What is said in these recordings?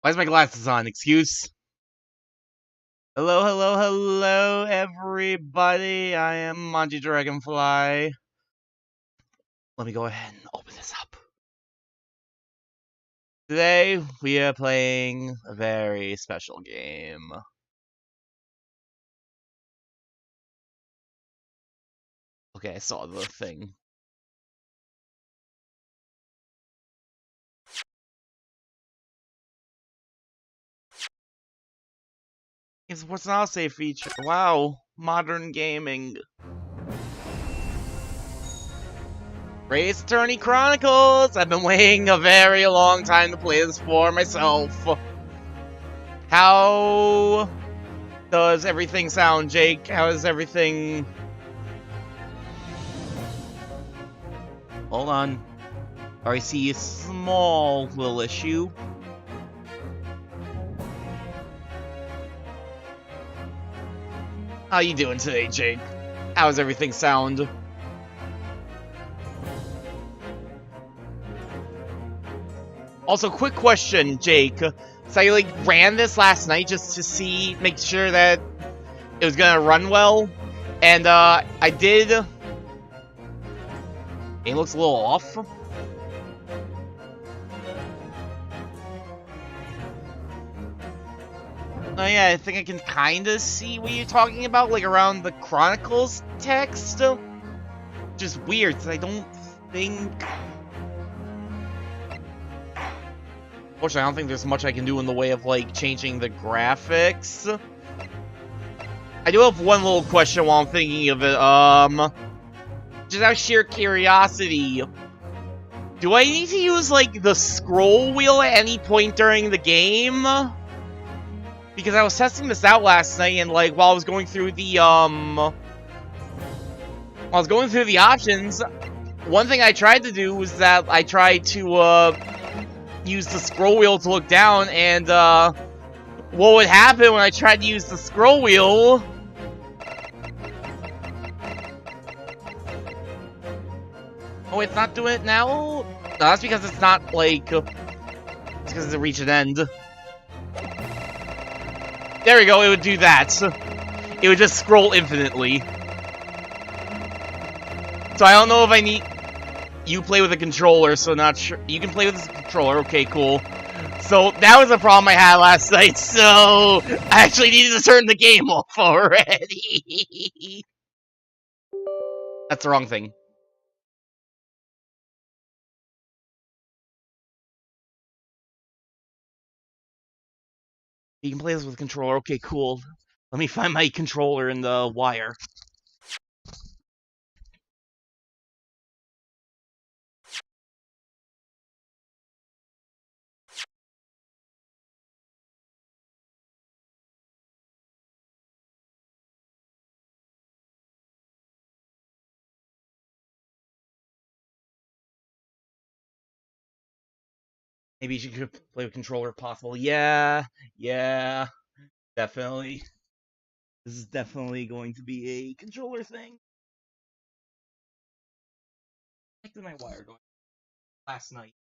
Why is my glasses on? Excuse? Hello, hello, hello, everybody. I am Manji Dragonfly. Let me go ahead and open this up. Today, we are playing a very special game. Okay, I saw the thing. It supports an autosave feature. Wow, modern gaming. Great Ace Attorney Chronicles! I've been waiting a very long time to play this for myself. How does everything sound, Jake? How is everything? Hold on. I see a small little issue. How you doing today, Jake? How's everything sound? Also, quick question, Jake. So I ran this last night just to make sure that it was gonna run well, and I did. It looks a little off. Oh yeah, I think I can kind of see what you're talking about, like around the Chronicles text. Just weird, because I don't think. Unfortunately, I don't think there's much I can do in the way of, like, changing the graphics. I do have one little question while I'm thinking of it. Just out of sheer curiosity, do I need to use, like, the scroll wheel at any point during the game? Because I was testing this out last night, and, like, while I was going through the, options, one thing I tried to do was that I tried to, use the scroll wheel to look down, and what would happen when I tried to use the scroll wheel? Oh, it's not doing it now? No, that's because it's not, like, it's because it reached an end. There we go, it would do that. It would just scroll infinitely. So I don't know if I need... You play with a controller, so not sure. You can play with a controller, okay, cool. So that was a problem I had last night, so I actually needed to turn the game off already. That's the wrong thing. You can play this with a controller, okay, cool. Let me find my controller in the wire. Maybe you could play with controller if possible. Yeah, definitely. This is definitely going to be a controller thing. I connected my wire going last night.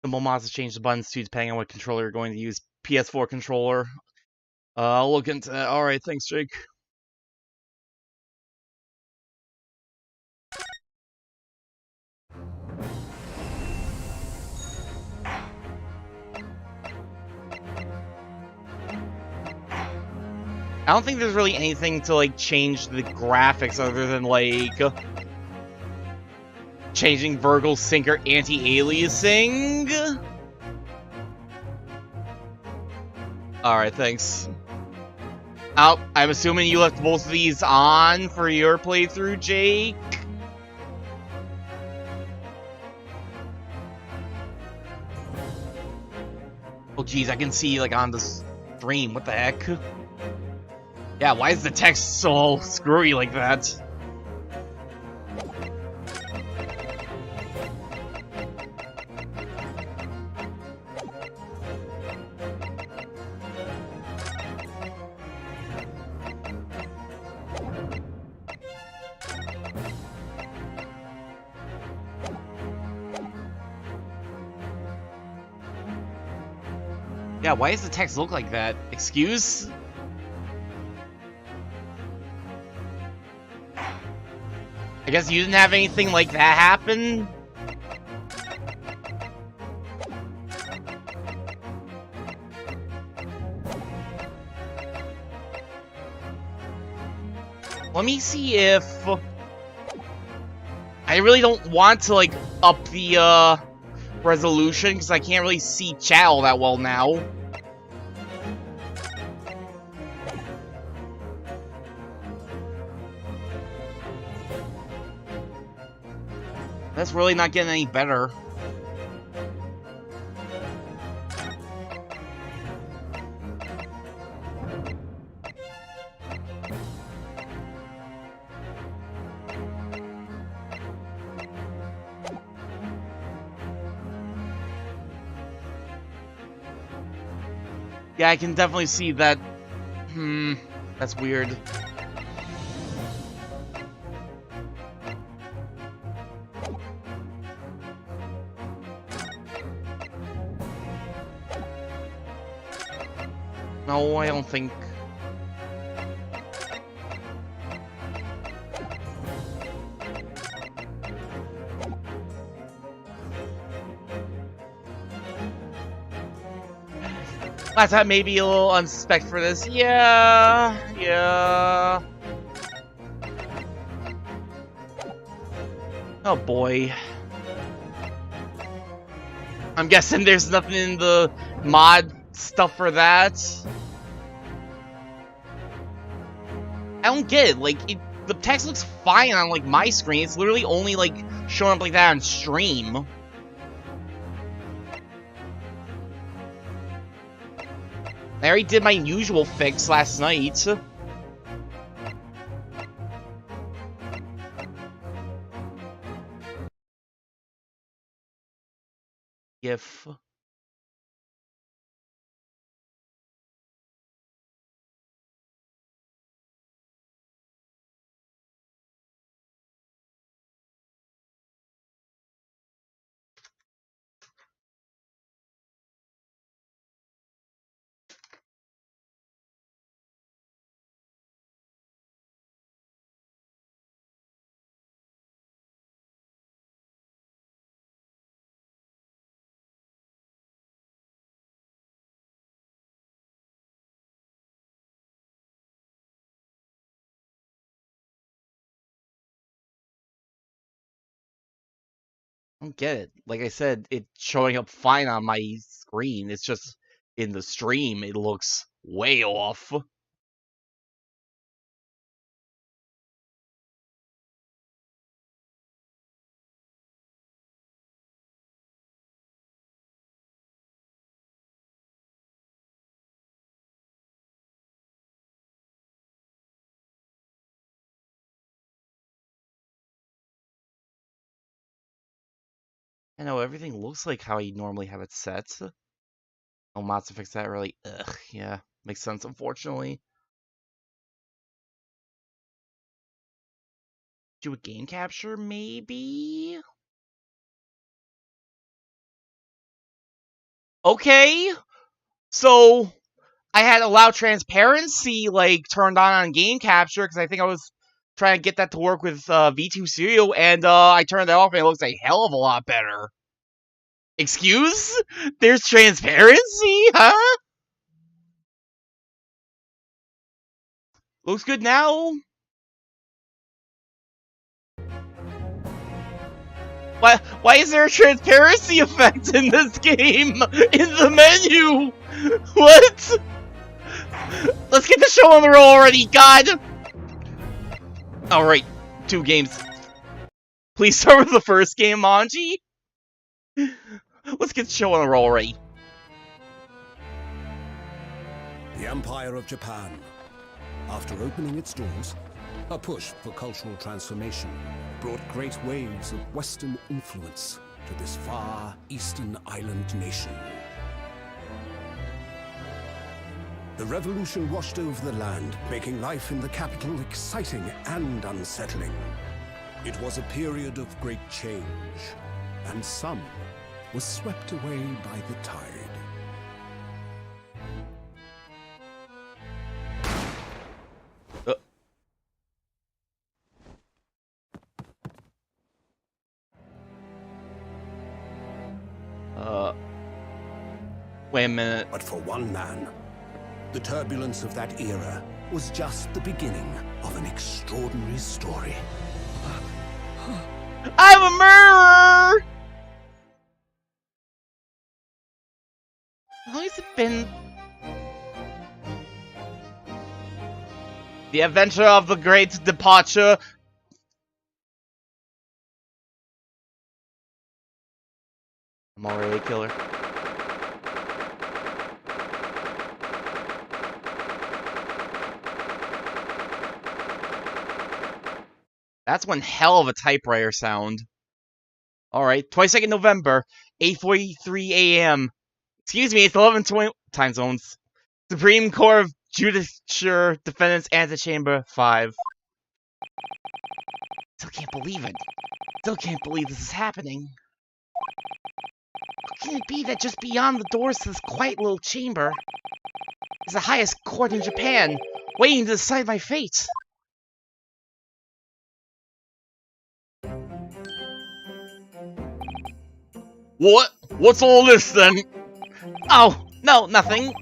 Simple mods to change the buttons to depending on what controller you're going to use. PS4 controller. I'll look into that. Alright, thanks, Jake. I don't think there's really anything to, like, change the graphics other than, like, changing Virgil's Sinker anti-aliasing. Alright, thanks. Oh, I'm assuming you left both of these on for your playthrough, Jake? Oh, geez, I can see, like, on the stream. What the heck? Yeah, why is the text so screwy like that? Yeah, why does the text look like that? Excuse? I guess you didn't have anything like that happen? Let me see if... I really don't want to, like, up the, resolution, because I can't really see chat all that well now. That's really not getting any better. Yeah, I can definitely see that. That's weird. No, I don't think... I thought maybe a little unsuspect for this. Yeah. Oh boy. I'm guessing there's nothing in the mod stuff for that. I don't get it. Like, the text looks fine on, like, my screen. It's literally only, like, showing up like that on stream. I already did my usual fix last night. If... I don't get it. Like I said, it's showing up fine on my screen. It's just in the stream, it looks way off. I know everything looks like how you normally have it set. Oh, mods to fix that really. Ugh, yeah, makes sense. Unfortunately, do a game capture maybe. Okay. So, I had allow transparency, like, turned on game capture, because I think I was trying to get that to work with V2 Serial, and I turned that off, and it looks a hell of a lot better. Excuse? There's transparency? Huh? Looks good now. Why is there a transparency effect in this game? In the menu? What? Let's get the show on the roll already, God! Alright, 2 games. Please start with the first game, Manji. Let's get the show on the roll already. The Empire of Japan. After opening its doors, a push for cultural transformation brought great waves of Western influence to this far eastern island nation. The revolution washed over the land, making life in the capital exciting and unsettling. It was a period of great change, and some was swept away by the tide. Wait a minute. But for one man, the turbulence of that era was just the beginning of an extraordinary story. I'm a murderer! How long has it been? The adventure of the great departure. I'm already a killer. That's one hell of a typewriter sound. Alright, 22nd November, 8:43 a.m. Excuse me, it's 11:20 time zones. Supreme Court of Judicature Defendants Antechamber 5. Still can't believe it. Still can't believe this is happening. How can it be that just beyond the doors to this quiet little chamber is the highest court in Japan, waiting to decide my fate? What? What's all this then? Oh, no, nothing.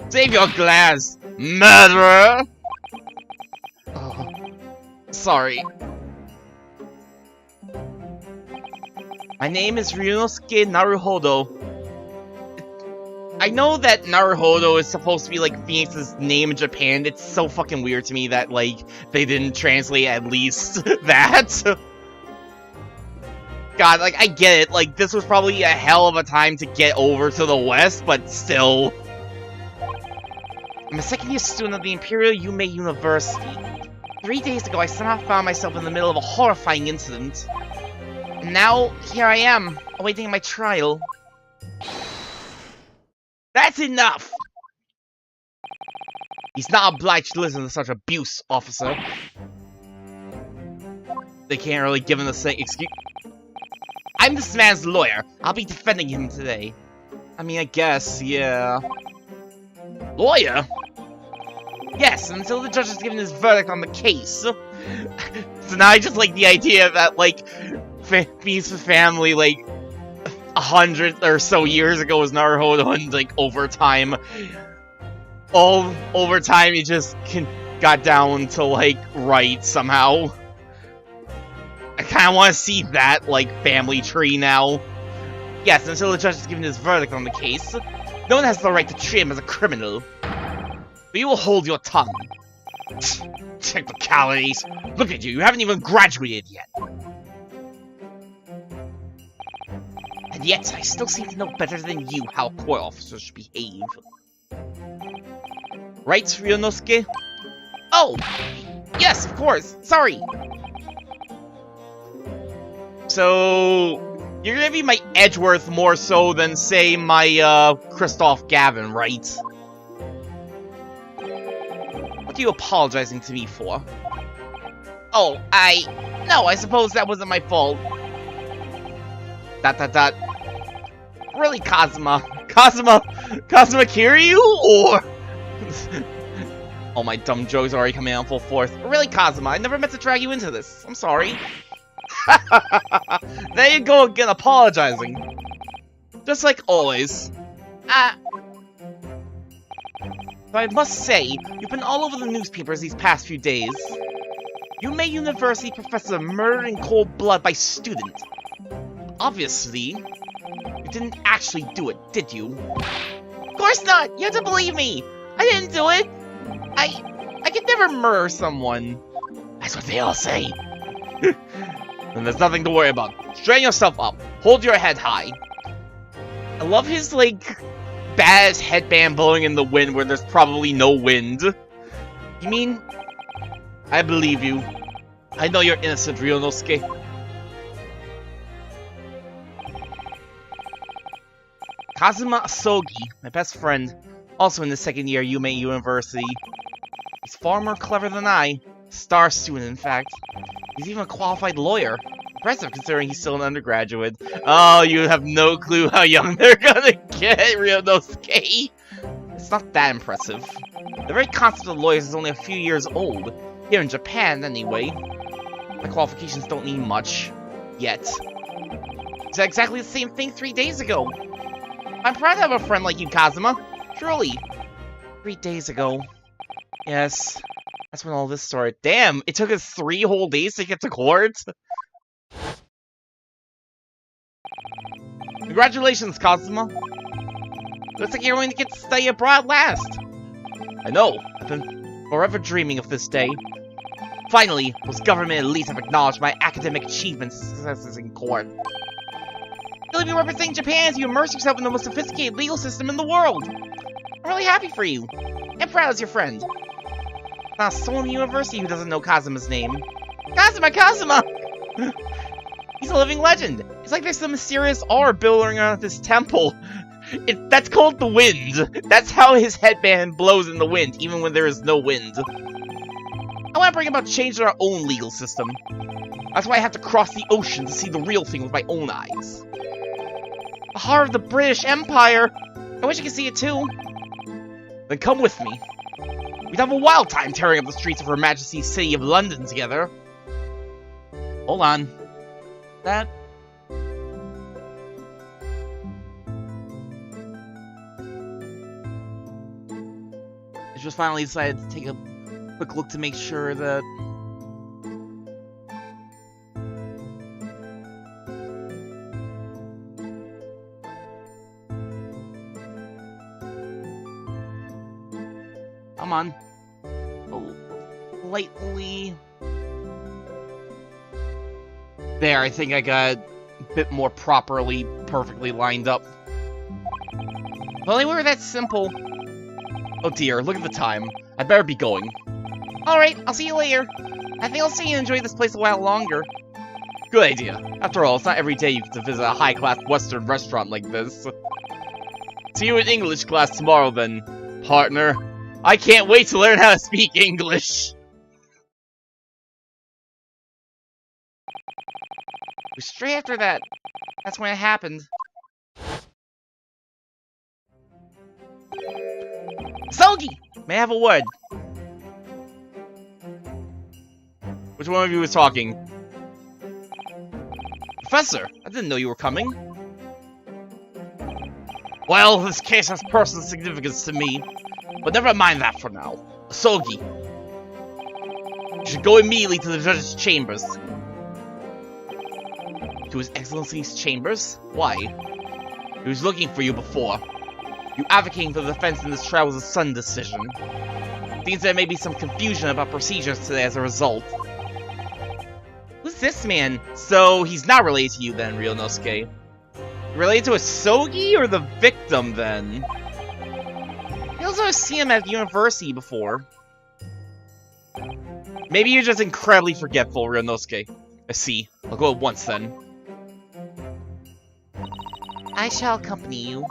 Save your glass, murderer! Oh, sorry. My name is Ryunosuke Naruhodo. I know that Naruhodo is supposed to be like Phoenix's name in Japan. It's so fucking weird to me that, like, they didn't translate at least that. God, like, I get it. Like, this was probably a hell of a time to get over to the West, but still. I'm a second-year student of the Imperial Yume University. 3 days ago, I somehow found myself in the middle of a horrifying incident. And now, here I am, awaiting my trial. That's enough! He's not obliged to listen to such abuse, officer. They can't really give him the same excuse. I'm this man's lawyer. I'll be defending him today. I mean, I guess, yeah. Lawyer? Yes, until the judge has given his verdict on the case. So now I just like the idea that, like, Phoenix's family, like, 100 or so years ago was Naruhodo, and, like, over time, he just got down to, like, right somehow. I kind of want to see that, like, family tree now. Yes, until the judge has given his verdict on the case, no one has the right to treat him as a criminal. But you will hold your tongue. Technicalities. Look at you, you haven't even graduated yet. And yet, I still seem to know better than you how court officers should behave. Right, Ryunosuke? Oh! Yes, of course! Sorry! So, you're gonna be my Edgeworth more so than, say, my, Christoph Gavin, right? What are you apologizing to me for? Oh, no, I suppose that wasn't my fault. ... Really, Kazuma? Kazuma Kiryu, or... All my dumb jokes are already coming out full force. Really, Kazuma, I never meant to drag you into this. I'm sorry. There you go again, apologizing. Just like always. But I must say, you've been all over the newspapers these past few days. Yume University professor murdered in cold blood by student. Obviously, you didn't actually do it, did you? Of course not! You have to believe me! I didn't do it! I could never murder someone. That's what they all say. Then there's nothing to worry about. Straighten yourself up. Hold your head high. I love his, like, badass headband blowing in the wind where there's probably no wind. You mean... I believe you. I know you're innocent, Ryunosuke. Kazuma Asogi, my best friend, also in the second year Yume University. He's far more clever than I. Star student, in fact. He's even a qualified lawyer. Impressive considering he's still an undergraduate. Oh, you have no clue how young they're gonna get, Ryunosuke. It's not that impressive. The very concept of lawyers is only a few years old. Here in Japan, anyway. My qualifications don't mean much. Yet. It's exactly the same thing 3 days ago. I'm proud to have a friend like you, Kazuma. Truly. 3 days ago. Yes. That's when all this started. Damn, it took us 3 whole days to get to court? Congratulations, Kazuma. Looks like you're going to get to stay abroad last. I know. I've been forever dreaming of this day. Finally, those government elites have acknowledged my academic achievements and successes in court. You'll be representing Japan as you immerse yourself in the most sophisticated legal system in the world. I'm really happy for you. And proud as your friend. Not a soul in the university who doesn't know Kazuma's name. Kazuma! He's a living legend. It's like there's some mysterious aura building around this temple. That's called the wind. That's how his headband blows in the wind, even when there is no wind. I want to bring about change in our own legal system. That's why I have to cross the ocean to see the real thing with my own eyes. The heart of the British Empire! I wish I could see it too. Then come with me. We'd have a wild time tearing up the streets of Her Majesty's City of London together. Hold on. That... I just finally decided to take a quick look to make sure that... Come on. Oh, lightly. There, I think I got a bit more properly, perfectly lined up. Well, they were that simple. Oh dear, look at the time. I better be going. Alright, I'll see you later. I think I'll stay and enjoy this place a while longer. Good idea. After all, it's not every day you get to visit a high-class Western restaurant like this. See you in English class tomorrow then, partner. I can't wait to learn how to speak English! Straight after that, that's when it happened. Sogi! May I have a word? Which one of you was talking? Professor, I didn't know you were coming. Well, this case has personal significance to me. But never mind that for now. Sogi. You should go immediately to the judge's chambers. To His Excellency's chambers? Why? He was looking for you before. You advocating for the defense in this trial was a sudden decision. Seems there may be some confusion about procedures today as a result. Who's this man? So, he's not related to you then, Ryunosuke. Related to Asogi or the victim then? I also seen him at university before. Maybe you're just incredibly forgetful, Ryunosuke. I see. I'll go at once then. I shall accompany you.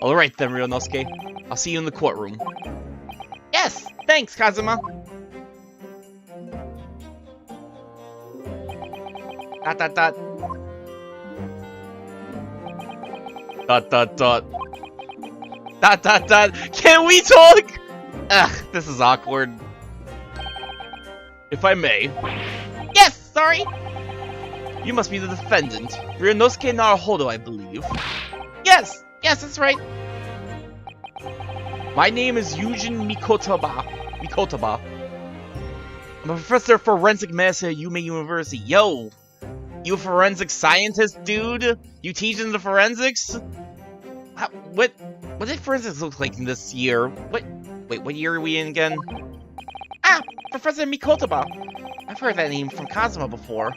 Alright then, Ryunosuke. I'll see you in the courtroom. Yes! Thanks, Kazuma! Dot. Dot dot dot. Dot dot dot. Can we talk? Ugh, this is awkward. If I may. Yes, sorry. You must be the defendant. Ryunosuke Naruhodo, I believe. Yes, that's right. My name is Yujin Mikotaba. I'm a professor of forensic medicine at Yume University. Yo, you a forensic scientist, dude? You teaching the forensics? What did forensics look like in this year? Wait, what year are we in again? Ah, Professor Mikotaba. I've heard that name from Kazuma before.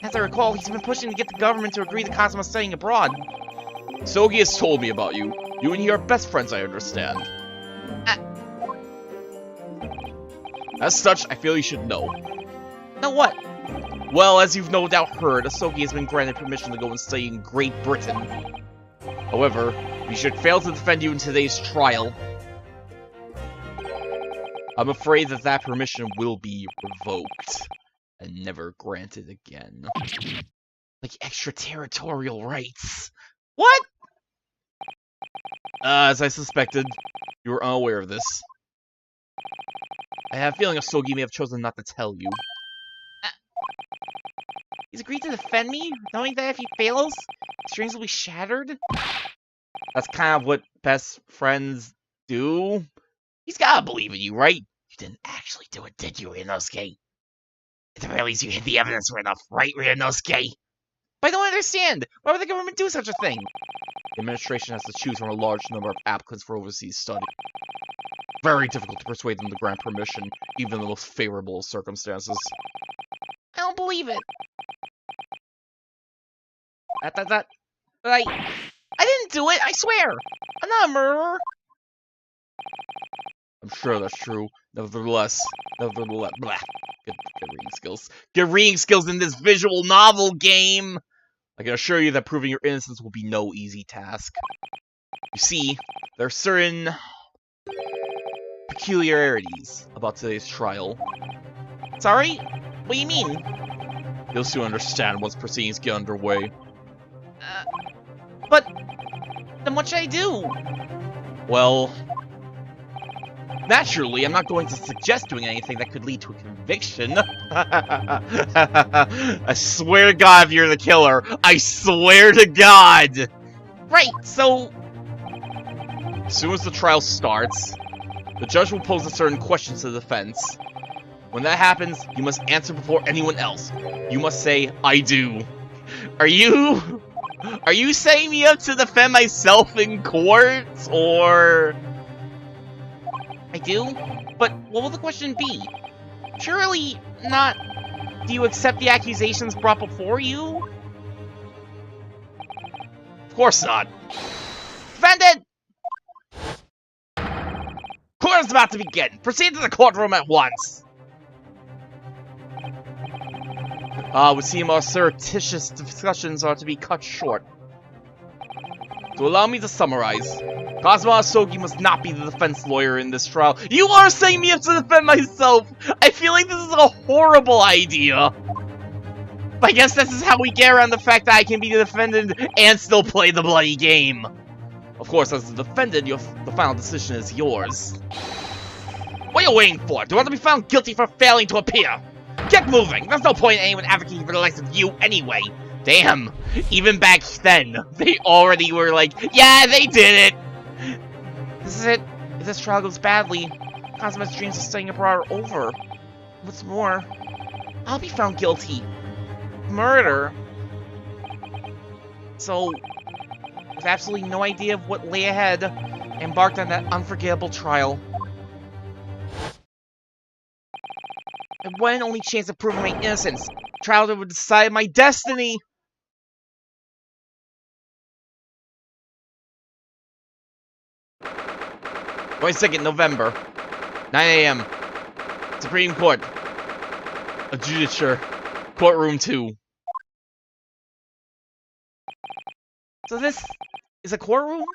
As I recall, he's been pushing to get the government to agree to Kazuma's studying abroad. Sogi has told me about you. You and he are best friends, I understand. As such, I feel you should know. Know what? Well, as you've no doubt heard, Asogi has been granted permission to go and study in Great Britain. However, we should fail to defend you in today's trial. I'm afraid that permission will be revoked and never granted again. Like extraterritorial rights. What? As I suspected, you were unaware of this. I have a feeling Asogi may have chosen not to tell you. He's agreed to defend me, knowing that if he fails, his dreams will be shattered? That's kind of what best friends do. He's gotta believe in you, right? You didn't actually do it, did you, Ryunosuke? At the very least, you hid the evidence for enough, right, Ryunosuke? But I don't understand! Why would the government do such a thing? The administration has to choose from a large number of applicants for overseas study. Very difficult to persuade them to grant permission, even in the most favorable of circumstances. I don't believe it. But I didn't do it, I swear! I'm not a murderer! I'm sure that's true. Nevertheless, blah. Good reading skills. Good reading skills in this visual novel game! I can assure you that proving your innocence will be no easy task. You see, there are certain peculiarities about today's trial. Sorry? What do you mean? You'll soon understand once proceedings get underway. But then what should I do? Well, naturally, I'm not going to suggest doing anything that could lead to a conviction. I swear to God if you're the killer. I swear to God! Right, so... As soon as the trial starts, the judge will pose a certain question to the defense. When that happens, you must answer before anyone else. You must say, I do. Are you setting me up to defend myself in court, or... I do? But what will the question be? Surely not, do you accept the accusations brought before you? Of course not. Defendant! Court is about to begin. Proceed to the courtroom at once. Would seem our surreptitious discussions are to be cut short. To allow me to summarize, Kazuma Asogi must not be the defense lawyer in this trial. You are setting me up to defend myself! I feel like this is a horrible idea. But I guess this is how we get around the fact that I can be the defendant and still play the bloody game. Of course, as the defendant, the final decision is yours. What are you waiting for? Do you want to be found guilty for failing to appear? Get moving! There's no point in anyone advocating for the likes of you anyway. Damn, even back then, they already were like, yeah, they did it! This is it. If this trial goes badly, Kazuma's dreams of studying abroad are over. What's more, I'll be found guilty. Murder. So, with absolutely no idea of what lay ahead, I embarked on that unforgettable trial. And one and only chance of proving my innocence. Trial that would decide my destiny. 22nd November, 9 a.m. Supreme Court of Judicature, Courtroom 2. So this is a courtroom?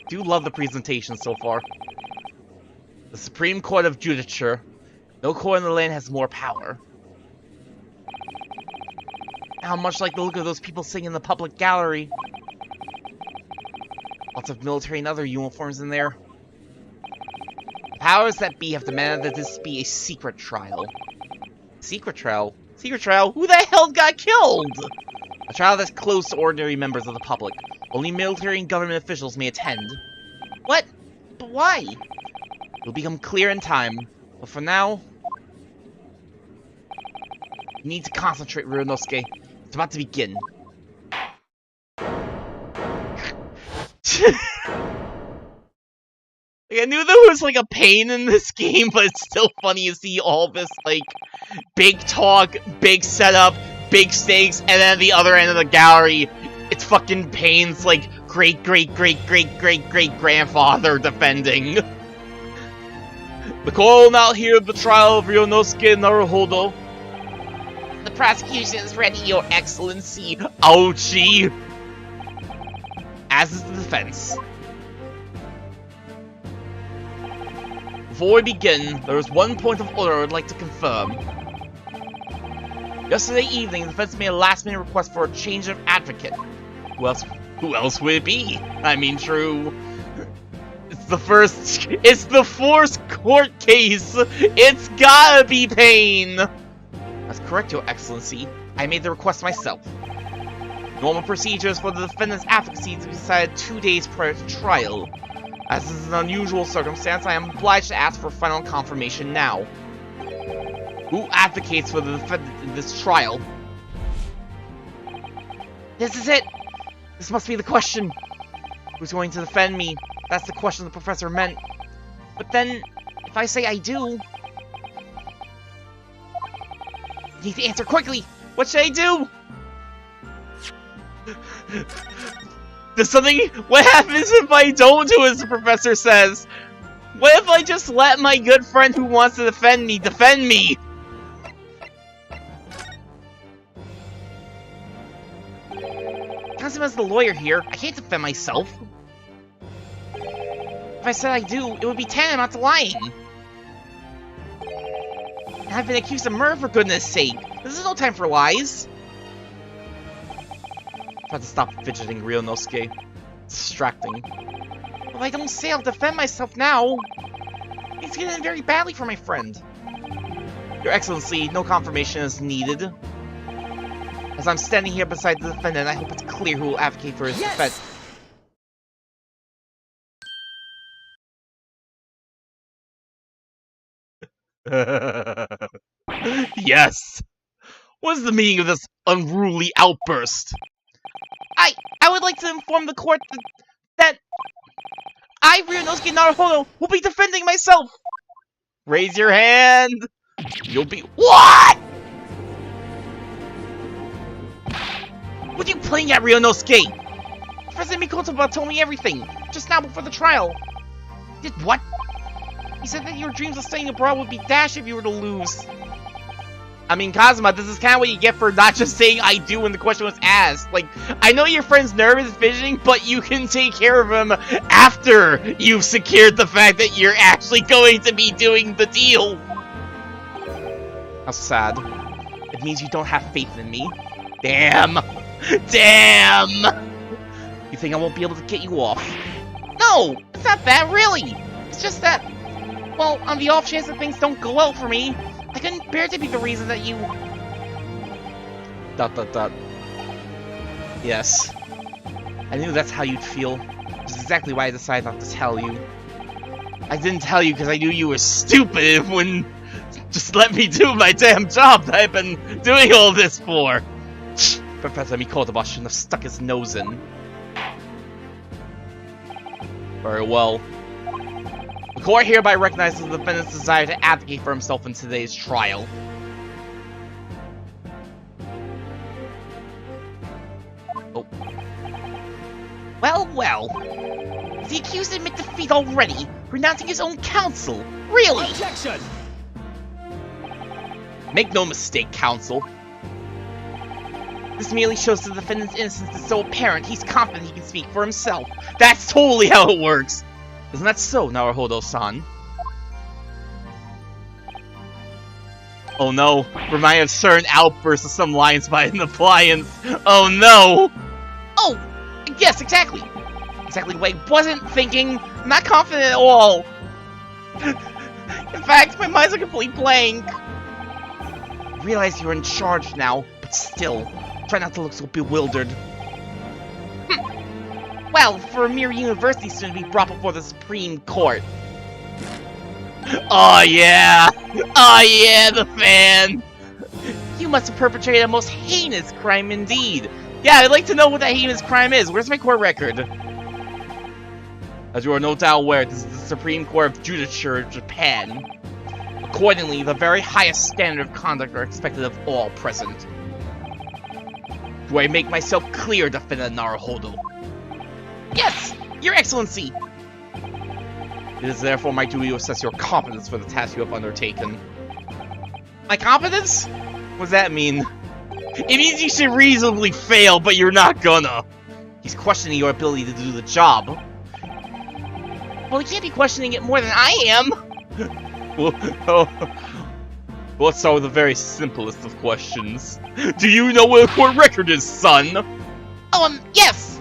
Do love the presentation so far. The Supreme Court of Judicature. No court in the land has more power. How much like the look of those people sitting in the public gallery. Lots of military and other uniforms in there. The powers that be have demanded that this be a secret trial. Secret trial? Secret trial? Who the hell got killed? A trial that's closed to ordinary members of the public. Only military and government officials may attend. What? But why? It'll become clear in time. But for now... you need to concentrate, Ryunosuke. It's about to begin. I knew there was, like, a pain in this game, but it's still funny to see all this, like, big talk, big setup, big stakes, and then at the other end of the gallery, it's fucking Pain's, like, great-great-great-great-great-great-grandfather defending. The court will now hear the trial of Ryunosuke Naruhodo. The prosecution is ready, Your Excellency. Ouchie! As is the defense. Before we begin, there is one point of order I would like to confirm. Yesterday evening, the defense made a last-minute request for a change of advocate. Who else would it be? I mean, true. It's the fourth court case! It's gotta be Pain! That's correct, Your Excellency. I made the request myself. Normal procedures for the defendant's advocacy to be decided 2 days prior to trial. As this is an unusual circumstance, I am obliged to ask for final confirmation now. Who advocates for the defendant in this trial? This is it! This must be the question! Who's going to defend me? That's the question the professor meant. But then, if I say I do... I need to answer quickly! What should I do? What happens if I don't do as the professor says? What if I just let my good friend who wants to defend me? Kazuma's the lawyer here. I can't defend myself. If I said I do, it would be tantamount to lying. And I've been accused of murder, for goodness sake. This is no time for lies. I have to stop fidgeting, Ryunosuke. It's distracting. If I don't say I'll defend myself now, it's getting very badly for my friend. Your Excellency, no confirmation is needed. As I'm standing here beside the defendant, I hope it's clear who will advocate for his defense. Yes! What is the meaning of this unruly outburst? I would like to inform the court that I, Ryunosuke Naruhodo, will be defending myself! Raise your hand! You'll be— WHAT?! What are you playing at, Ryunosuke? Professor Mikotoba told me everything, just now before the trial. Did what? He said that your dreams of staying abroad would be dashed if you were to lose. I mean, Kazuma, this is kind of what you get for not just saying I do when the question was asked. Like, I know your friend's nervous fidgeting, but you can take care of him after you've secured the fact that you're actually going to be doing the deal. How sad. It means you don't have faith in me. Damn. Damn! You think I won't be able to get you off? No! It's not that, really! It's just that, well, on the off chance that things don't go well for me, I couldn't bear to be the reason that you... ... Yes. I knew that's how you'd feel. Which is exactly why I decided not to tell you. I didn't tell you because I knew you were stupid when... Just let me do my damn job that I've been doing all this for! Professor Mikotoba shouldn't have stuck his nose in. Very well. The court hereby recognizes the defendant's desire to advocate for himself in today's trial. Oh. Well, well. The accused admit defeat already, renouncing his own counsel. Really? Objection! Make no mistake, counsel. This merely shows the defendant's innocence is so apparent, he's confident he can speak for himself. That's totally how it works! Isn't that so, Naruhodo-san? Oh no, remind of certain outbursts of some lines by an appliance. Oh no! Oh, yes, exactly. Exactly what I wasn't thinking. I'm not confident at all. In fact, my mind's a complete blank. I realize you're in charge now, but still, try not to look so bewildered. Well, for a mere university student to be brought before the Supreme Court. Oh yeah! Oh yeah, the fan! You must have perpetrated a most heinous crime indeed. Yeah, I'd like to know what that heinous crime is. Where's my court record? As you are no doubt aware, this is the Supreme Court of Judicature of Japan. Accordingly, the very highest standard of conduct are expected of all present. Do I make myself clear, Defendant Naruhodo? Yes, Your Excellency! It is therefore my duty to assess your competence for the task you have undertaken. My competence? What does that mean? It means you should reasonably fail, but you're not gonna. He's questioning your ability to do the job. Well, he can't be questioning it more than I am! Let's start with the very simplest of questions. Do you know what a court record is, son? Oh, yes!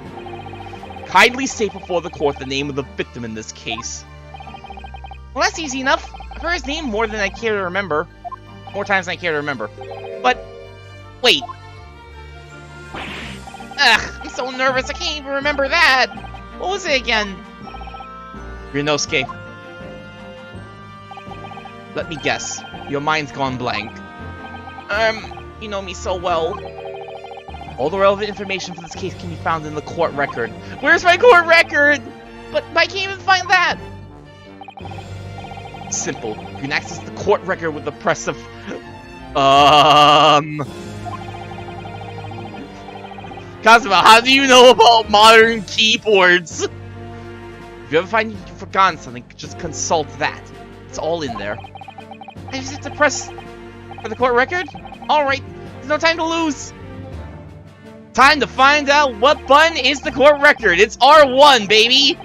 Kindly state before the court the name of the victim in this case. Well, that's easy enough. I've heard his name more than I care to remember. More times than I care to remember. But, wait. Ugh, I'm so nervous, I can't even remember that. What was it again? Ryunosuke. Let me guess. Your mind's gone blank. You know me so well. All the relevant information for this case can be found in the court record. Where's my court record? But I can't even find that. Simple. You can access the court record with the press of... Kazuma, how do you know about modern keyboards? If you ever find you've forgotten something, just consult that. It's all in there. I just have to press for the court record? Alright, there's no time to lose. Time to find out what button is the court record. It's R1, baby!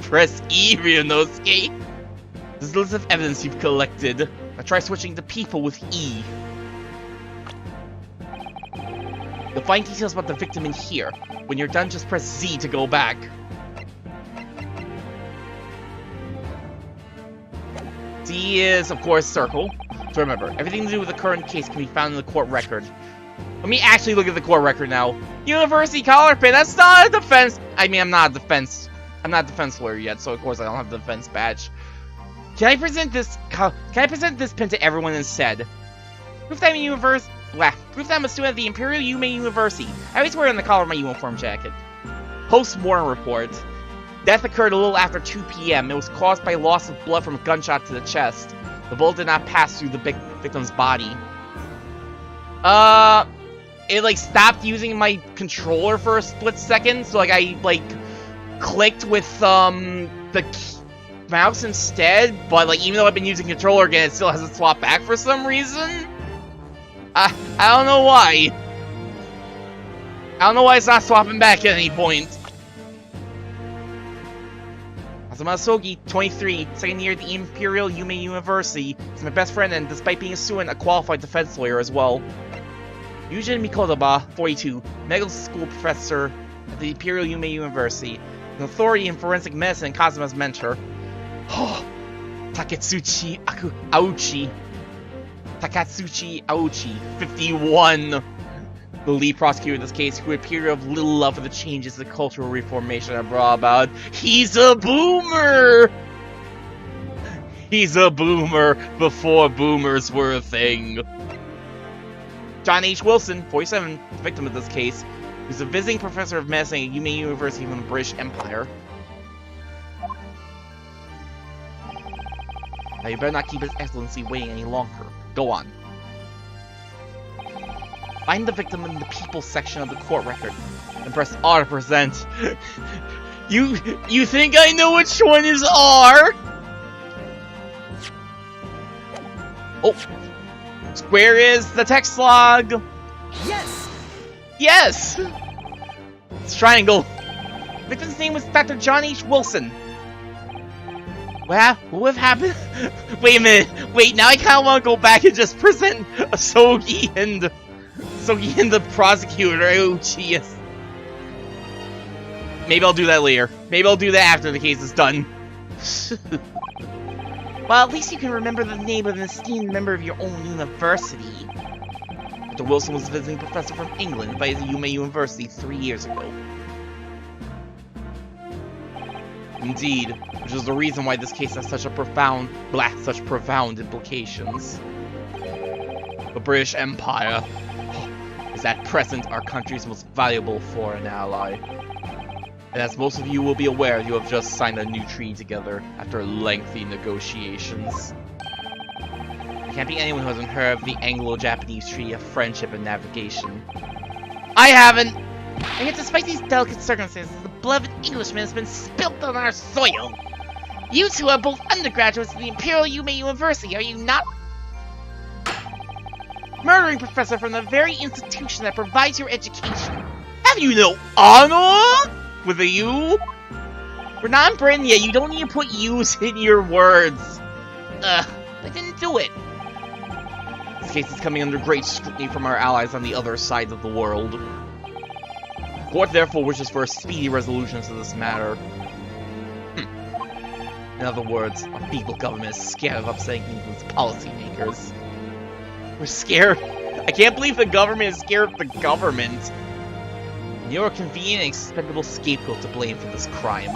Press E, Ryunosuke. There's a list of evidence you've collected. Now try switching to people with E. You'll find details about the victim in here. When you're done, just press Z to go back. Z is, of course, circle. So remember, everything to do with the current case can be found in the court record. Let me actually look at the court record now. University collar pin, that's not a defense. I mean, I'm not a defense lawyer yet, so of course I don't have the defense badge. Can I present this pin to everyone instead? Proof that I'm a student at the Imperial Yume University. I always wear it on the collar of my uniform jacket. Post-mortem report. Death occurred a little after 2 p.m. It was caused by loss of blood from a gunshot to the chest. The bullet did not pass through the victim's body. It like stopped using my controller for a split second, so like I clicked with the mouse instead, but like even though I've been using controller again, it still hasn't swapped back for some reason. I don't know why. I don't know why it's not swapping back at any point. Kazuma Sogi, 23, second year at the Imperial Yume University. He's my best friend and, despite being a student, a qualified defense lawyer as well. Yujin Mikotoba, 42, medical school professor at the Imperial Yume University. An authority in forensic medicine and Kazuma's mentor. Takatsuchi Aouchi. Takatsuchi Aouchi, 51. The lead prosecutor in this case, who appeared to have little love for the changes the cultural reformation have brought about. He's a boomer! He's a boomer before boomers were a thing. John H. Wilson, 47, the victim of this case, who's a visiting professor of medicine at Yume University from the British Empire. Now you better not keep His Excellency waiting any longer. Go on. Find the victim in the people section of the court record, and press R to present. You think I know which one is R? Oh. Where is the text log? Yes! Yes! It's triangle. The victim's name was Dr. John H. Wilson. What happened? Wait a minute. Wait, now I kind of want to go back and just present Sogi and the prosecutor. Oh, jeez. Maybe I'll do that later. Maybe I'll do that after the case is done. Well, at least you can remember the name of an esteemed member of your own university. Dr. Wilson was a visiting professor from England, invited to Yume University 3 years ago. Indeed, which is the reason why this case has such profound implications. The British Empire is at present our country's most valuable foreign ally. And as most of you will be aware, you have just signed a new treaty together after lengthy negotiations. There can't be anyone who hasn't heard of the Anglo-Japanese Treaty of Friendship and Navigation. I haven't! And yet, despite these delicate circumstances, the blood of an Englishman has been spilt on our soil! You two are both undergraduates at the Imperial Yume University, are you not? Murdering professor from the very institution that provides your education. Have you no honor? With a U? We're not in Britain yet, you don't need to put U's in your words. I didn't do it. This case is coming under great scrutiny from our allies on the other side of the world. The court therefore wishes for a speedy resolution to this matter. In other words, our feeble government is scared of upsetting England's policymakers. We're scared. I can't believe the government is scared of the government. And you're a convenient and expendable scapegoat to blame for this crime.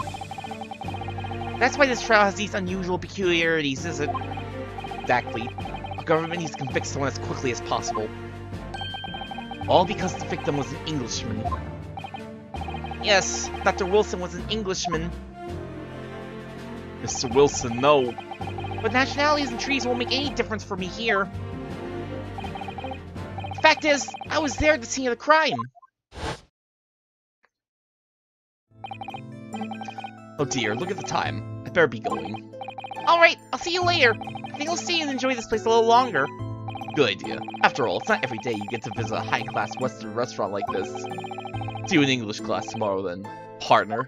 That's why this trial has these unusual peculiarities, is it? Exactly. Our government needs to convict someone as quickly as possible. All because the victim was an Englishman. Yes, Dr. Wilson was an Englishman. Mr. Wilson, no. But nationalities and treaties won't make any difference for me here. The fact is, I was there at the scene of the crime. Oh dear, look at the time. I better be going. Alright, I'll see you later. I think I'll stay and enjoy this place a little longer. Good idea. After all, it's not every day you get to visit a high-class Western restaurant like this. See you in English class tomorrow then, partner.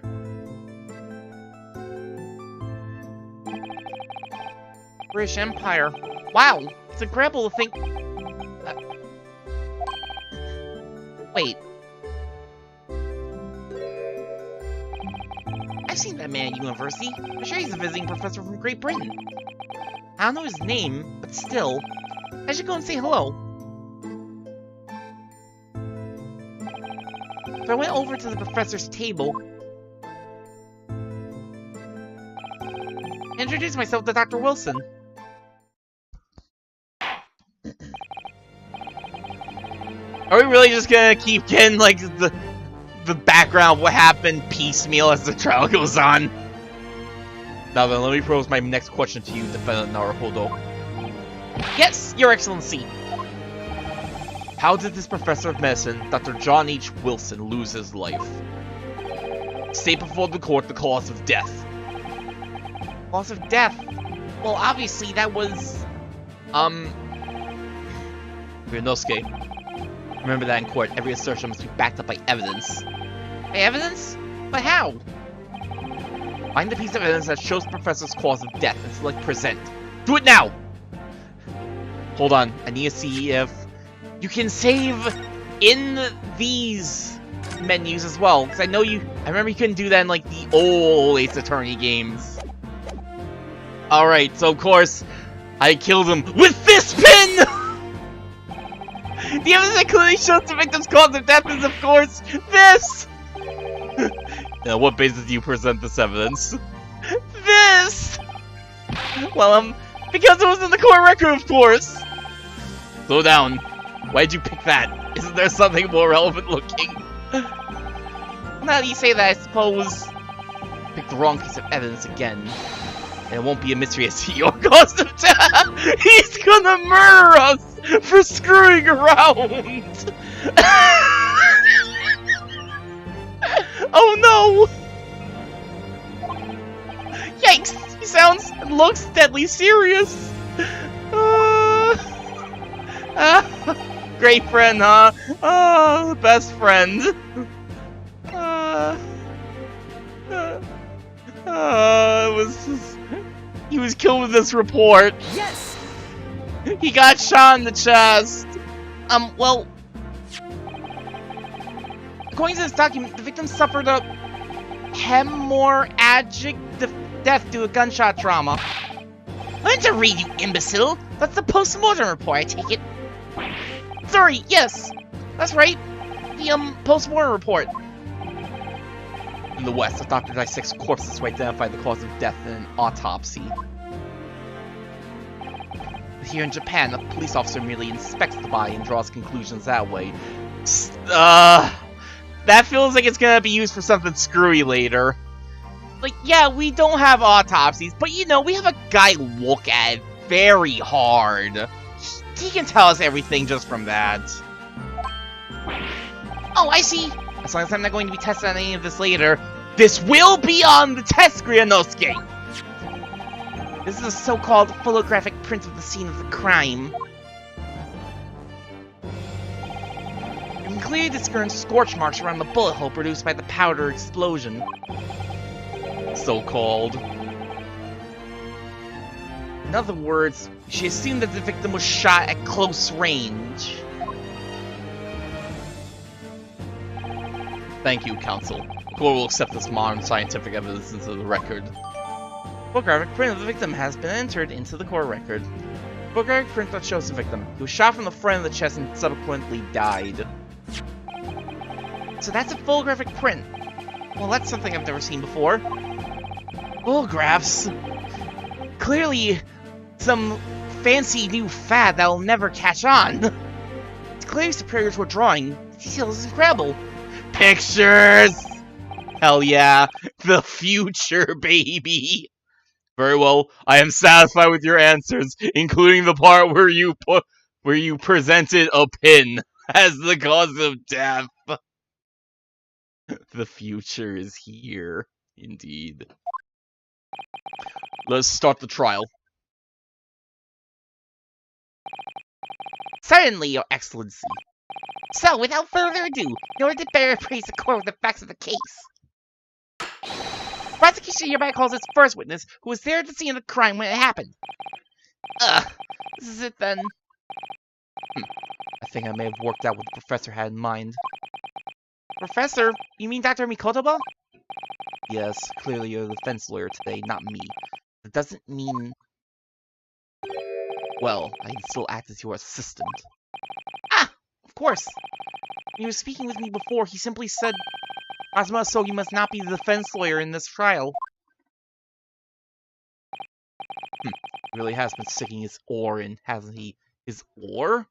British Empire. Wow, it's incredible to think... Wait. I've seen that man at university. I'm sure he's a visiting professor from Great Britain. I don't know his name, but still, I should go and say hello. So I went over to the professor's table and introduced myself to Dr. Wilson. Are we really just gonna keep getting, like, the background of what happened piecemeal as the trial goes on? Now then, let me pose my next question to you, Defendant Naruhodo. Yes, Your Excellency! How did this professor of medicine, Dr. John H. Wilson, lose his life? State before the court the cause of death. Cause of death? Well, obviously that was... Ryunosuke. Remember that in court, every assertion must be backed up by evidence. By evidence? But how? Find the piece of evidence that shows the professor's cause of death and select present. Do it now! Hold on, I need to see if you can save in these menus as well. Because I remember you couldn't do that in like the old Ace Attorney games. Alright, so of course, I killed him with this pin! The evidence that clearly shows the victim's cause of death is, of course, this! Now, what basis do you present this evidence? This! Well, because it was in the court record, of course! Slow down. Why'd you pick that? Isn't there something more relevant looking? Now that you say that, I suppose... Pick the wrong piece of evidence again. And it won't be a mystery as to your cause of death! He's gonna murder us! For screwing around! Oh no! Yikes! He sounds and looks deadly serious! Great friend, huh? Oh, best friend! He was killed with this report. Yes! He got shot in the chest. Well, according to this document, the victim suffered a hemorrhagic death due to gunshot trauma. Learn to read, you imbecile! That's the post-mortem report, I take it. Sorry, yes! That's right. The, post-mortem report. In the West, a doctor dissects corpses to identify the cause of death in an autopsy. But here in Japan, a police officer merely inspects the body and draws conclusions that way. That feels like it's gonna be used for something screwy later. Like, yeah, we don't have autopsies, but you know, we have a guy look at it very hard. He can tell us everything just from that. Oh, I see. As long as I'm not going to be tested on any of this later, this will be on the test, Grianosuke! This is a so-called photographic print of the scene of the crime. You can clearly discern scorch marks around the bullet hole produced by the powder explosion. So-called. In other words, she assumed that the victim was shot at close range. Thank you, counsel. The court will accept this modern scientific evidence into the record. Photographic print of the victim has been entered into the court record. Photographic print that shows the victim. He was shot from the front of the chest and subsequently died. So that's a photographic print. Well, that's something I've never seen before. Photographs. Clearly, some fancy new fad that'll never catch on. It's clearly superior to a drawing. The detail is incredible. Pictures! Hell yeah, the future, baby! Very well, I am satisfied with your answers, including the part where you presented a pin as the cause of death. The future is here, indeed. Let's start the trial. Certainly, Your Excellency. So, without further ado, in order to better appraise the court with the facts of the case, prosecution hereby calls its first witness, who was there at the scene of the crime when it happened. This is it then. I think I may have worked out what the professor had in mind. Professor? You mean Dr. Mikotoba? Yes, clearly you're the defense lawyer today, not me. That doesn't mean... Well, I can still act as your assistant. Ah! Of course! When he was speaking with me before, he simply said, Asuma, so you must not be the defense lawyer in this trial. He really has been sticking his oar in, hasn't he? His oar?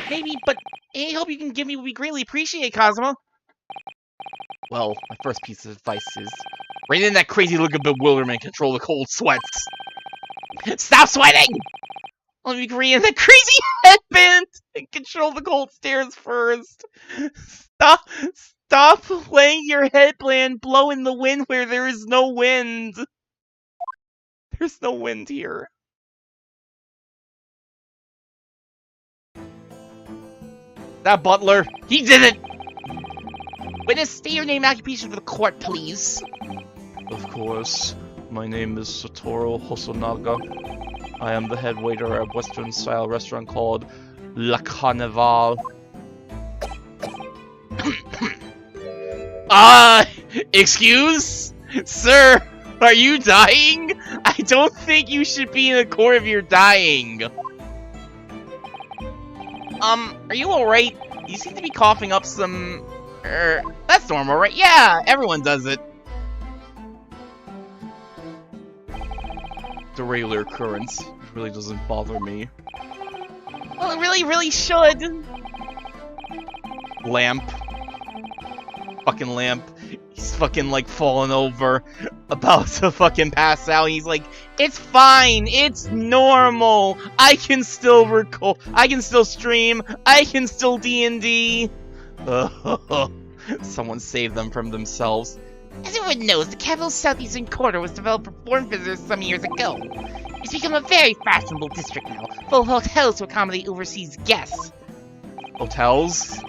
Maybe, but any help you can give me would be greatly appreciated, Kazuma. Well, my first piece of advice is, rein in that crazy look of bewilderment and control the cold sweats. Stop sweating! Let me rein in that crazy headband and control the cold stares first. Stop letting your headband blow in the wind where there is no wind. There's no wind here. That butler, he did it! Witness, state your name and occupation for the court, please. Of course. My name is Satoru Hosonaga. I am the head waiter at a Western-style restaurant called La Carnival. Excuse? Sir, are you dying? I don't think you should be in a court if you're dying. Are you alright? You seem to be coughing up some... that's normal, right? Yeah, everyone does it. It's a regular occurrence. It really doesn't bother me. Well, it really, really should. Lamp. Fucking lamp. He's fucking, like, falling over. About to fucking pass out. He's like, it's fine. It's normal. I can still record. I can still stream. I can still D&D. Someone save them from themselves. As everyone knows, the capital's southeastern corridor was developed for foreign visitors some years ago. It's become a very fashionable district now, full of hotels to accommodate overseas guests. Hotels?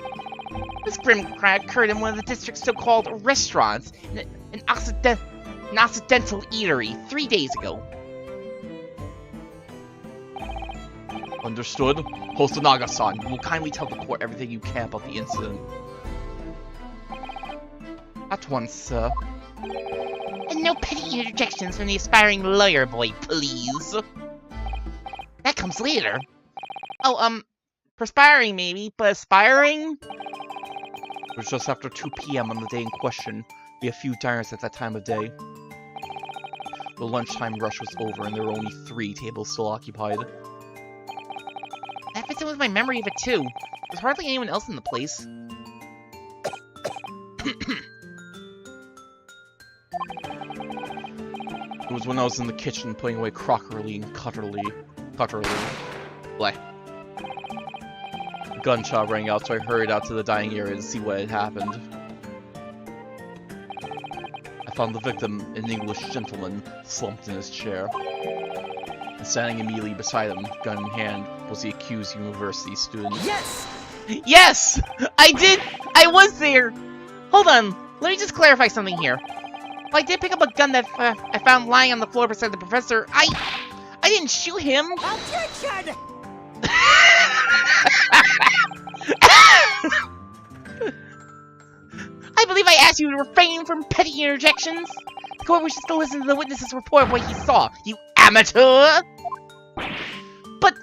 This grim crime occurred in one of the district's so-called restaurants, an an Occidental eatery 3 days ago. Understood. Host Naga-san, you will kindly tell the court everything you can about the incident. At once, sir. And no petty interjections from the aspiring lawyer boy, please. That comes later. Oh, perspiring maybe, but aspiring? It was just after 2 p.m. on the day in question. Be a few diners at that time of day. The lunchtime rush was over and there were only 3 tables still occupied. That fits in with my memory of it too. There's hardly anyone else in the place. It was when I was in the kitchen putting away crockery and cutlery. Bleh. A gunshot rang out, so I hurried out to the dining area to see what had happened. I found the victim, an English gentleman, slumped in his chair. And standing immediately beside him, gun in hand, was the accused university student. Yes! Yes! I did! I was there! Hold on, let me just clarify something here. Well, I did pick up a gun that I found lying on the floor beside the professor. I didn't shoot him! Objection! I believe I asked you to refrain from petty interjections. The court wishes to listen to the witness's report of what he saw, you amateur! But...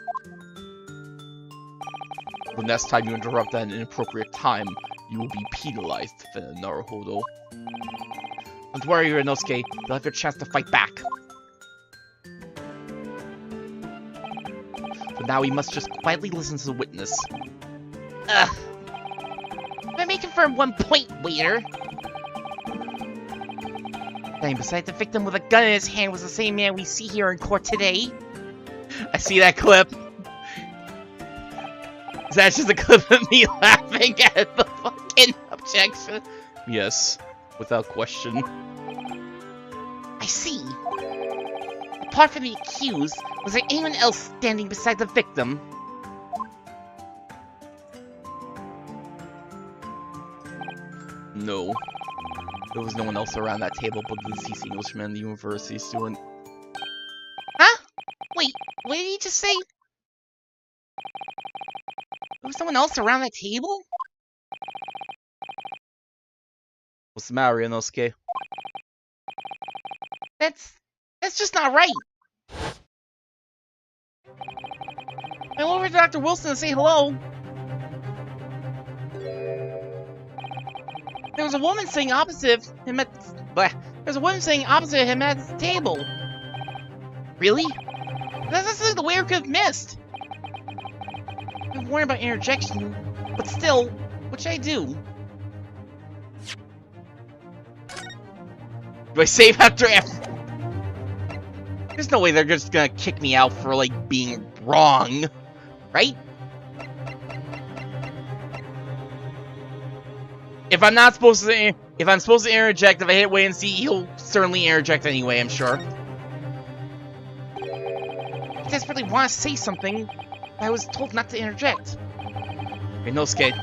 the next time you interrupt at an inappropriate time, you will be penalized, Naruhodo. Don't worry, Inosuke, you'll have your chance to fight back. But now we must just quietly listen to the witness. Ugh. I may confirm one point, waiter. Standing beside the victim with a gun in his hand was the same man we see here in court today. I see that clip. Is that just a clip of me laughing at the fucking objection? Yes, without question. I see. Apart from the accused, was there anyone else standing beside the victim? No. There was no one else around that table but the deceased Englishman and the university student. Huh? Wait, what did he just say? There was someone else around that table? What's the matter, Inosuke? That's just not right. I went over to Dr. Wilson to say hello. There was a woman sitting opposite him at the table. Really? That's the way I could have missed. I'm worried about interjection, but still, what should I do? Do I save after F? There's no way they're just gonna kick me out for, like, being wrong, right? If I'm supposed to interject, if I hit wait and see, he'll certainly interject anyway, I'm sure. I desperately want to say something, but I was told not to interject. Inosuke,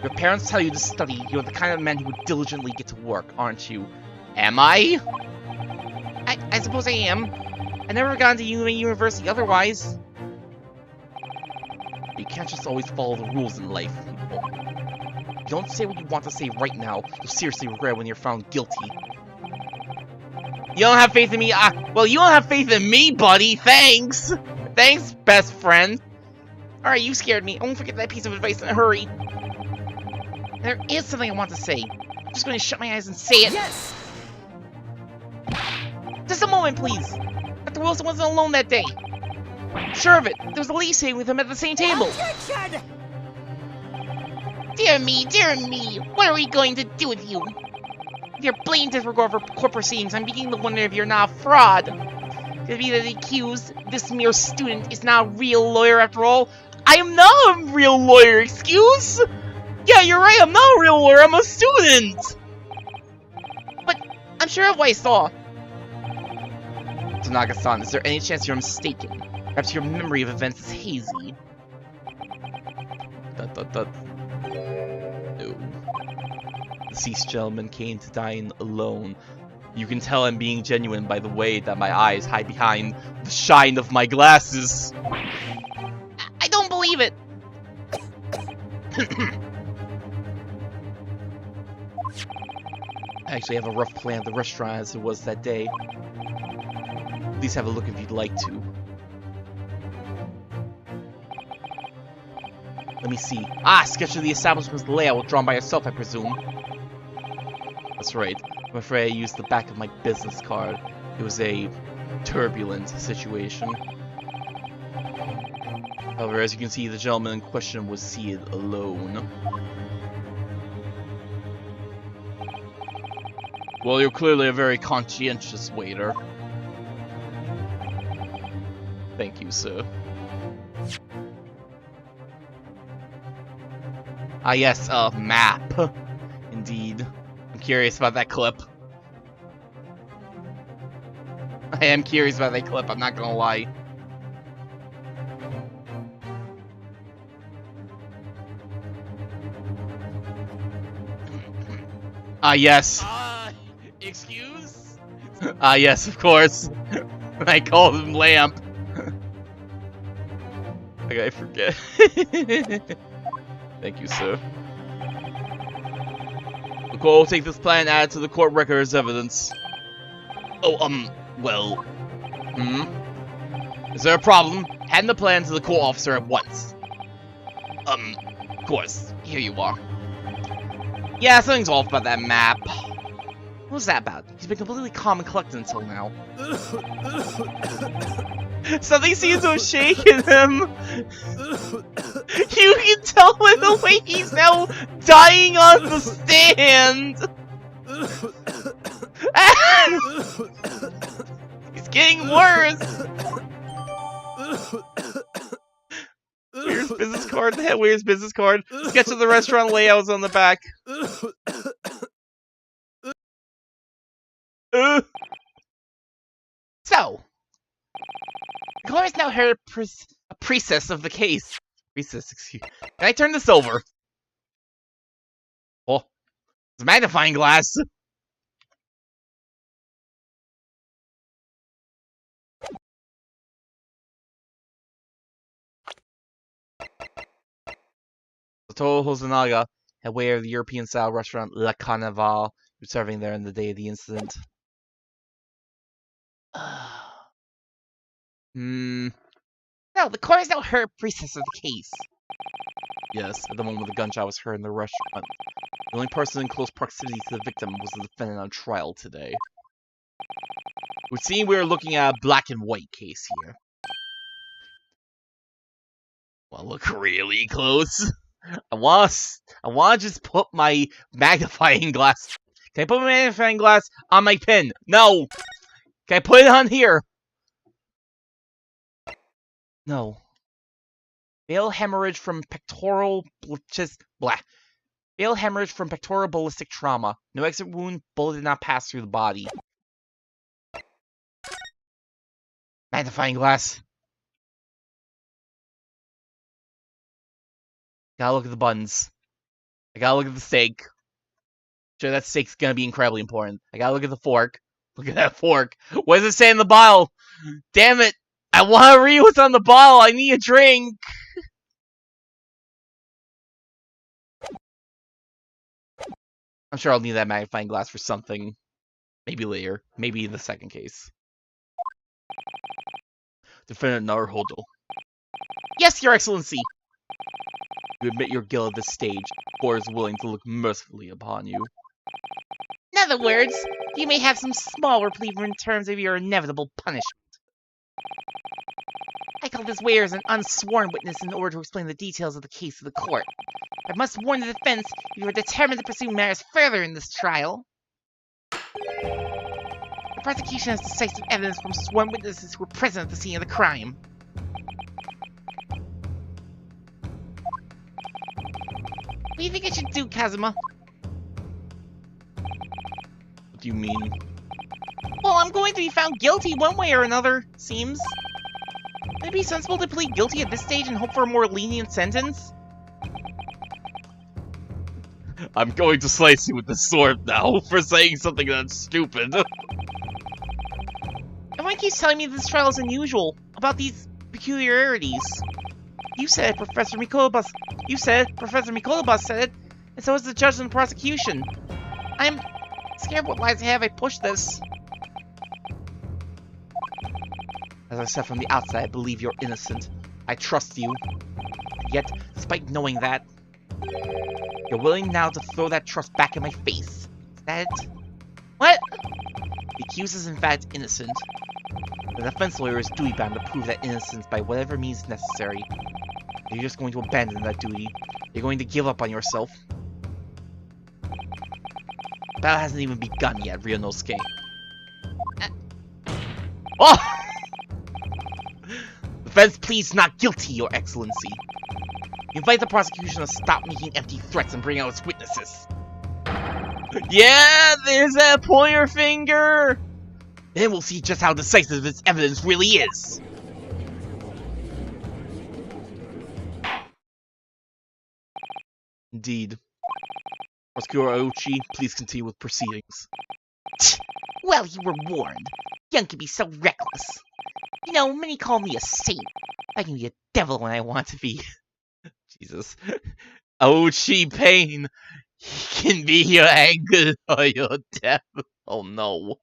your parents tell you to study. You're the kind of man who would diligently get to work, aren't you? Am I? I suppose I am. I never got into university otherwise. You can't just always follow the rules in life, people. If you don't say what you want to say right now, you'll seriously regret when you're found guilty. You don't have faith in me? Well, you don't have faith in me, buddy. Thanks. Thanks, best friend. Alright, you scared me. I won't forget that piece of advice in a hurry. There is something I want to say. I'm just going to shut my eyes and say it. Yes! Just a moment, please. Dr. Wilson wasn't alone that day. Sure of it. There was a lady sitting with him at the same table. Objection! Dear me. What are we going to do with you? With your blatant disregard for court proceedings, I'm beginning to wonder if you're not a fraud. Could it be that the accused, this mere student, is not a real lawyer after all? I am not a real lawyer, excuse? Yeah, you're right, I'm not a real lawyer, I'm a student! But I'm sure of what I saw. Naga-san, is there any chance you're mistaken? Perhaps your memory of events is hazy. No. The deceased gentleman came to dine alone. You can tell I'm being genuine by the way that my eyes hide behind the shine of my glasses. I don't believe it! I actually have a rough plan of the restaurant as it was that day. At least have a look if you'd like to. Let me see. Ah, sketch of the establishment's layout drawn by yourself, I presume. That's right. I'm afraid I used the back of my business card. It was a turbulent situation. However, as you can see, the gentleman in question was seated alone. Well, you're clearly a very conscientious waiter. Thank you, sir. Ah, yes, a map. Indeed. I'm curious about that clip. I am curious about that clip, I'm not gonna lie. Ah, yes. Excuse? Ah, yes, of course. I called him Lamp. I forget. Thank you, sir. The court will take this plan and add it to the court record as evidence. Oh, well... Is there a problem? Hand the plan to the court officer at once. Of course. Here you are. Yeah, something's off about that map. What was that about? He's been completely calm and collected until now. Something seems to have shaken him. You can tell by the way he's now dying on the stand. He's getting worse. Where's business card? Where's business card? Sketch of the restaurant layouts on the back. So, the court has now heard a priestess of the case. Priestess, excuse me. Can I turn this over? Oh, it's a magnifying glass. Satoru Hosonaga had waiter of the European-style restaurant La Carnival, who was serving there on the day of the incident. No, the court has now heard priestess of the case. Yes, at the moment the gunshot was heard in the restaurant. The only person in close proximity to the victim was the defendant on trial today. It would seem we are looking at a black and white case here. Well, look really close. I want to just put my magnifying glass. Can I put my magnifying glass on my pen? No. Can I put it on here? No. Fatal hemorrhage from pectoral fatal hemorrhage from pectoral ballistic trauma. No exit wound. Bullet did not pass through the body. Magnifying glass. Gotta look at the buns. I gotta look at the steak. Sure, that steak's gonna be incredibly important. I gotta look at the fork. Look at that fork. What does it say in the bottle? Damn it! I want to read what's on the bottle. I need a drink. I'm sure I'll need that magnifying glass for something. Maybe later. Maybe in the second case. Defendant Naruhodo. Yes, Your Excellency. You admit your guilt at this stage. The court is willing to look mercifully upon you. In other words, you may have some small reprieve in terms of your inevitable punishment. I call this waiter as an unsworn witness in order to explain the details of the case to the court. I must warn the defense if you are determined to pursue matters further in this trial. The prosecution has decisive evidence from sworn witnesses who were present at the scene of the crime. What do you think I should do, Kazuma? What do you mean? Well, I'm going to be found guilty one way or another, seems. Would it be sensible to plead guilty at this stage and hope for a more lenient sentence? I'm going to slice you with the sword now for saying something that's stupid. Everyone keeps telling me this trial is unusual, about these peculiarities. You said Professor Mikolobus. You said Professor Mikolobus said it, and so is the judge and the prosecution. I'm scared what lies ahead if I push this. As I said from the outside, I believe you're innocent. I trust you. Yet, despite knowing that, you're willing now to throw that trust back in my face. Is that it? What? The accused is in fact innocent. The defense lawyer is duty-bound to prove that innocence by whatever means necessary. You're just going to abandon that duty. You're going to give up on yourself. The battle hasn't even begun yet, Ryunosuke. Oh! Defense pleads not guilty, Your Excellency. You invite the prosecution to stop making empty threats and bring out its witnesses. Yeah, there's that pointer finger! Then we'll see just how decisive this evidence really is. Indeed. Prosecutor Sylvierchii, please continue with proceedings. Well, you were warned. Young can be so reckless. You know, many call me a saint. I can be a devil when I want to be. Jesus. Sylvierchii Pain. He can be your angel or your devil. Oh no.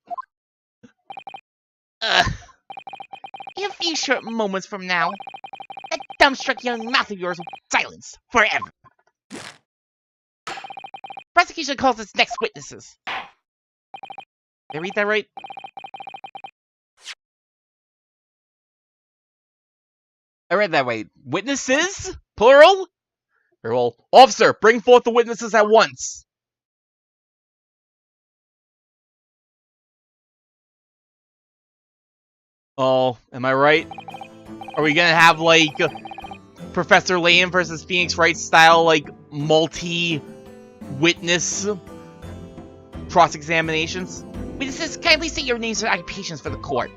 In a few short moments from now, that dumbstruck young mouth of yours will be silenced forever. Prosecution calls its next witnesses. Did I read that right? I read that right. Witnesses? Plural? Very well. Officer, bring forth the witnesses at once. Oh, am I right? Are we gonna have, like, Professor Layton versus Phoenix Wright style, like, multi-witness cross-examinations? Witnesses, kindly state your names and occupations for the court.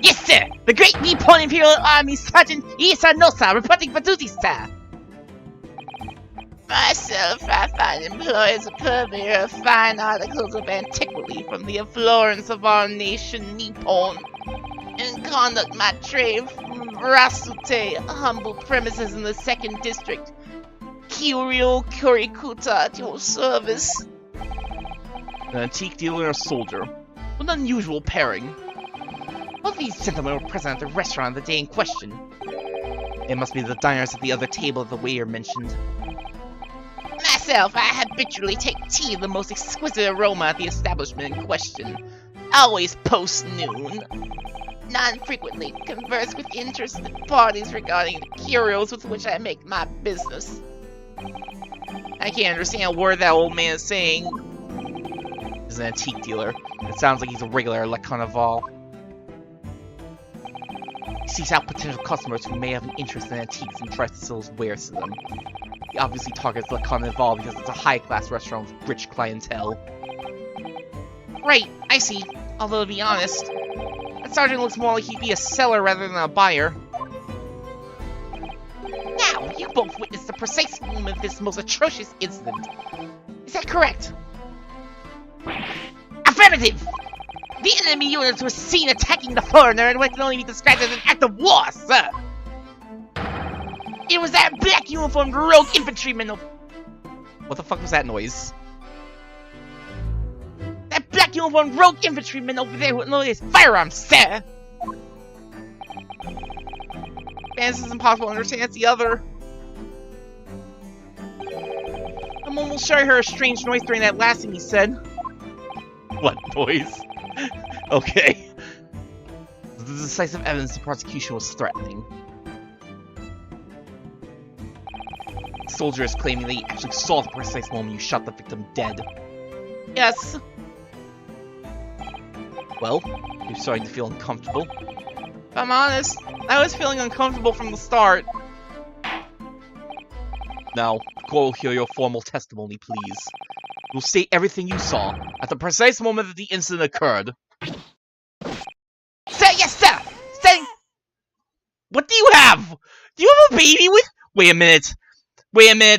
Yes, sir! The Great Nippon Imperial Army Sergeant Isanosa reporting for duty, sir! Myself, I find employed as a purveyor of fine articles of antiquity from the affluence of our nation, Nippon, and conduct my trade from Rasute, humble premises in the 2nd District, Kyoryo Kurikuta, at your service. An antique dealer and a soldier. What an unusual pairing. Both of these gentlemen were present at the restaurant the day in question. It must be the diners at the other table the waiter mentioned. Myself, I habitually take tea of the most exquisite aroma at the establishment in question, always post-noon. Non-frequently converse with interested parties regarding the curios with which I make my business. I can't understand a word that old man is saying. He's an antique dealer. It sounds like he's a regular at Le Carnival. He seeks out potential customers who may have an interest in antiques and tries to sell his wares to them. He obviously targets Le Carnival because it's a high-class restaurant with rich clientele. Right, I see. Although, to be honest, that sergeant looks more like he'd be a seller rather than a buyer. Now, you both witnessed the precise moment of this most atrocious incident. Is that correct? Affirmative! The enemy units were seen attacking the foreigner in what can only be described as an act of war, sir! It was that black uniformed rogue infantryman of... What the fuck was that noise? That black uniformed rogue infantryman over there who loaded his firearms, sir! Man, this is impossible to understand, it's the other. I'm almost sure I heard a strange noise during that last thing he said. What noise? Okay. The decisive evidence the prosecution was threatening. The soldier is claiming that he actually saw the precise moment you shot the victim dead. Yes. Well, you're starting to feel uncomfortable. If I'm honest, I was feeling uncomfortable from the start. Now, the court will hear your formal testimony, please. You'll state everything you saw at the precise moment that the incident occurred. Sir, yes, sir! Saying... What do you have? Do you have a baby with... Wait a minute,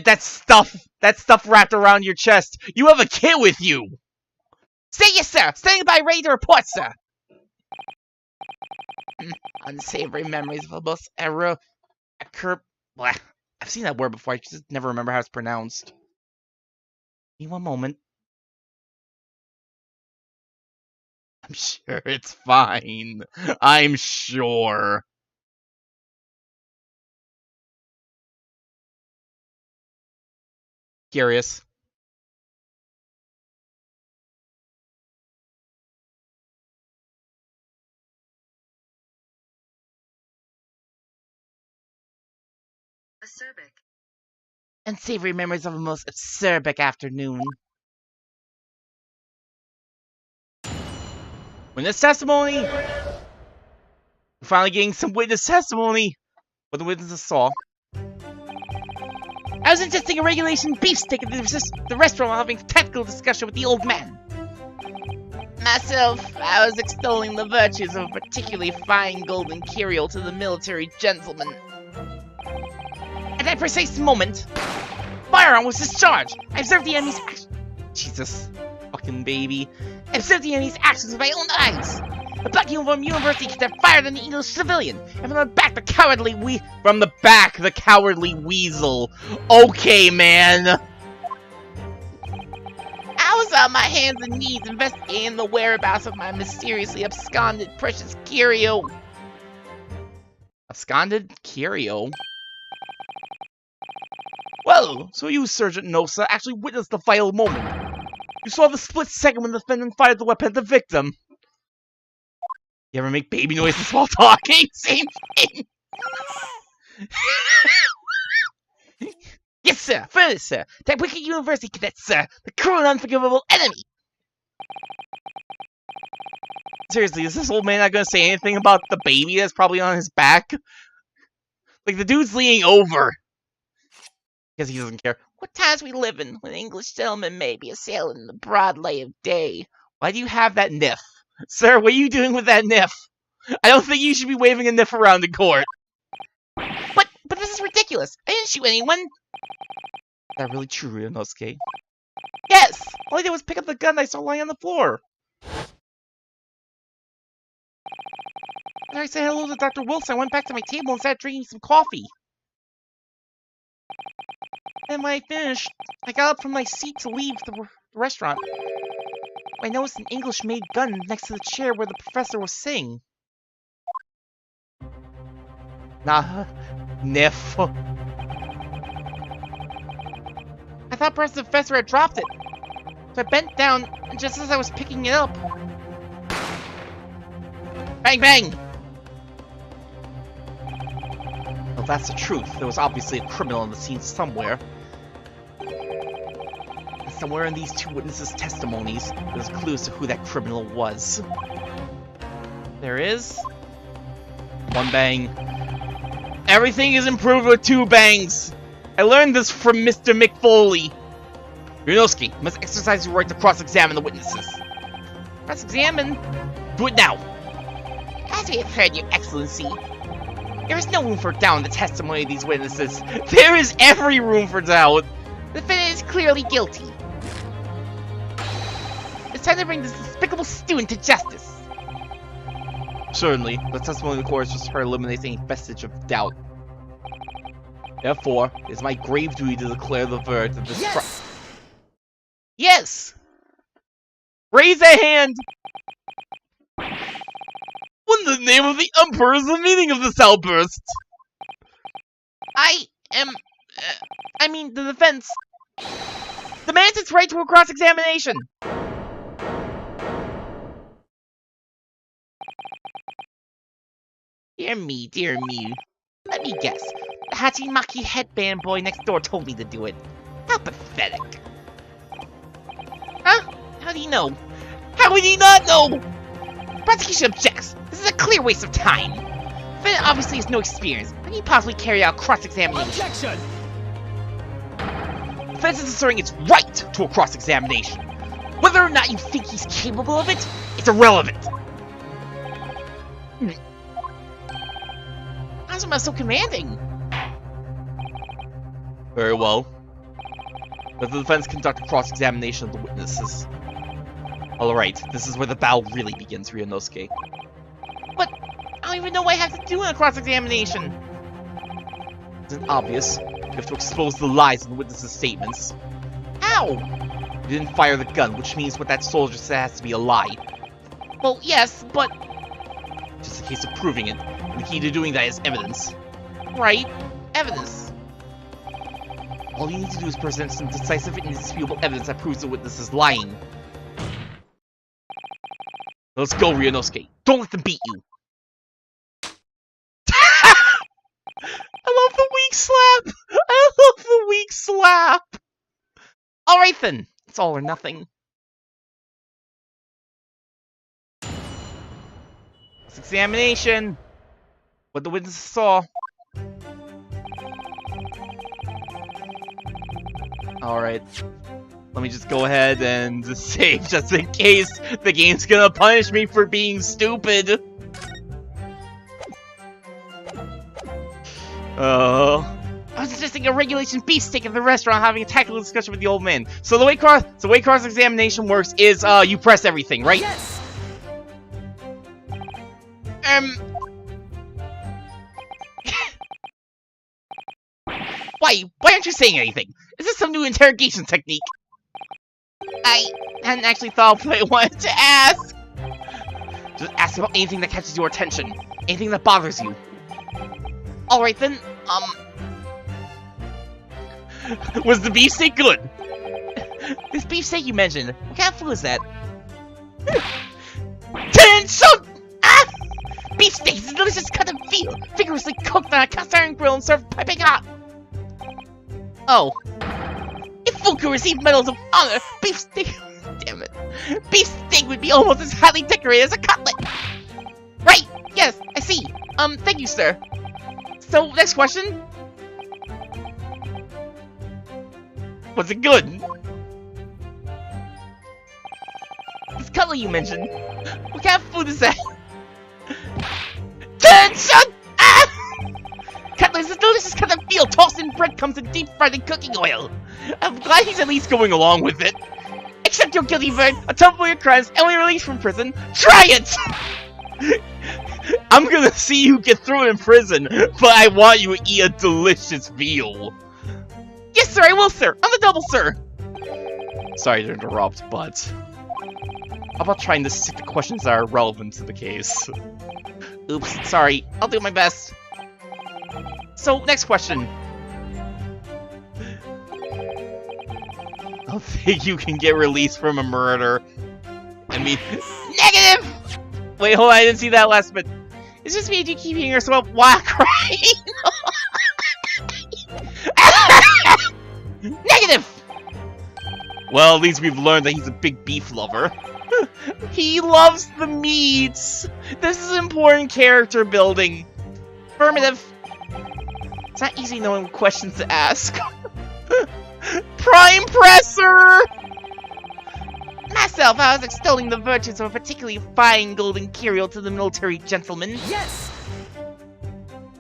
that stuff that stuff wrapped around your chest. You have a kit with you. Say yes, sir. Standing by, ready to report, sir. Unsavory memories of a most I've seen that word before. I just never remember how it's pronounced. Give me one moment. I'm sure it's fine. I'm sure. Curious. Acerbic. Unsavory memories of a most acerbic afternoon. Witness testimony! We're finally getting some witness testimony. What the witnesses saw. I was ingesting a regulation beefsteak at the restaurant while having a technical discussion with the old man. Myself, I was extolling the virtues of a particularly fine golden curio to the military gentleman. At that precise moment, firearm was discharged. I observed the enemy's actions. Jesus. Fucking baby. I observed the enemy's actions with my own eyes. The black uniform university cadet fired on the English civilian, and from the back, the cowardly weasel. Okay, man. I was on my hands and knees investigating the whereabouts of my mysteriously absconded precious curio. Absconded curio? Well, so you, Sergeant Nosa, actually witnessed the vital moment. You saw the split second when the defendant fired the weapon at the victim. You ever make baby noises while talking? Same thing! Yes, sir! Further, sir! That wicked university cadet, sir! The cruel and unforgivable enemy! Seriously, is this old man not gonna say anything about the baby that's probably on his back? Like, the dude's leaning over. Because he doesn't care. What times we live in, when English gentlemen may be assailing in the broad light of day. Why do you have that niff? Sir, what are you doing with that niff? I don't think you should be waving a niff around in court. But this is ridiculous. I didn't shoot anyone. Is that really true, Ryunosuke? Yes! All I did was pick up the gun I saw lying on the floor. After I said hello to Dr. Wilson, I went back to my table and started drinking some coffee. And when I finished, I got up from my seat to leave the restaurant. I noticed an English-made gun next to the chair where the professor was sitting. Nah, niff. I thought perhaps the professor had dropped it. So I bent down, and just as I was picking it up... Bang, bang! Well, that's the truth. There was obviously a criminal on the scene somewhere. And somewhere in these two witnesses' testimonies, there's clues to who that criminal was. There is... one bang. Everything is improved with 2 bangs! I learned this from Mr. McFoley. Ryunosuke, you must exercise your right to cross-examine the witnesses. Cross-examine? Do it now! As we have heard, Your Excellency, there is no room for doubt in the testimony of these witnesses. There is every room for doubt. The defendant is clearly guilty. It's time to bring this despicable student to justice. Certainly, the testimony of the court is just her eliminating any vestige of doubt. Therefore, it is my grave duty to declare the verdict of this trial. Yes! Raise a hand! What in the name of the Emperor is the meaning of this outburst? I mean, the defense demands its right to a cross-examination. Dear me, dear me. Let me guess. The Hachimaki headband boy next door told me to do it. How pathetic. Huh? How do you know? How would he not know? Prosecution objects. This is a clear waste of time. The defendant obviously has no experience. How can he possibly carry out cross-examination? Objection! The defense is asserting its right to a cross-examination. Whether or not you think he's capable of it, it's irrelevant. How's it so commanding? Very well. Let the defense conduct a cross-examination of the witnesses. Alright, this is where the battle really begins, Ryunosuke. But I don't even know what I have to do in a cross-examination. Isn't obvious? You have to expose the lies in the witnesses' statements. How? You didn't fire the gun, which means what that soldier said has to be a lie. Well, yes, but... Just a case of proving it, and the key to doing that is evidence. Right, evidence. All you need to do is present some decisive and indisputable evidence that proves the witness is lying. Let's go, Ryunosuke. Don't let them beat you. I love the weak slap! I love the weak slap! Alright then, it's all or nothing. This examination. What the witnesses saw. Alright. Let me just go ahead and save just in case the game's gonna punish me for being stupid. Oh. I was suggesting a regulation beefsteak at the restaurant, having a tactical discussion with the old man. So the way cross-examination works is, you press everything, right? Yes! Why aren't you saying anything? Is this some new interrogation technique? I hadn't actually thought of what I wanted to ask. Just ask about anything that catches your attention. Anything that bothers you. Alright then, Was the beefsteak good? this beefsteak you mentioned, what kind of food is that? Tension! Ah! Beefsteak is a delicious cut of veal, vigorously cooked on a cast iron grill and served piping hot. Oh. If Fuku received medals of honor, beefsteak... Damn it. Beefsteak would be almost as highly decorated as a cutlet. Right, yes, I see. Thank you, sir. So, next question. Was it good? This cutlet you mentioned, what kind of food is that? Tension! Ah! Cutlet is a delicious cut of veal tossed in breadcrumbs and deep fried in cooking oil. I'm glad he's at least going along with it. Accept your guilty verdict, atone for your crimes, and when you're released from prison, try it! I'm gonna see you get through it in prison, but I want you to eat a delicious veal. Yes, sir, I will, sir. On the double, sir. Sorry to interrupt, but how about trying to stick to questions that are relevant to the case? Oops, sorry. I'll do my best. So, next question. I don't think you can get released from a murder. I mean... Negative! Wait, hold on, I didn't see that last bit. It's just me and you keep hearing yourself while crying. Negative! Well, at least we've learned that he's a big beef lover. He loves the meats. This is important character building. Affirmative. It's not easy knowing what questions to ask. Prime Presser! Myself, I was extolling the virtues of a particularly fine golden curio to the military gentleman. Yes!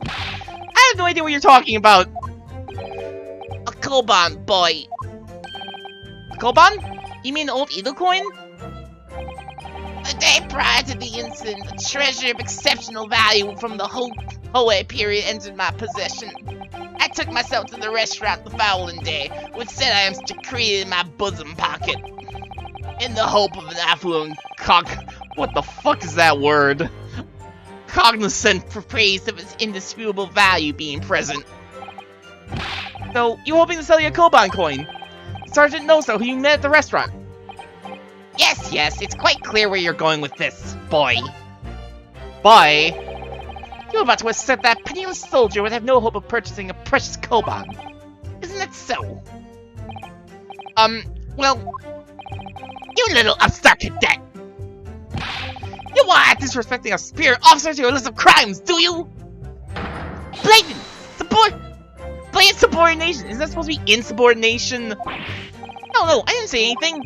I have no idea what you're talking about. A Koban, boy. A Koban? You mean old Edo coin? A day prior to the incident, a treasure of exceptional value from the Hoei period entered my possession. I took myself to the restaurant the following day, with said items secreted in my bosom pocket, in the hope of an affluent What the fuck is that word? cognizant for praise of its indisputable value being present. So, you hoping to sell your Koban coin? Sergeant knows so, who you met at the restaurant. Yes, it's quite clear where you're going with this, boy. Bye. You're about to accept that penniless soldier would have no hope of purchasing a precious Koban. Isn't that so? Well... You little upstart cadet! You want to act disrespecting a superior officer to a list of crimes, do you? Blatant subordination! Isn't that supposed to be insubordination? No, I didn't say anything.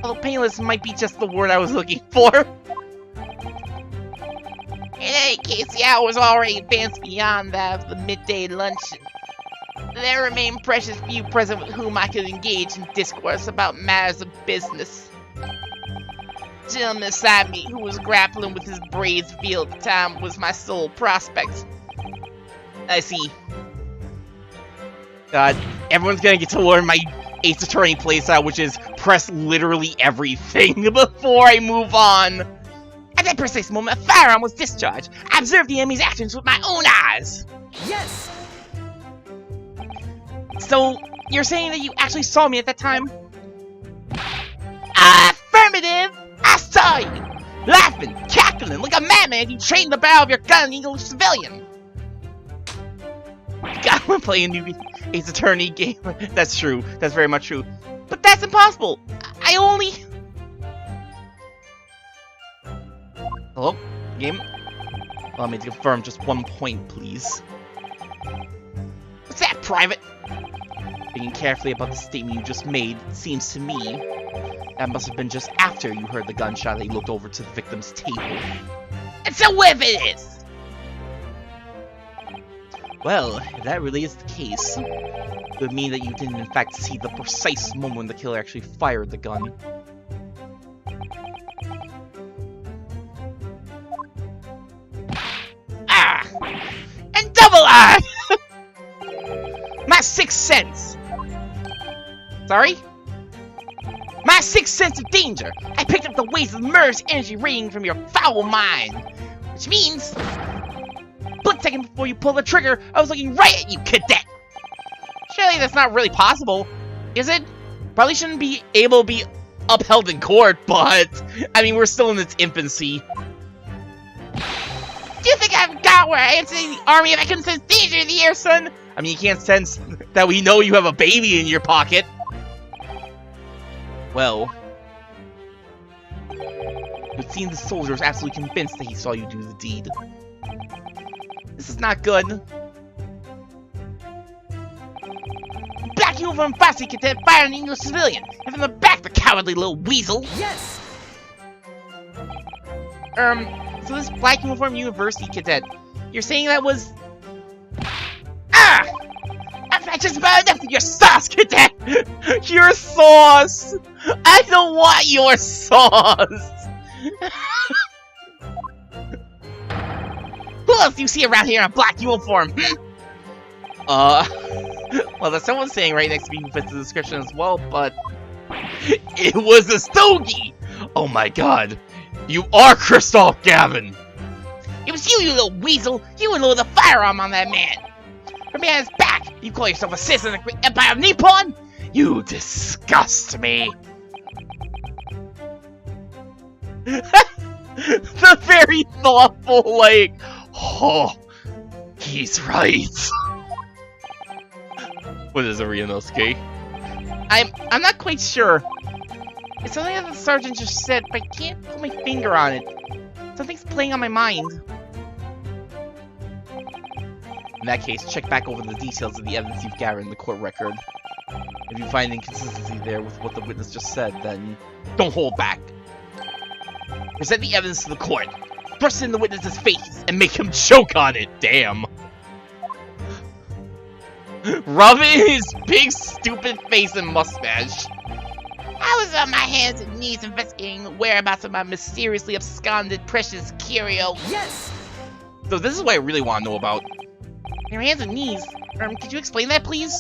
Although painless might be just the word I was looking for. In any case, the hour was already advanced beyond that of the midday luncheon. The there remained precious few present with whom I could engage in discourse about matters of business. The gentleman beside me, who was grappling with his braids revealed at the time, was my sole prospect. I see. God, everyone's gonna get to learn my Ace Attorney playstyle, which is press literally everything before I move on. At that precise moment, a firearm was discharged. I observed the enemy's actions with my own eyes. Yes! So, you're saying that you actually saw me at that time? Affirmative! I saw you! Laughing, cackling like a madman as you trained the barrel of your gun at an English civilian! God, we're playing a new Ace Attorney game. That's true. That's very much true. But that's impossible! I only... Hello? Game? Allow me to confirm just 1 point, please. What's that, Private? Thinking carefully about the statement you just made, it seems to me that must have been just after you heard the gunshot that you looked over to the victim's table. And so if it is! Well, if that really is the case, it would mean that you didn't in fact see the precise moment when the killer actually fired the gun. Ah! And double R! My sixth sense! Sorry? My sixth sense of danger! I picked up the waves of murderous energy radiating from your foul mind! Which means... split second before you pull the trigger, I was looking right at you, cadet! Surely that's not really possible, is it? Probably shouldn't be able to be upheld in court, but... I mean, we're still in its infancy. Do you think I've got where I am today in the army if I couldn't sense danger in the air, son? I mean, you can't sense that we know you have a baby in your pocket. Well... it seems the soldier was absolutely convinced that he saw you do the deed. This is not good. Black uniform Fossey cadet fired an English civilian, and from the back, the cowardly little weasel. Yes! So this black uniform university cadet, you're saying that was... Ah! I've just about enough of your sauce, cadet! Your sauce! I don't want your sauce! Who else do you see around here in a black uniform? Well, there's someone saying right next to me who fits the description as well, but... it was a stogie! Oh my god. You are Christoph Gavin! It was you, you little weasel! You unloaded the firearm on that man! From behind his back, you call yourself a citizen of the great empire of Nippon? You disgust me! The very thoughtful, like... oh, he's right. What is a Ryunosuke? I'm not quite sure. It's something that the sergeant just said, but I can't put my finger on it. Something's playing on my mind. In that case, check back over the details of the evidence you've gathered in the court record. If you find inconsistency there with what the witness just said, then don't hold back. Present the evidence to the court. Thrust it in the witness's face and make him choke on it. Damn. Rub it in his big stupid face and mustache. I was on my hands and knees investigating the whereabouts of my mysteriously absconded precious curio. Yes! So this is what I really want to know about. Your hands and knees? Could you explain that, please?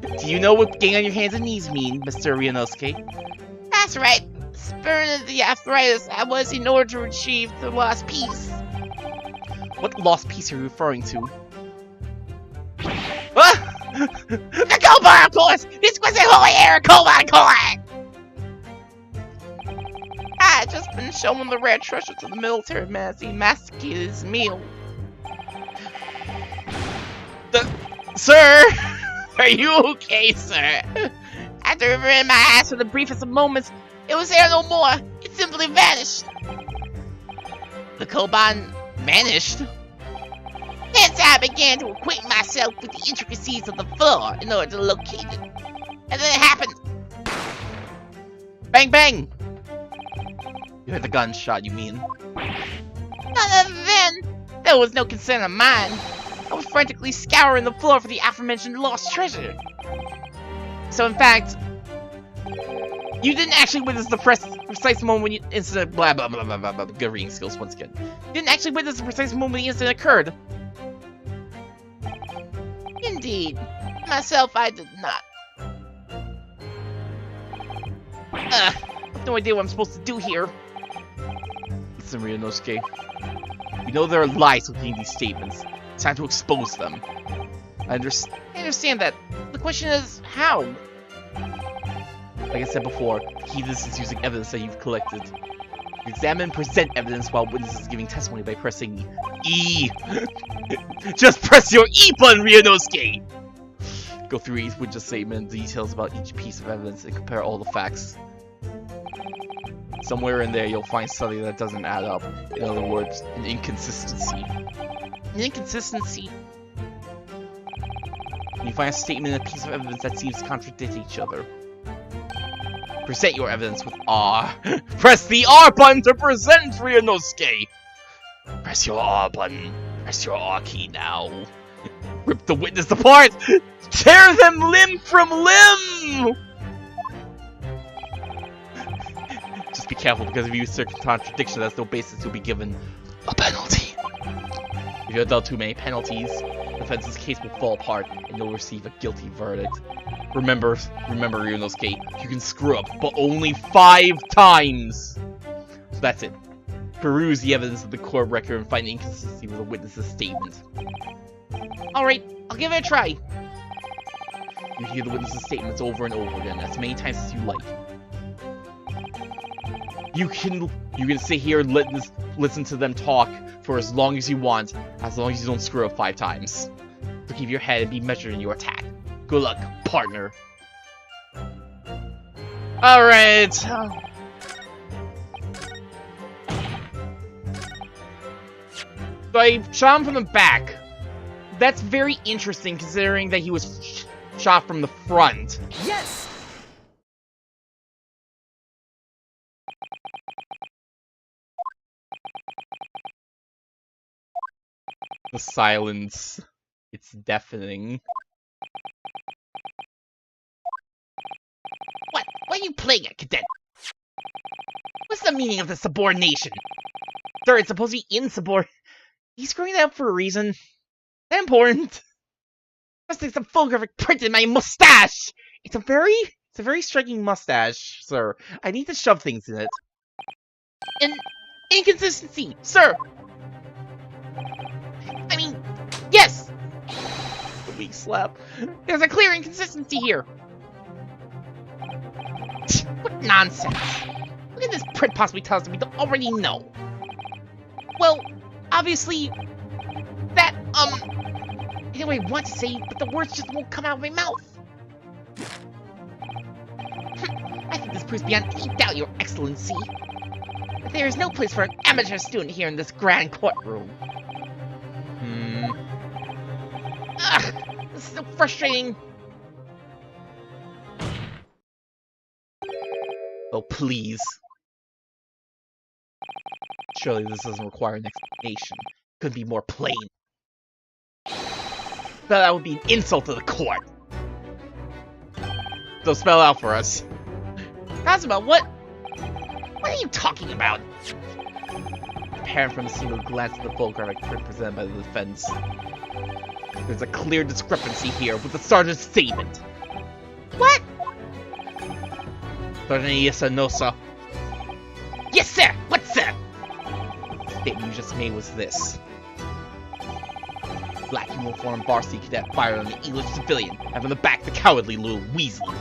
Do you know what getting on your hands and knees mean, Mr. Ryunosuke? That's right. Spurring the arthritis I was in order to retrieve the lost piece. What lost piece are you referring to? Ah! The gold bar, of course! The exquisite holy air Koban Coin! I had just been showing the rare treasure to the military man as he masticated his meal. Sir! Are you okay, sir? After revering my ass for the briefest of moments, it was there no more. It simply vanished. The Koban vanished? Hence I began to acquaint myself with the intricacies of the floor in order to locate it. And then it happened. Bang bang! You heard the gunshot, you mean? Other than, there was no concern of mine. I was frantically scouring the floor for the aforementioned lost treasure. So in fact, you didn't actually witness the precise moment when the incident. Blah blah blah blah blah blah. Good reading skills once again. You didn't actually witness the precise moment the incident occurred. Indeed, myself, I did not. I have no idea what I'm supposed to do here. Listen, Ryunosuke. We know there are lies within these statements. It's time to expose them. I understand that. The question is, how? Like I said before, the key to this is using evidence that you've collected. You examine and present evidence while witnesses giving testimony by pressing E. Just press your E button, Ryunosuke! Go through each witness statement, details about each piece of evidence, and compare all the facts. Somewhere in there you'll find something that doesn't add up. In other words, an inconsistency. An inconsistency? You find a statement and a piece of evidence that seems to contradict each other. Present your evidence with R. Press the R button to present, Ryunosuke! Press your R button. Press your R key now. Rip the witness apart! Tear them limb from limb! Just be careful, because if you use certain contradiction, that's no basis to be given a penalty. If you adult too many penalties, the defense's case will fall apart, and you'll receive a guilty verdict. Remember, Ryunosuke, you can screw up, but only 5 times! So that's it. Peruse the evidence of the court record and find inconsistency with the witness's statement. Alright, I'll give it a try. You hear the witness's statements over and over again, as many times as you like. You can sit here and listen to them talk for as long as you want, as long as you don't screw up 5 times. So keep your head and be measured in your attack. Good luck, partner. Alright. So I shot him from the back. That's very interesting considering that he was shot from the front. Yes! The silence. It's deafening. What are you playing at, cadet? What's the meaning of the subordination? Sir, it's supposed to be insubordinate. He's screwing that up for a reason. That important. Must take some photographic print in my mustache! It's a very striking mustache, sir. I need to shove things in it. An inconsistency, sir! I mean, yes! The weak slap. There's a clear inconsistency here. What nonsense! What can this print possibly tell us that we don't already know? Well, obviously, that, I know what I want to say, but the words just won't come out of my mouth. I think this proves beyond any doubt, Your Excellency, that there is no place for an amateur student here in this grand courtroom. Ugh, this is so frustrating. Oh, please. Surely this doesn't require an explanation. Couldn't be more plain. That would be an insult to the court. So spell out for us. Kazuma, what are you talking about? Apparent from a single glance at the photographic print presented by the defense. There's a clear discrepancy here with the sergeant's statement. What? Sergeant, yes sir, no sir. Yes sir, what sir? The statement you just made was this. Black uniformed varsity cadet fired on the English civilian, and from the back the cowardly little weasel.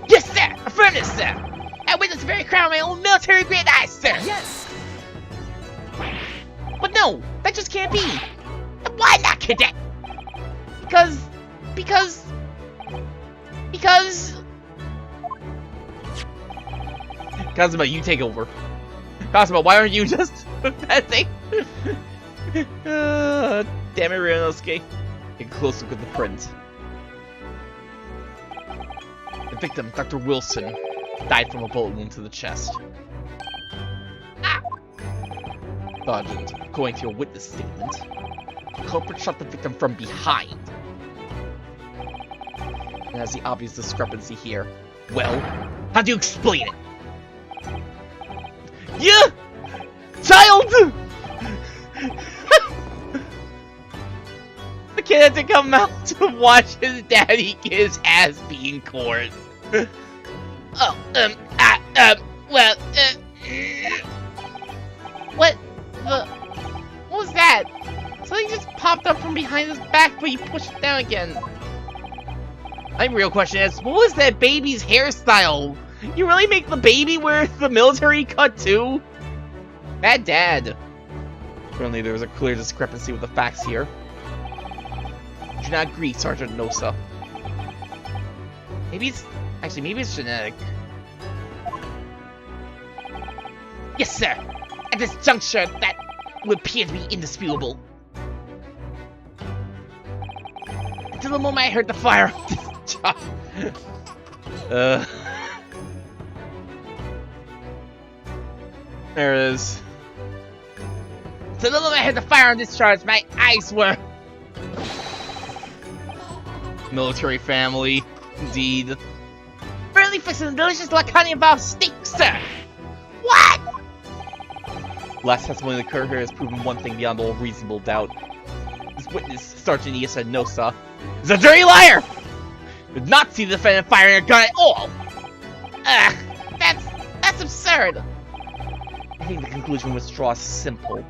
Yes sir, affirmative sir. I witnessed the very crown of my own military great eyes, sir. Yes! But no, that just can't be. And why not, cadet? Because... Kazuma, you take over. Kazuma, why aren't you just pathetic? Damn it, Ryunosuke. Take a close look at the print. The victim, Dr. Wilson, died from a bullet wound to the chest. Ah. Sergeant, according to your witness statement, culprit shot the victim from behind. And there's the obvious discrepancy here. Well, how do you explain it? Yeah! Child! The kid had to come out to watch his daddy get his ass beat in court. Oh, well, what was that? Something just popped up from behind his back, but he pushed it down again. My real question is, what was that baby's hairstyle? You really make the baby wear the military cut too? Bad dad. Apparently there was a clear discrepancy with the facts here. Do not agree, Sergeant Nosa. Maybe it's genetic. Yes, sir. At this juncture, that would appear to be indisputable. Until the moment I heard the fire. There it is. Until the moment I heard the firearm discharge, my eyes were... Military family, indeed. Barely fixing the delicious laconian-involved steak, sir! What?! Last testimony that occurred here has proven one thing beyond all reasonable doubt. This witness, Sergeant Issa Nosa, is a dirty liar! Did not see the defendant firing a gun at all! That's absurd! I think the conclusion we must draw is simple.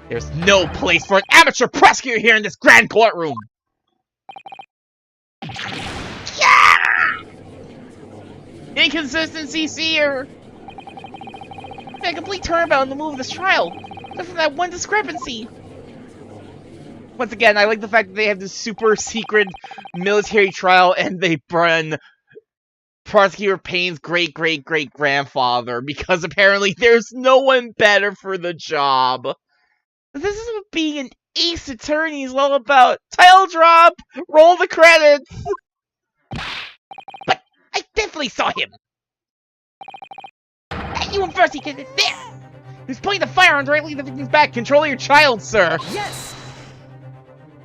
There's no place for an amateur prosecutor here in this grand courtroom! Yeah! Inconsistencies here! A complete turnabout in the move of this trial, just from that one discrepancy. Once again, I like the fact that they have this super secret military trial and they run Prosecutor Payne's great-great-great-grandfather because apparently there's no one better for the job. This is what being an ace attorney is all about. Title drop! Roll the credits! But I definitely saw him! That you and first he get it there! He was pointing the firearm directly at the victim's back. Control your child, sir! Yes!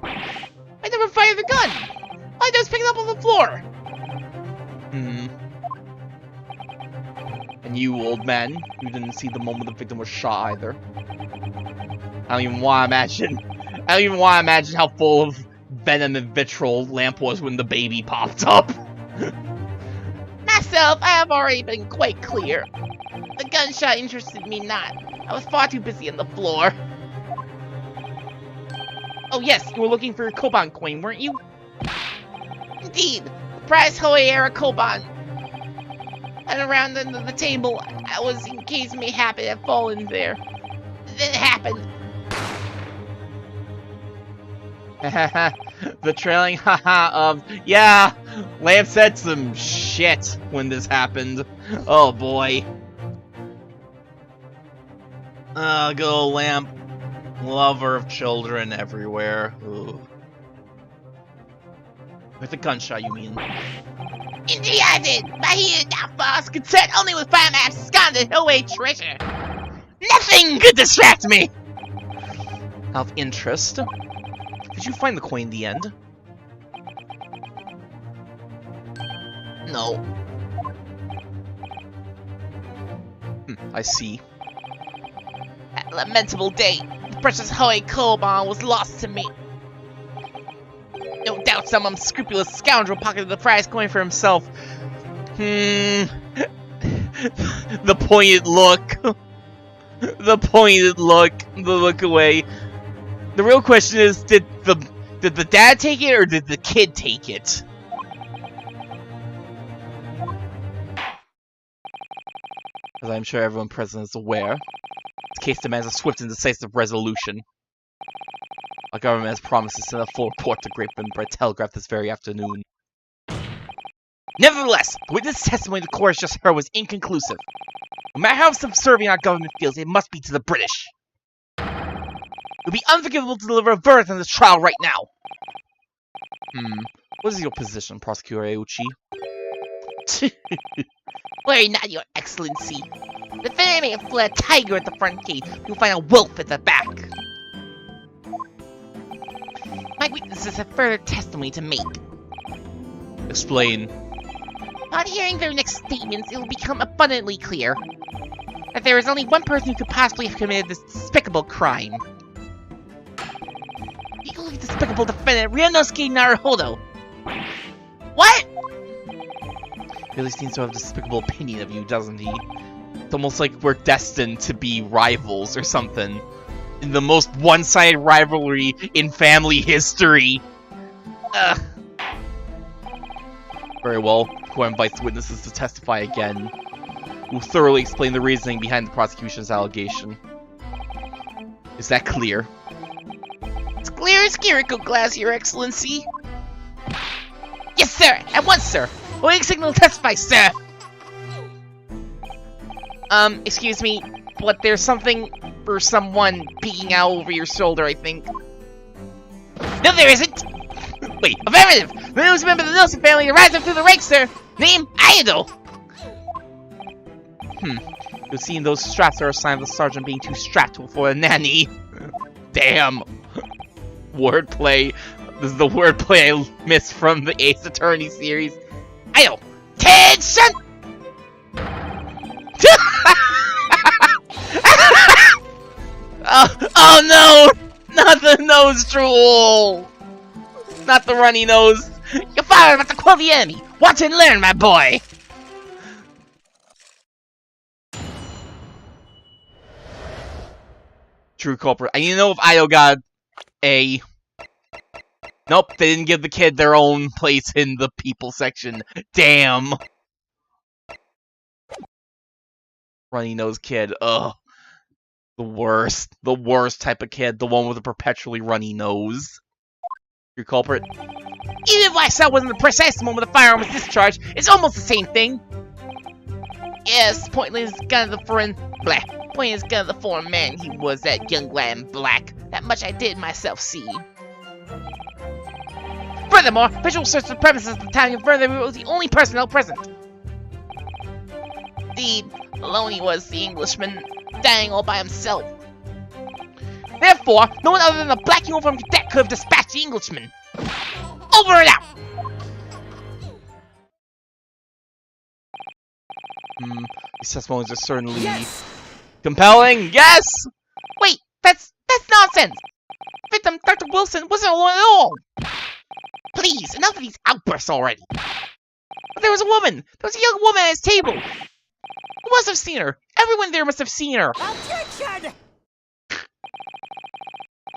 I never fired the gun! I just picked it up on the floor! And you, old man, you didn't see the moment the victim was shot either. I don't even want to imagine how full of venom and vitriol Lamp was when the baby popped up. Myself, I have already been quite clear. The gunshot interested me not. I was far too busy on the floor. Oh yes, you were looking for your Koban coin, weren't you? Indeed, the prize Hoei era Koban. And around under the table, I was in case may happen had fallen there. Then it happened. The trailing haha of, yeah, Lamp said some shit when this happened. Oh boy. Good old Lamp. Lover of children everywhere. Ooh. With the gunshot, you mean? Indeed I did! My here now falls concerned only with finding my absconded Hoei treasure. Nothing could distract me! Out of interest, did you find the coin in the end? No. I see. That lamentable day, the precious Hoei Koban was lost to me. No doubt some unscrupulous scoundrel pocketed the prize coin for himself. The pointed look. The pointed look. The look away. The real question is, did the dad take it or did the kid take it? As I'm sure everyone present is aware, this case demands a swift and decisive resolution. Our government has promised to send a full report to Great Britain by telegraph this very afternoon. Nevertheless, the witness testimony the court has just heard was inconclusive. No matter how subservient our government feels, it must be to the British. It would be unforgivable to deliver a verdict on this trial right now. What is your position, Prosecutor Sylvierchii? Worry not, Your Excellency. The defendant may have fled a tiger at the front gate. You'll find a wolf at the back. My witnesses have further testimony to make. Explain. On hearing their next statements, it will become abundantly clear that there is only one person who could possibly have committed this despicable crime. Equally despicable defendant, Ryunosuke Naruhodo. What? He really seems to have a despicable opinion of you, doesn't he? It's almost like we're destined to be rivals or something. In the most one-sided rivalry in family history. Ugh. Very well. Court invites witnesses to testify again. We'll thoroughly explain the reasoning behind the prosecution's allegation. Is that clear? It's clear as Kiriko glass, Your Excellency. Yes, sir! At once, sir! Waiting signal to testify, sir! Excuse me, but there's something or someone peeking out over your shoulder, I think. No, there isn't! Wait, affirmative! The newest member of the Nelson family to rise up through the ranks, sir! Name, Idol! You've seen those straps are a sign of the sergeant being too strapped for a nanny. Damn. Wordplay. This is the wordplay I missed from the Ace Attorney series. Idol! Tension! Oh no! Not the nose drool! Not the runny nose! Your father about to quell the enemy! Watch and learn, my boy! True culprit. I need to know if Ido got a... Nope, they didn't give the kid their own place in the people section. Damn! Runny nose kid. Ugh. The worst. The worst type of kid. The one with a perpetually runny nose. Your culprit? Even if I saw wasn't the precise moment the firearm was discharged, it's almost the same thing. Yes, pointing his gun at the foreign man he was, that young lad in black. That much I did myself see. Furthermore, visual search the premises of the town and further was the only personnel present. Indeed, alone he was, the Englishman, dying all by himself. Therefore, no one other than a black uniformed cadet could have dispatched the Englishman. Over and out! These testimonies are certainly compelling. Yes! Wait, that's nonsense! Victim, Dr. Wilson, wasn't alone at all! Please, enough of these outbursts already! But there was a woman! There was a young woman at his table! Who must have seen her? Everyone there must have seen her! Objection!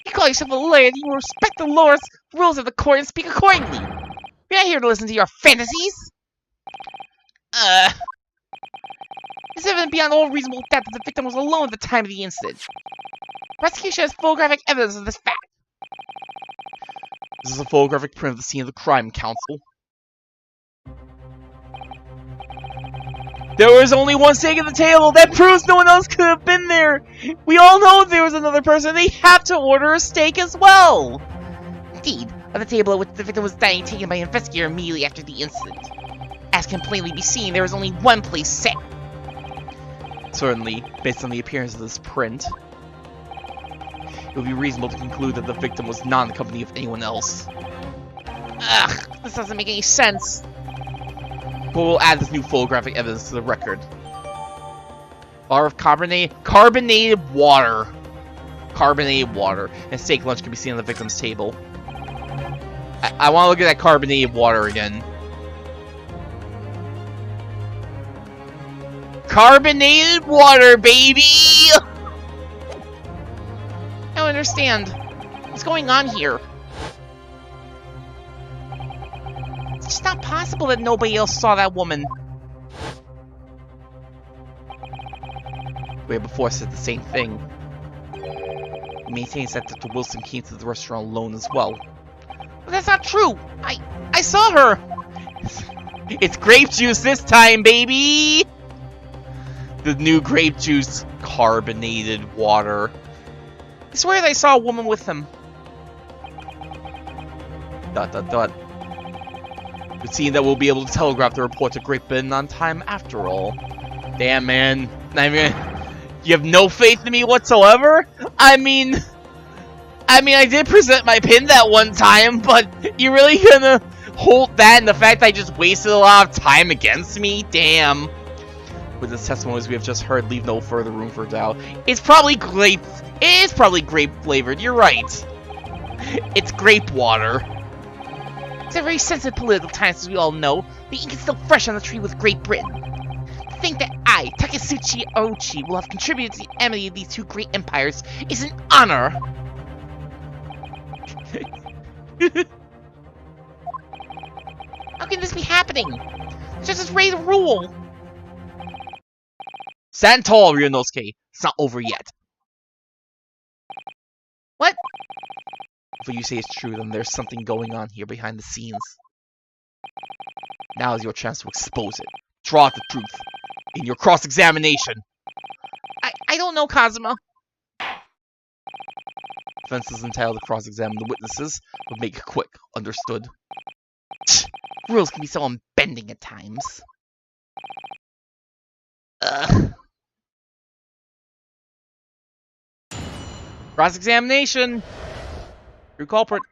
You call yourself a lawyer, you will respect the laws, rules of the court and speak accordingly! We're not here to listen to your fantasies! It's evident beyond all reasonable doubt that the victim was alone at the time of the incident. Prosecution has photographic evidence of this fact. This is a photographic print of the scene of the crime, Counsel. There was only one steak at the table! That proves no one else could have been there! We all know there was another person, they have to order a steak as well! Indeed, at the table at which the victim was dining, taken by an investigator immediately after the incident. As can plainly be seen, there was only one place set. Certainly, based on the appearance of this print, it would be reasonable to conclude that the victim was not in the company of anyone else. Ugh, this doesn't make any sense. But we'll add this new photographic evidence to the record. Bar of carbonated water. Carbonated water. And steak lunch can be seen on the victim's table. I want to look at that carbonated water again. Carbonated water, baby! I don't understand. What's going on here? It's just not possible that nobody else saw that woman. We had before said the same thing. He maintains that Dr. Wilson came to the restaurant alone as well. But that's not true! I saw her! It's grape juice this time, baby! The new grape juice carbonated water. I swear that I saw a woman with him. ... It seems that we'll be able to telegraph the report to Great Britain on time after all. Damn, man. I mean, you have no faith in me whatsoever? I mean, I mean, I did present my pin that one time, but you really gonna hold that and the fact that I just wasted a lot of time against me? Damn. With the testimonies we have just heard, leave no further room for doubt. It's probably grape. It is probably grape flavored. You're right. It's grape water. It's a very sensitive political time, as we all know. The ink is still fresh on the tree with Great Britain. To think that I, Sylvierchii, will have contributed to the enmity of these two great empires is an honor. How can this be happening? It's just ready to rule. Stand tall, Ryunosuke. It's not over yet. What? If what you say is true, then there's something going on here behind the scenes. Now is your chance to expose it. Draw out the truth in your cross-examination. I don't know, Kazuma. Defense is entitled to cross-examine the witnesses, but make it quick. Understood? Rules can be so unbending at times. Cross-examination! True culprit.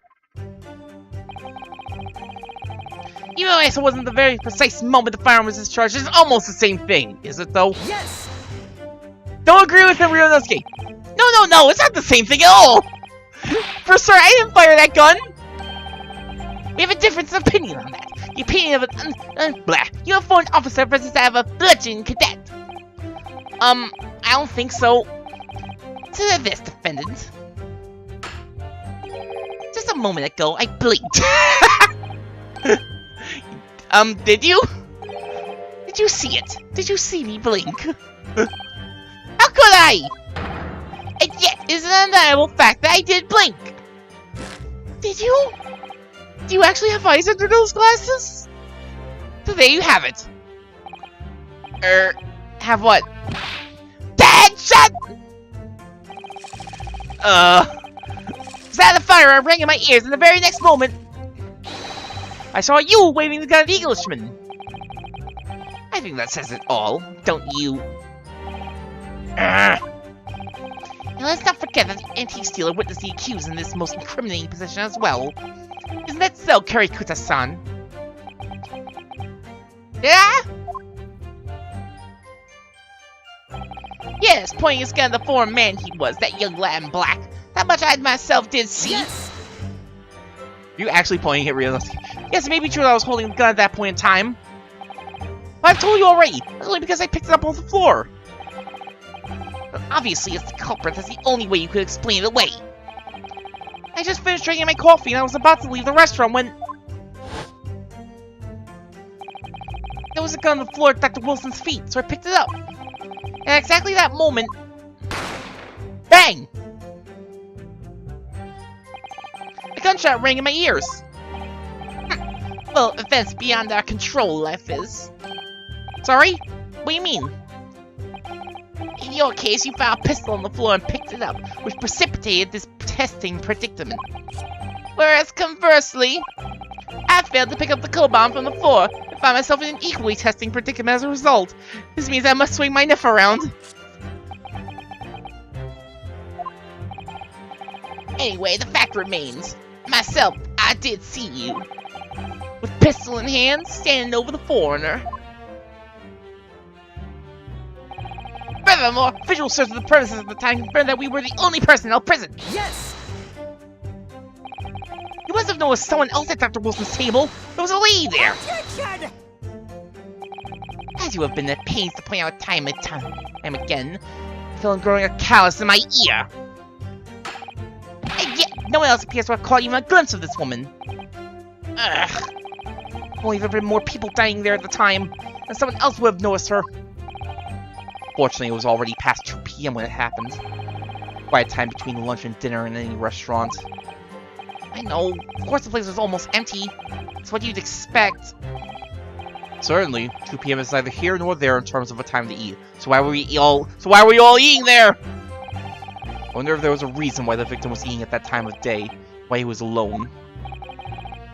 Even though it wasn't the very precise moment the firearm was discharged, it's almost the same thing, is it though? Yes! Don't agree with him, Ryunosuke! No, it's not the same thing at all! For sure, I didn't fire that gun! We have a difference of opinion on that. The opinion of an uniformed officer versus that of a bludgeon cadet. I don't think so. To this, defendant. Just a moment ago, I blinked. Did you? Did you see it? Did you see me blink? How could I? And yet, it's an undeniable fact that I did blink. Did you? Do you actually have eyes under those glasses? So there you have it. Have what? Attention! The sound of firearm rang in my ears, and the very next moment, I saw you waving the gun at the Englishman. I think that says it all, don't you? Now let's not forget that the antique dealer witnessed the accused in this most incriminating position as well. Isn't that so, Kurikuta-san? Yeah? Yes, pointing his gun at the foreign man he was, that young lad in black. That much I myself did see. Yes! You actually pointing at Ryunosuke? Yes, it may be true that I was holding the gun at that point in time. But I've told you already. That's only because I picked it up off the floor. But obviously, it's the culprit. That's the only way you could explain it away. I just finished drinking my coffee and I was about to leave the restaurant when there was a gun on the floor at Dr. Wilson's feet, so I picked it up. And at exactly that moment, bang! A gunshot rang in my ears. Well, events beyond our control, life is. Sorry? What do you mean? In your case, you found a pistol on the floor and picked it up, which precipitated this testing predicament. Whereas, conversely, I failed to pick up the code bomb from the floor and find myself in an equally testing predicament as a result. This means I must swing my knife around. Anyway, the fact remains. Myself, I did see you. With pistol in hand, standing over the foreigner. Furthermore, visual search of the premises at the time confirmed that we were the only personnel present. Yes! You must have noticed someone else at Dr. Wilson's table. There was a lady there. Objection! As you have been at pains to point out time and time again, I feel I'm growing a callus in my ear. And yet, no one else appears to have caught even a glimpse of this woman. Ugh. Only there have been more people dying there at the time, and someone else would have noticed her. Fortunately, it was already past 2 p.m. when it happened. Quiet time between lunch and dinner in any restaurant. I know, of course the place was almost empty. It's what you'd expect. Certainly, 2 p.m. is neither here nor there in terms of a time to eat. So why were you all eating there? I wonder if there was a reason why the victim was eating at that time of day, why he was alone.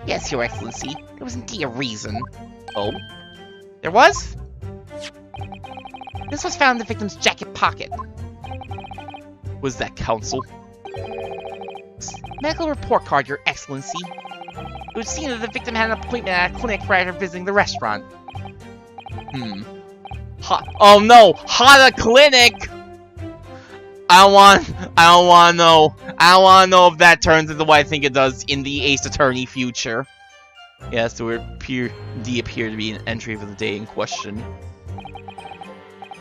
Yes, Your Excellency, there was indeed a reason. Oh? There was? This was found in the victim's jacket pocket. Was that counsel? Medical report card, Your Excellency. It would seem that the victim had an appointment at a clinic prior to visiting the restaurant. Oh no! Hot a clinic! I don't want to know. I don't want to know if that turns into what I think it does in the Ace Attorney future. Yes, there would appear to be an entry for the day in question.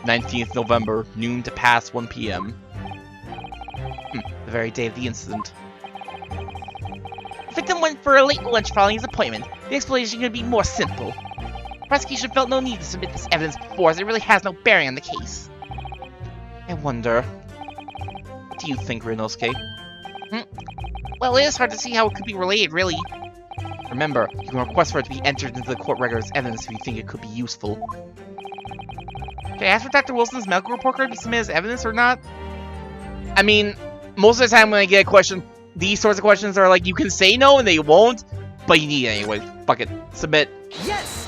19th November, noon to past 1 p.m. The very day of the incident. The victim went for a late lunch following his appointment. The explanation could be more simple. The prosecution felt no need to submit this evidence before, as it really has no bearing on the case. I wonder. What do you think, Ryunosuke? Well, it is hard to see how it could be related, really. Remember, you can request for it to be entered into the court record as evidence if you think it could be useful. Should I ask for Dr. Wilson's medical report card to be submitted as evidence or not? I mean, most of the time when I get a question, these sorts of questions are like, you can say no and they won't, but you need it anyway. Fuck it. Submit. Yes!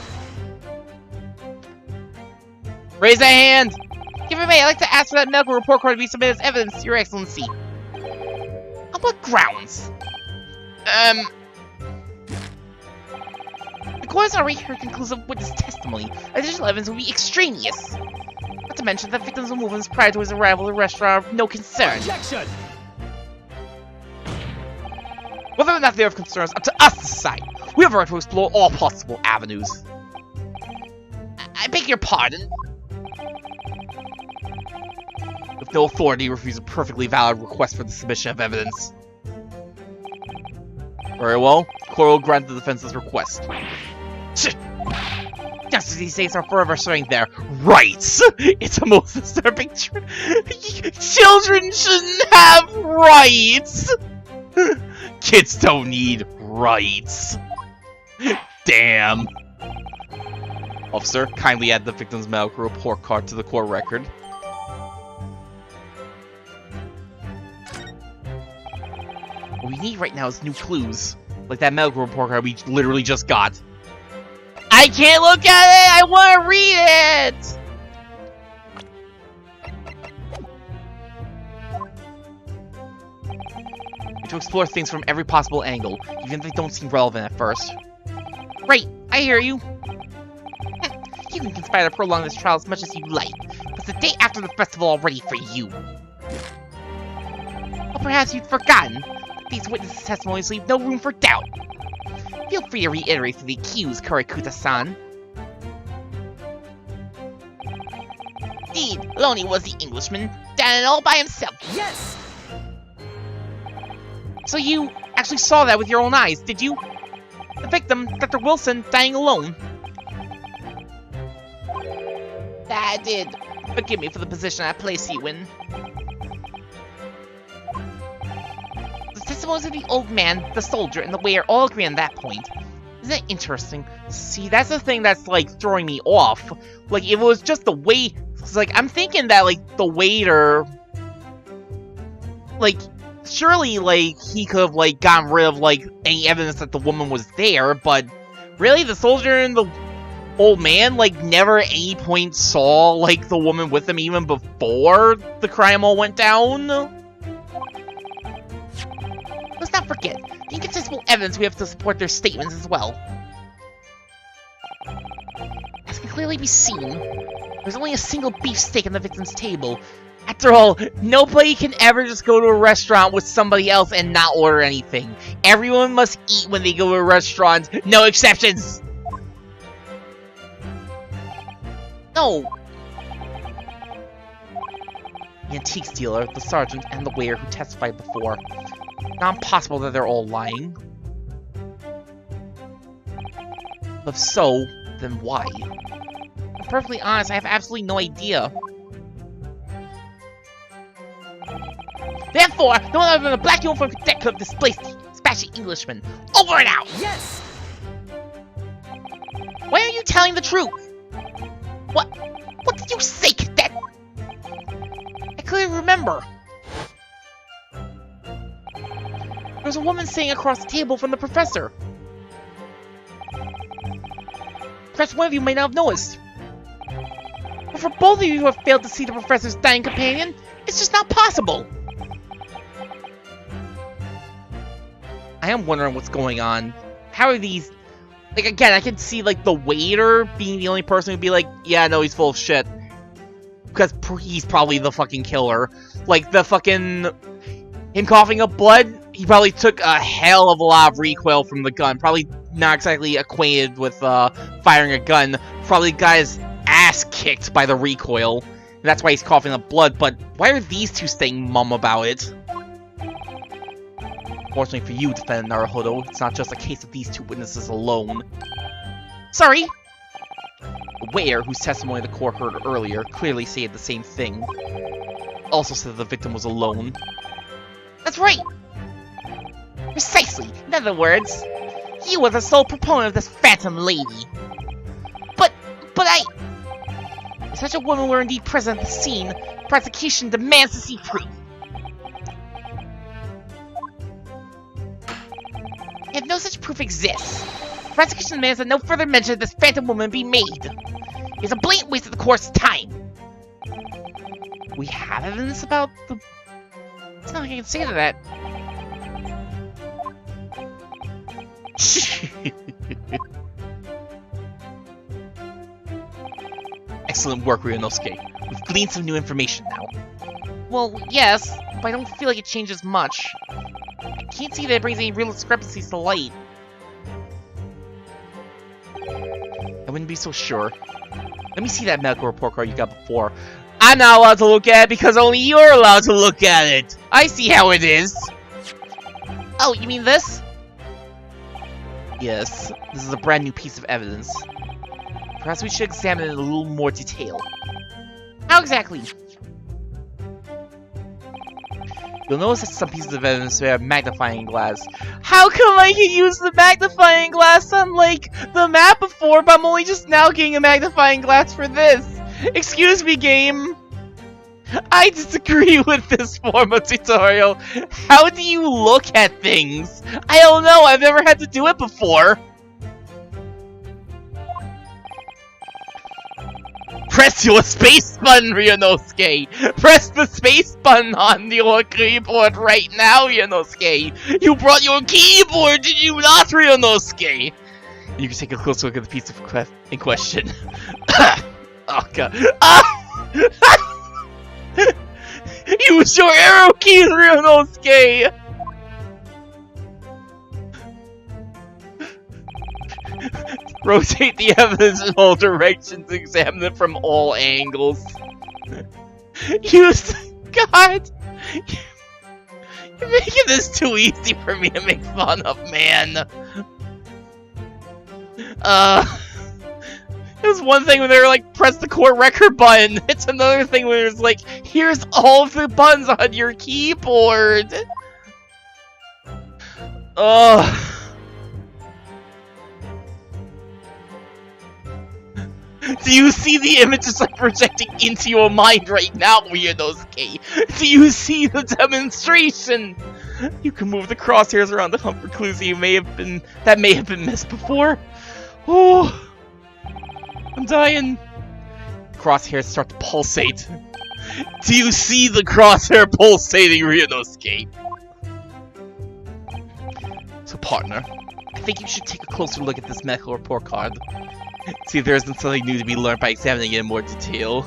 Raise that hand! If I may, I'd like to ask for that medical report card to be submitted as evidence, Your Excellency. On what grounds? The court has already heard conclusive witness testimony. Additional evidence would be extraneous. Not to mention that victim's movements prior to his arrival at the restaurant are of no concern. Objection! Whether or not they are of concern is up to us to decide. We have a right to explore all possible avenues. I beg your pardon? If no authority refuses a perfectly valid request for the submission of evidence. Very well. Court will grant the defense's request. Just as these states are forever showing their rights! It's a most disturbing children shouldn't have rights! Kids don't need rights. Damn. Officer, kindly add the victim's medical report card to the court record. What we need right now is new clues. Like that medical report card we literally just got. I can't look at it! I want to read it! To explore things from every possible angle, even if they don't seem relevant at first. Right, I hear you. You can conspire to prolong this trial as much as you like, but it's the day after the festival already for you. Or perhaps you've forgotten that these witnesses' testimonies leave no room for doubt. Feel free to reiterate for the accused, Kurikuta-san. Indeed, Loney was the Englishman, down and all by himself. Yes! So you actually saw that with your own eyes, did you? The victim, Dr. Wilson, dying alone. That I did. Forgive me for the position I place you in. The testimonies of the old man, the soldier, and the waiter all agree on that point. Isn't that interesting? See, that's the thing that's, like, throwing me off. Like, if it was just the way... It's like, I'm thinking that, like, the waiter... Like... Surely, like, he could have, like, gotten rid of, like, any evidence that the woman was there, but really, the soldier and the old man, like, never at any point saw, like, the woman with him even before the crime all went down? Let's not forget the incontestable evidence we have to support their statements as well. As can clearly be seen, there's only a single beefsteak on the victim's table. After all, nobody can ever just go to a restaurant with somebody else and not order anything. Everyone must eat when they go to a restaurant, no exceptions! No! The antiques dealer, the sergeant, and the waiter who testified before. Not possible that they're all lying. If so, then why? I'm perfectly honest, I have absolutely no idea. Therefore, no one other than a black uniform cadet could have displaced the splashy Englishman. Over and out! Yes! Why aren't you telling the truth? What did you say, cadet? I clearly remember. There was a woman sitting across the table from the professor. Perhaps one of you may not have noticed. But for both of you who have failed to see the professor's dying companion, it's just not possible. I am wondering what's going on. How are these... Like, again, I can see, like, the waiter being the only person who'd be like, yeah, no, he's full of shit. Because he's probably the fucking killer. Like, the fucking... Him coughing up blood, he probably took a hell of a lot of recoil from the gun. Probably not exactly acquainted with firing a gun. Probably got his ass kicked by the recoil. And that's why he's coughing up blood, but why are these two staying mum about it? Fortunately for you, Defendant Naruhodo, it's not just a case of these two witnesses alone. Sorry! The waiter, whose testimony the court heard earlier, clearly said the same thing. Also said that the victim was alone. That's right! Precisely! In other words, you were the sole proponent of this phantom lady. But if such a woman were indeed present at the scene, prosecution demands to see proof. If no such proof exists, prosecution demands that no further mention of this phantom woman be made. It's a blatant waste of the court's time. We have evidence about the... There's nothing I can say to that. Excellent work, Ryunosuke. We've gleaned some new information now. Well, yes, but I don't feel like it changes much. I can't see that it brings any real discrepancies to light. I wouldn't be so sure. Let me see that medical report card you got before. I'm not allowed to look at it because only you're allowed to look at it. I see how it is. Oh, you mean this? Yes, this is a brand new piece of evidence. Perhaps we should examine it in a little more detail. How exactly? You'll notice that some pieces of evidence have a magnifying glass. How come I can use the magnifying glass on, like, the map before, but I'm only just now getting a magnifying glass for this? Excuse me, game. I disagree with this form of tutorial. How do you look at things? I don't know, I've never had to do it before. Press your space button, Ryunosuke! Press the space button on your keyboard right now, Ryunosuke! You brought your keyboard, did you not, Ryunosuke? You can take a close look at the piece in question. Oh god. Use your arrow keys, Ryunosuke! Rotate the evidence in all directions, examine it from all angles. Use... God! You're making this too easy for me to make fun of, man. It was one thing when they were like, press the court record button. It's another thing when it's like, here's all of the buttons on your keyboard. Ugh. Do you see the images I'm projecting into your mind right now, Ryunosuke? Do you see the demonstration? You can move the crosshairs around to hunt for clues that may have been missed before. Oh, I'm dying. Crosshairs start to pulsate. Do you see the crosshair pulsating, Ryunosuke? So, partner, I think you should take a closer look at this medical report card. See if there isn't something new to be learned by examining it in more detail.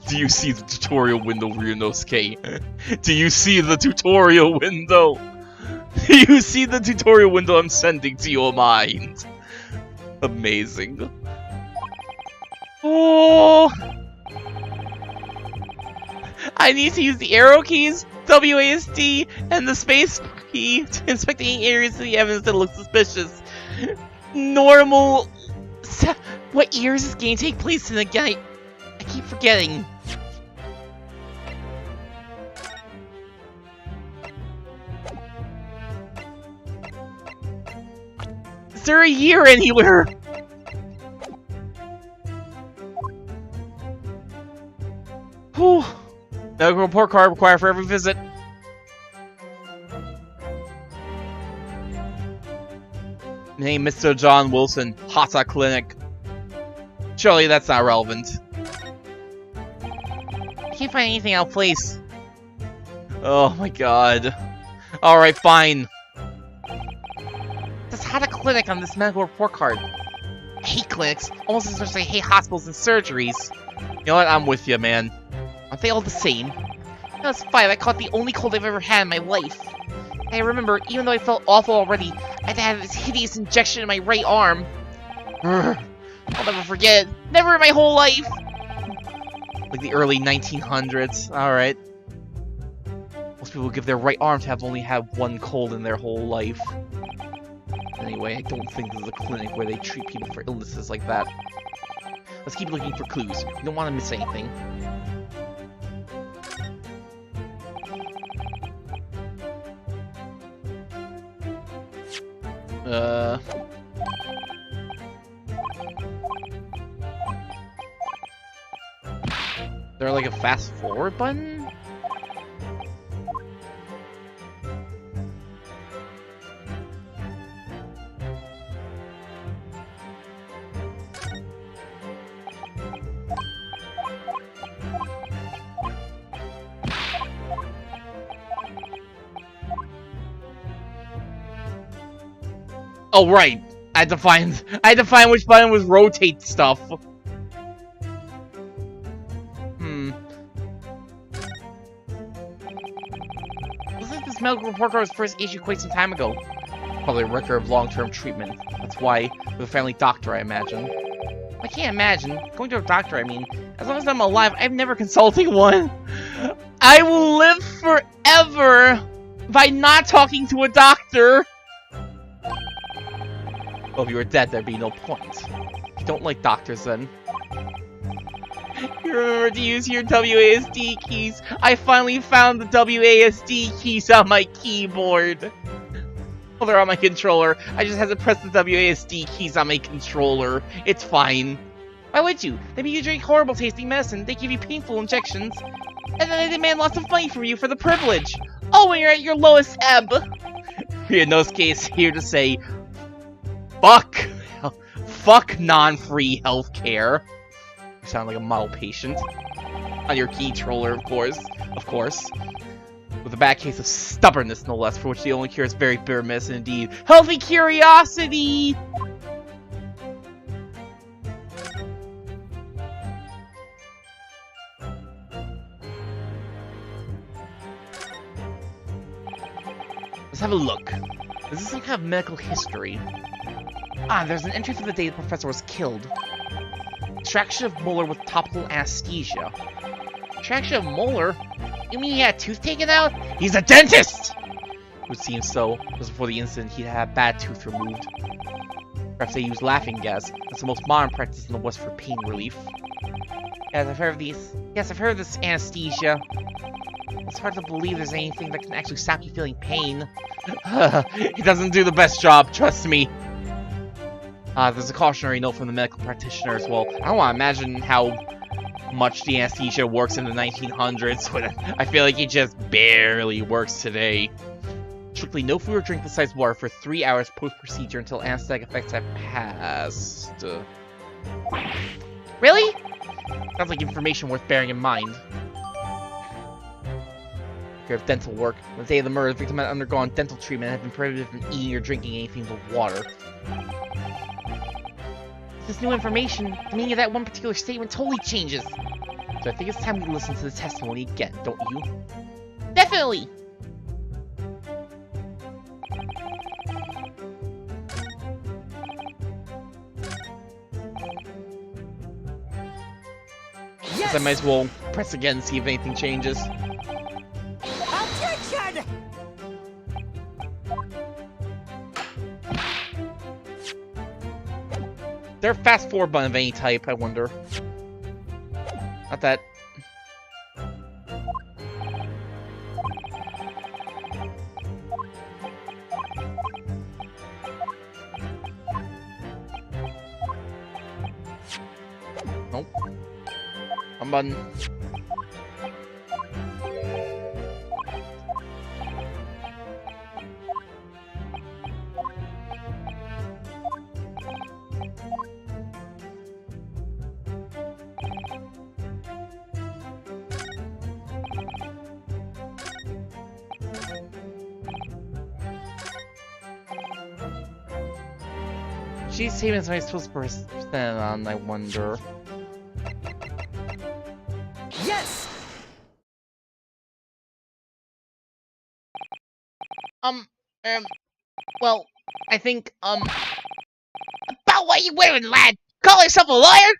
Do you see the tutorial window, Ryunosuke? Do you see the tutorial window? Do you see the tutorial window I'm sending to your mind? Amazing. Oh! I need to use the arrow keys, WASD, and the space key to inspect any areas of the evidence that look suspicious. Normal... What year is this game take place in again? I keep forgetting. Is there a year anywhere? Whew. Medical report card required for every visit. Name Mr. John Wilson, Hata Clinic. Surely that's not relevant. I can't find anything out of place. Oh my god. Alright, fine. clinic on this medical report card. I hate clinics, almost as much as I hate hospitals and surgeries. You know what? I'm with you, man. Aren't they all the same? When I was 5, I caught the only cold I've ever had in my life. I remember, even though I felt awful already, I had to have this hideous injection in my right arm. I'll never forget it. Never in my whole life. Like the early 1900s. Alright. Most people give their right arm to have only had one cold in their whole life. Anyway, I don't think there's a clinic where they treat people for illnesses like that. Let's keep looking for clues. We don't want to miss anything. Is there like a fast forward button? Oh right, I had to find which button was rotate stuff. Looks like this medical report card was first issued quite some time ago. Probably a record of long-term treatment. That's why, with a family doctor, I imagine. I can't imagine. Going to a doctor, I mean. As long as I'm alive, I've never consulted one. I will live forever by not talking to a doctor. Well, if you were dead, there'd be no point. You don't like doctors, then. You remember to use your WASD keys. I finally found the WASD keys on my keyboard. Well, they're on my controller. I just had to press the WASD keys on my controller. It's fine. Why would you? They make you drink horrible tasting medicine. They give you painful injections. And then they demand lots of money from you for the privilege. Oh, when you're at your lowest ebb. In those cases, here to say, fuck non-free healthcare. You sound like a model patient. On your key-troller, of course. With a bad case of stubbornness, no less, for which the only cure is very bitter medicine indeed. Healthy curiosity! Let's have a look. This is some kind of medical history. Ah, there's an entry for the day the professor was killed. Extraction of molar with topical anesthesia. Extraction of molar? You mean he had a tooth taken out? He's a dentist! It would seem so. Just before the incident, he'd had a bad tooth removed. Perhaps they use laughing gas. That's the most modern practice in the West for pain relief. Yes, I've heard of these. Yes, I've heard of this anesthesia. It's hard to believe there's anything that can actually stop you feeling pain. He doesn't do the best job, trust me. There's a cautionary note from the medical practitioner as well. I don't want to imagine how much the anesthesia works in the 1900s. I feel like it just barely works today. Strictly no food or drink besides water for 3 hours post-procedure until anesthetic effects have passed. Really? Sounds like information worth bearing in mind. Care of dental work. On the day of the murder, the victim had undergone dental treatment and had been prohibited from eating or drinking anything but water. This new information, the meaning of that one particular statement totally changes. So I think it's time we listen to the testimony again, don't you? Definitely! Yes! I might as well press again and see if anything changes. Objection! Is there a fast forward button of any type, I wonder? Not that. Nope. One button. She's statements am I supposed to stand on, I wonder. Yes! Well, I think, About what you wearing, lad? Call yourself a lawyer?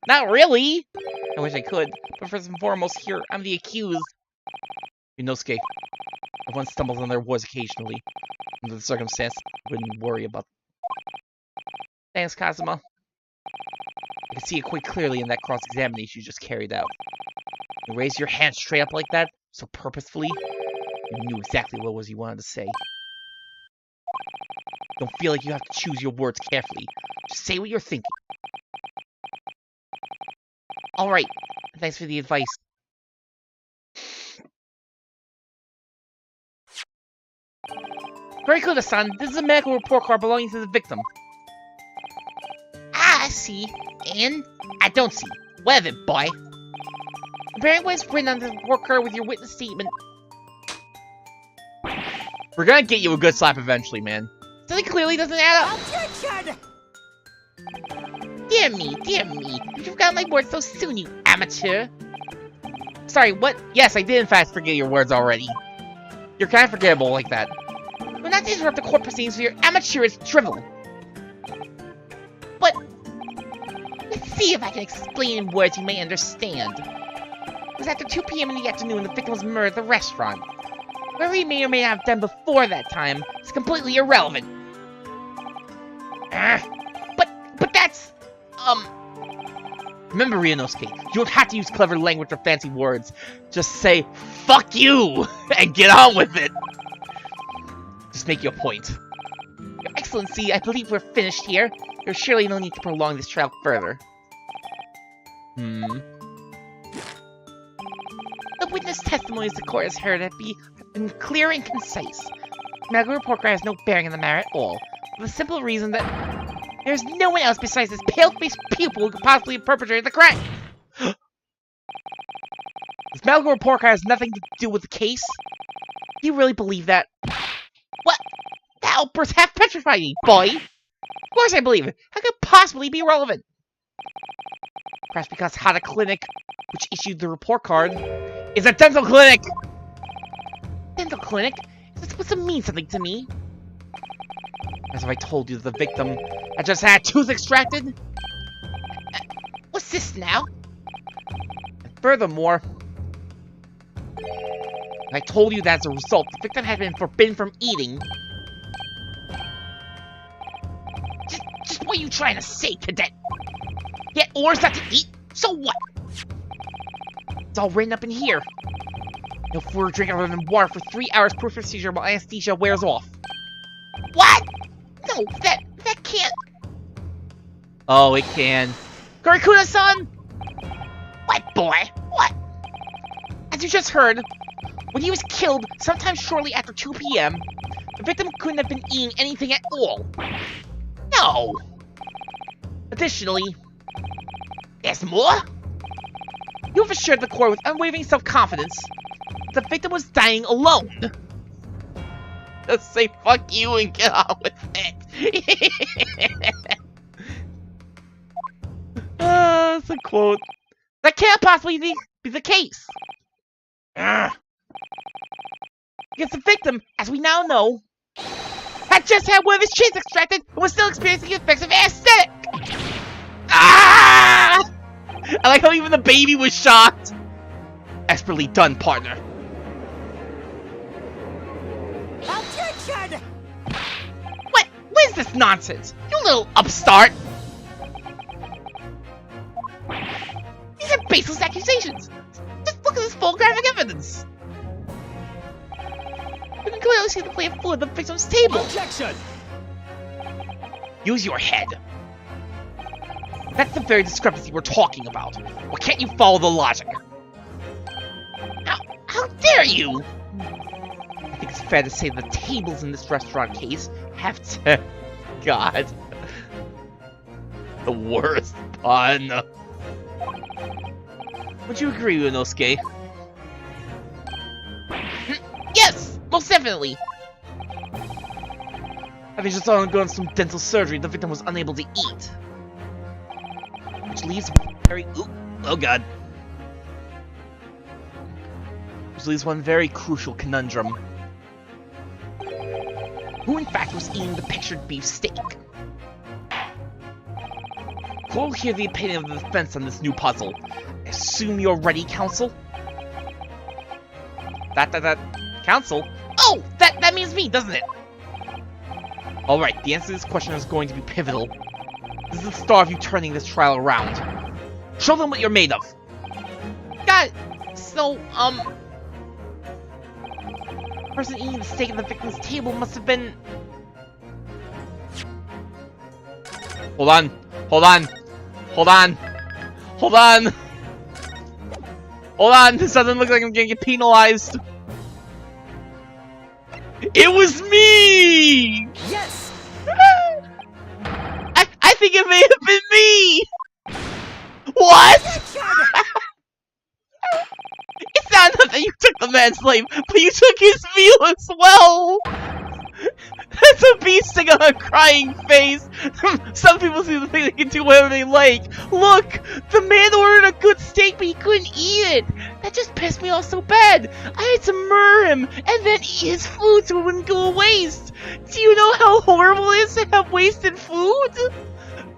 Not really. I wish I could, but first and foremost here, I'm the accused. Inosuke. Everyone stumbles on their words occasionally. Under the circumstance, I wouldn't worry about them. Thanks, Kazuma. I can see it quite clearly in that cross-examination you just carried out. You raised your hand straight up like that, so purposefully, you knew exactly what it was you wanted to say. Don't feel like you have to choose your words carefully. Just say what you're thinking. Alright, thanks for the advice. Very good, son. This is a medical report card belonging to the victim. Ah, I see. And I don't see. What of it, boy? Apparently what's written on the report card with your witness statement. We're gonna get you a good slap eventually, man. Something clearly doesn't add up. Objection! Dear me. You forgot my words so soon, you amateur. Sorry, what? Yes, I did in fact forget your words already. You're kind of forgettable like that. We're not to interrupt the court proceedings for your amateurish drivel. But let's see if I can explain in words you may understand. It was after 2 p.m. in the afternoon the victim was murdered at the restaurant. Whatever he may or may not have done before that time is completely irrelevant. But that's... Remember, Ryunosuke, you don't have to use clever language or fancy words. Just say, fuck you, and get on with it. Just make your point. Your Excellency, I believe we're finished here. There's surely no need to prolong this trial further. The witness testimonies the court has heard have been clear and concise. The medical report card has no bearing on the matter at all, for the simple reason that there's no one else besides this pale-faced pupil who could possibly have perpetrated the crime. This medical report card has nothing to do with the case. Do you really believe that? What? That outburst half petrified me, boy. Of course I believe it. How could it possibly be relevant? Perhaps because Hata Clinic, which issued the report card, is a dental clinic! Dental clinic? Is this supposed to mean something to me? As if I told you that the victim had just had a tooth extracted? What's this now? And furthermore, I told you that as a result, the victim had been forbidden from eating. Just what are you trying to say, cadet? Get orders not to eat? So what? It's all written up in here. No food or drink other than water for 3 hours per procedure while anesthesia wears off. What? No, that can't. Oh, it can. Kurikuna-san! What, boy? What? As you just heard, when he was killed sometime shortly after 2 p.m., the victim couldn't have been eating anything at all. No! Additionally, there's more? You have assured the court with unwavering self-confidence that the victim was dying alone. Just say fuck you and get on with it. That's a quote. That can't possibly be the case. Because the victim, as we now know, had just had one of his teeth extracted and was still experiencing the effects of anesthetic. Ah! I like how even the baby was shocked. Expertly done, partner. Objection! What is this nonsense? You little upstart! These are baseless accusations! Just look at this photographic evidence! You can clearly see the plate of food at the victim's table! Objection! Use your head! That's the very discrepancy we're talking about. Why can't you follow the logic? How dare you! I think it's fair to say the tables in this restaurant case have to... God. The worst pun. Would you agree, Inosuke? Yes! Most definitely! Having just undergone some dental surgery, the victim was unable to eat. Which leaves oh god. Which leaves one very crucial conundrum. Who in fact was eating the pictured beef steak? We'll hear the opinion of the defense on this new puzzle. I assume you're ready, counsel? Counsel? Oh! That means me, doesn't it? Alright, the answer to this question is going to be pivotal. This is the start of you turning this trial around. Show them what you're made of. Got it. So, the person eating the steak at the victim's table must have been... Hold on. This doesn't look like I'm gonna get penalized. It was me! Yes! I think it may have been me! What? It's not enough that you took the man's life, but you took his meal as well! That's a beef stick on a crying face! Some people seem to think they can do whatever they like. Look! The man ordered a good steak, but he couldn't eat it! That just pissed me off so bad! I had to murder him, and then eat his food so it wouldn't go to waste! Do you know how horrible it is to have wasted food?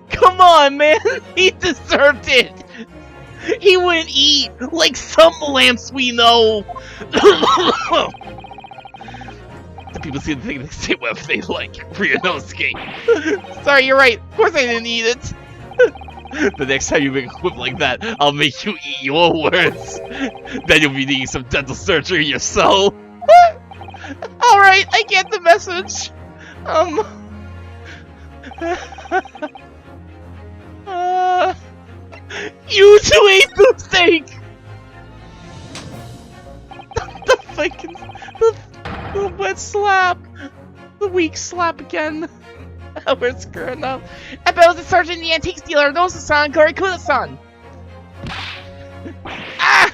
Come on, man! He deserved it! He wouldn't eat, like some lamps we know! The people seem to think they say whatever they like. Ryunosuke. Sorry, you're right. Of course I didn't eat it. The next time you make a quip like that, I'll make you eat your words. Then you'll be needing some dental surgery yourself. Alright, I get the message. You two ate the steak! The fucking... The wet slap! The weak slap again. We're screwing up. I bet it was the sergeant in the antiques dealer, Nosa-san, Korikuda-san! Ah!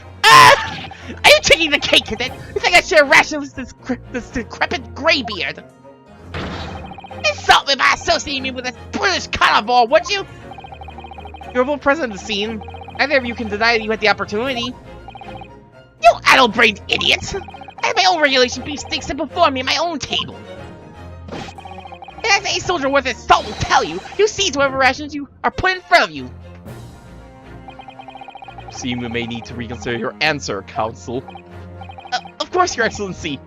Are you taking the cake, cadet? You think I should have rationed this decrepit graybeard? Insult me by associating me with this British carnivore, would you? You're both present at the scene. Neither of you can deny that you had the opportunity. You addle-brained idiot! I have my own regulation beef steaks set before me at my own table. And as any soldier worth his salt will tell you, you seize whatever rations you are put in front of you. Seem we may need to reconsider your answer, Counsel. Of course, Your Excellency.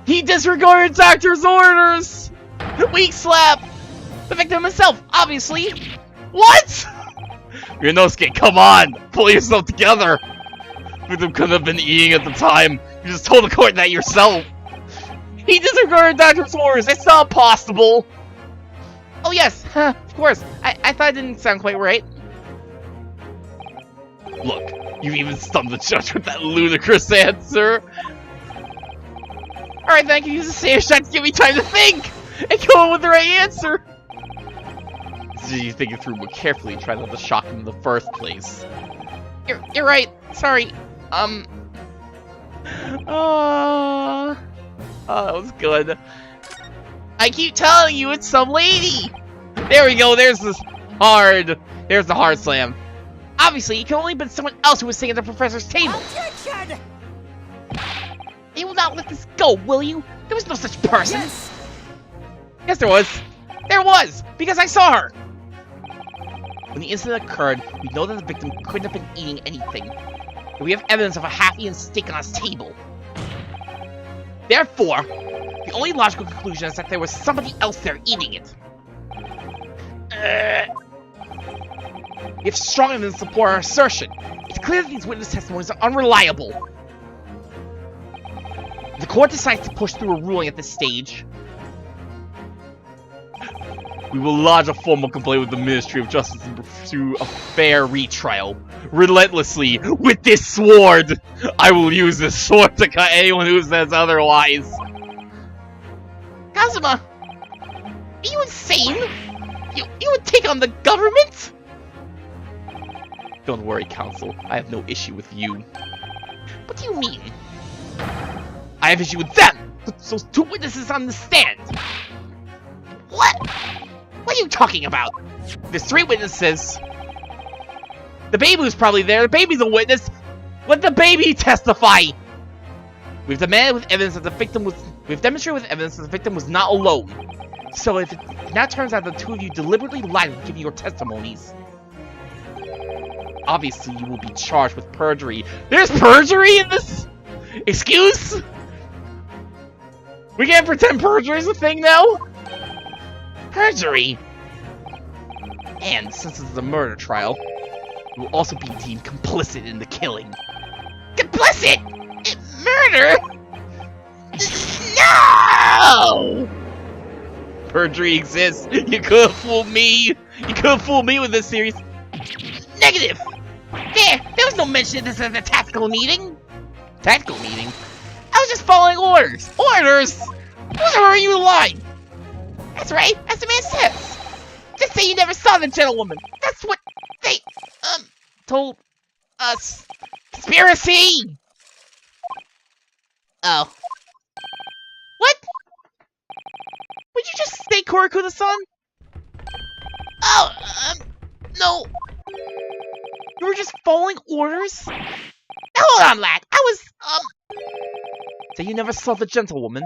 He disregarded doctor's orders! Weak slap! The victim himself, obviously! What?! Ryunosuke, come on! Pull yourself together! The victim couldn't have been eating at the time. You just told the court that yourself! He disregarded doctor's orders! It's not possible! Oh yes, of course. I thought it didn't sound quite right. Look, you even stumped the judge with that ludicrous answer! Alright, then I can use the save shot to give me time to think! And come up with the right answer! So you think it through more carefully and try not to shock him in the first place. You're right. Sorry. Oh, that was good. I keep telling you it's some lady! There we go, there's the hard slam. Obviously, it can only have been someone else who was sitting at the professor's table. Objection! You will not let this go, will you? There was no such person. Yes, there was. There was, because I saw her. When the incident occurred, we know that the victim couldn't have been eating anything. But we have evidence of a half-eaten steak on his table. Therefore, the only logical conclusion is that there was somebody else there eating it. We have strong evidence to support our assertion. It's clear that these witness testimonies are unreliable. If the court decides to push through a ruling at this stage, we will lodge a formal complaint with the Ministry of Justice and pursue a fair retrial. Relentlessly, with this sword! I will use this sword to cut anyone who says otherwise! Kazuma! Are you insane? You would take on the government? Don't worry, Counsel. I have no issue with you. What do you mean? I have issue with them! Put those 2 witnesses on the stand! What? What are you talking about? There's 3 witnesses. The baby was probably there. The baby's a witness. Let the baby testify! We've demonstrated with evidence that the victim was not alone. So if it now turns out the 2 of you deliberately lied when giving your testimonies, obviously you will be charged with perjury. There's perjury in this? Excuse? We can't pretend perjury is a thing now? Perjury! And since this is a murder trial, you will also be deemed complicit in the killing. Complicit? Murder? No! Perjury exists. You could have fooled me. You could have fooled me with this series. Negative. There was no mention of this at the tactical meeting. Tactical meeting? I was just following orders. Orders? Who's are you lying? That's right. As the man says. Just say you never saw the gentlewoman. That's what they told us. Conspiracy. Oh. What? Would you just say Korakuda-san? Oh, no. You were just following orders? Now, hold on, lad. I was, So you never saw the gentlewoman?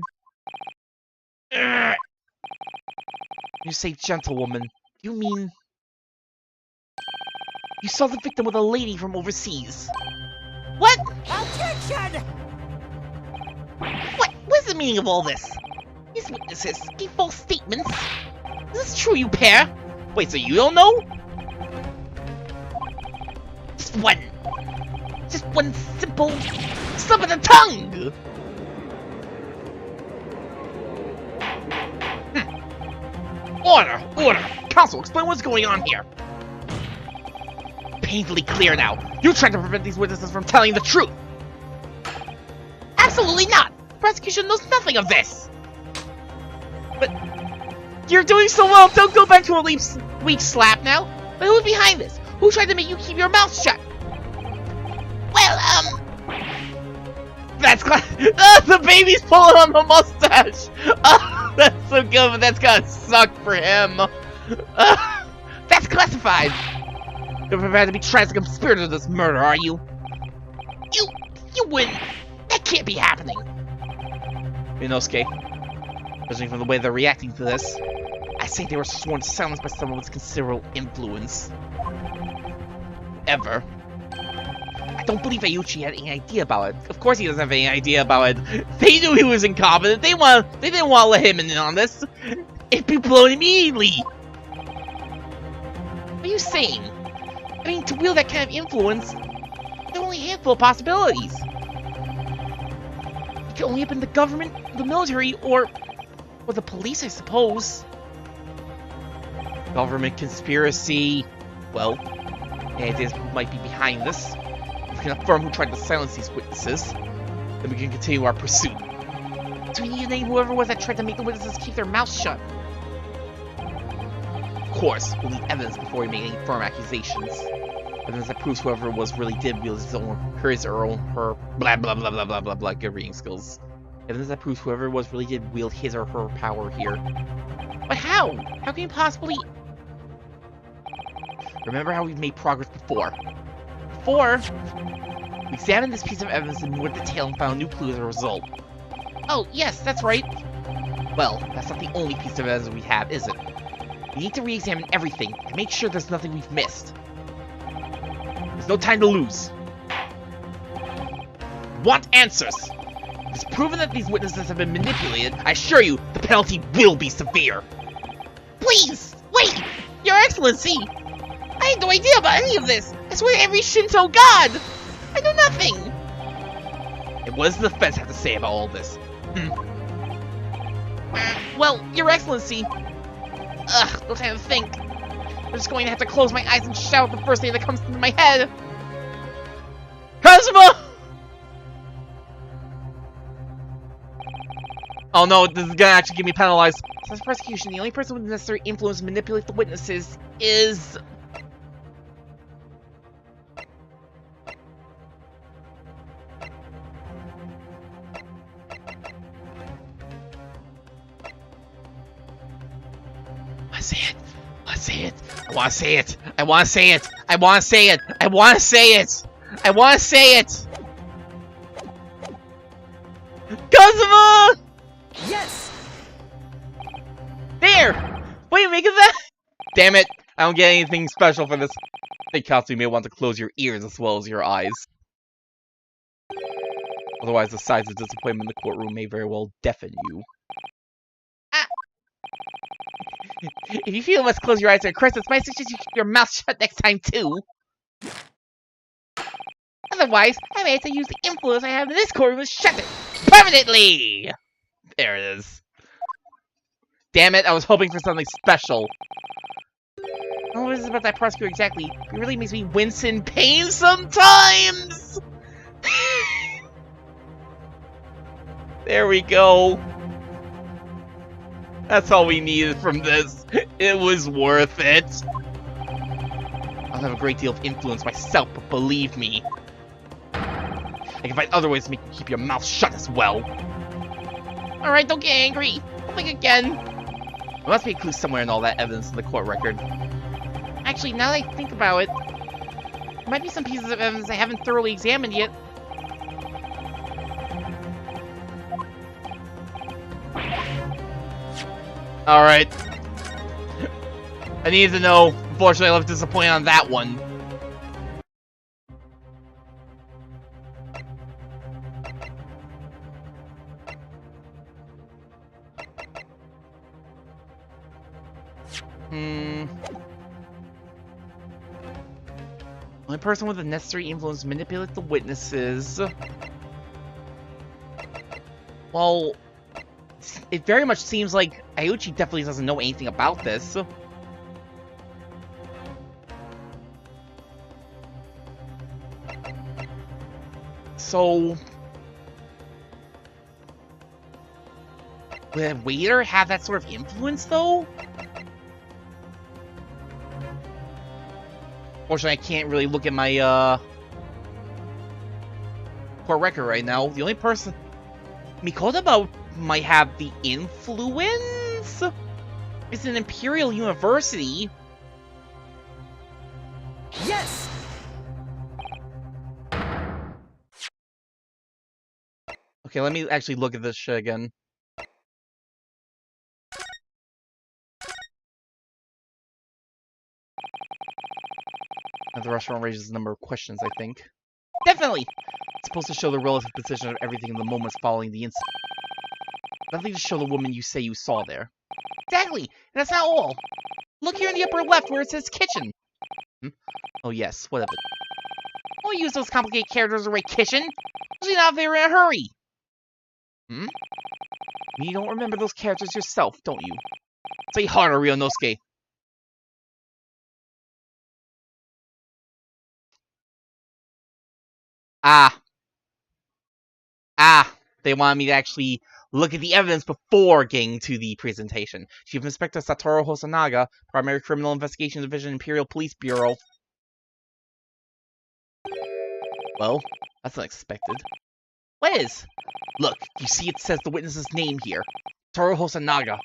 You say gentlewoman, you mean... You saw the victim with a lady from overseas. What? Objection! What's the meaning of all this? These witnesses gave false statements. Is this true, you pair? Wait, so you don't know? Just one simple slip of the tongue! Order! Order! Counsel, explain what's going on here. Painfully clear now. You tried to prevent these witnesses from telling the truth. Absolutely not! Prosecution knows nothing of this! But you're doing so well, don't go back to a weak slap now. But who's behind this? Who tried to make you keep your mouth shut? Well, That's the baby's pulling on the mustache! That's so good, but that's gotta suck for him. That's classified! You're prepared to be tried as a conspirator to this murder, are you? You wouldn't! That can't be happening! Inosuke, judging from the way they're reacting to this, I say they were sworn to silence by someone with considerable influence. Ever. I don't believe Ayuchi had any idea about it. Of course he doesn't have any idea about it. They knew he was incompetent. They didn't want to let him in on this. It'd be blown immediately. What are you saying? I mean, to wield that kind of influence, there are only a handful of possibilities. It could only have been the government, the military, or the police, I suppose. Government conspiracy. Well, the ideas who might be behind this. If we can affirm who tried to silence these witnesses, then we can continue our pursuit. Do we need to name whoever it was that tried to make the witnesses keep their mouths shut? Of course, we'll need evidence before we make any firm accusations. Evidence that proves whoever it was really did wield her blah blah blah blah blah blah blah good reading skills. Evidence that proves whoever it was really did wield his or her power here. But how? How can you possibly... Remember how we've made progress before. We examined this piece of evidence in more detail and found a new clue as a result. Oh, yes, that's right. Well, that's not the only piece of evidence we have, is it? We need to re-examine everything and make sure there's nothing we've missed. There's no time to lose. Want answers! If it's proven that these witnesses have been manipulated, I assure you, the penalty will be severe. Please! Wait! Your Excellency! I had no idea about any of this! I swear to every Shinto god! I know nothing! And what does the defense have to say about all this? Well, Your Excellency... no time to think. I'm just going to have to close my eyes and shout the first thing that comes into my head. Kazuma! Oh no, this is gonna actually get me penalized. Since prosecution, the only person with the necessary influence to manipulate the witnesses is... say it. I want to say it. I want to say it. I want to say it. I want to say it. I want to say it. I want to say it. Kazuma! Yes! There! What are you making that? Damn it. I don't get anything special for this. I think Katsu may want to close your ears as well as your eyes. Otherwise, the size of disappointment in the courtroom may very well deafen you. Ah. If you feel must close your eyes during Christmas, my suggestion you keep your mouth shut next time too. Otherwise, I may have to use the influence I have in this courtroom to shut it permanently. There it is. Damn it! I was hoping for something special. Oh, what is it about that prosecutor exactly? It really makes me wince in pain sometimes. There we go. That's all we needed from this. It was worth it. I'll have a great deal of influence myself, but believe me, I can find other ways to make you keep your mouth shut as well. Alright, don't get angry. Think again. There must be a clue somewhere in all that evidence in the court record. Actually, now that I think about it, there might be some pieces of evidence I haven't thoroughly examined yet. Alright. I needed to know. Unfortunately, I was disappointed on that one. Only person with the necessary influence to manipulate the witnesses. Well, it very much seems like Ayuchi definitely doesn't know anything about this. So, would a waiter have that sort of influence, though? Fortunately, I can't really look at my, court record right now. The only person Mikotoba might have the influence is an Imperial University. Yes! Okay, let me actually look at this shit again. The restaurant raises a number of questions, I think. Definitely! It's supposed to show the relative position of everything in the moments following the incident. Nothing to show the woman you say you saw there. Exactly! And that's not all! Look here in the upper left where it says kitchen! Oh yes, what of it? Don't use those complicated characters to write kitchen! Usually not if they were in a hurry! You don't remember those characters yourself, don't you? Say harder, Ryunosuke! They wanted me to actually look at the evidence before getting to the presentation. Chief Inspector Satoru Hosonaga, Primary Criminal Investigation Division, Imperial Police Bureau. Well, that's unexpected. What is? Look, you see it says the witness's name here. Satoru Hosonaga.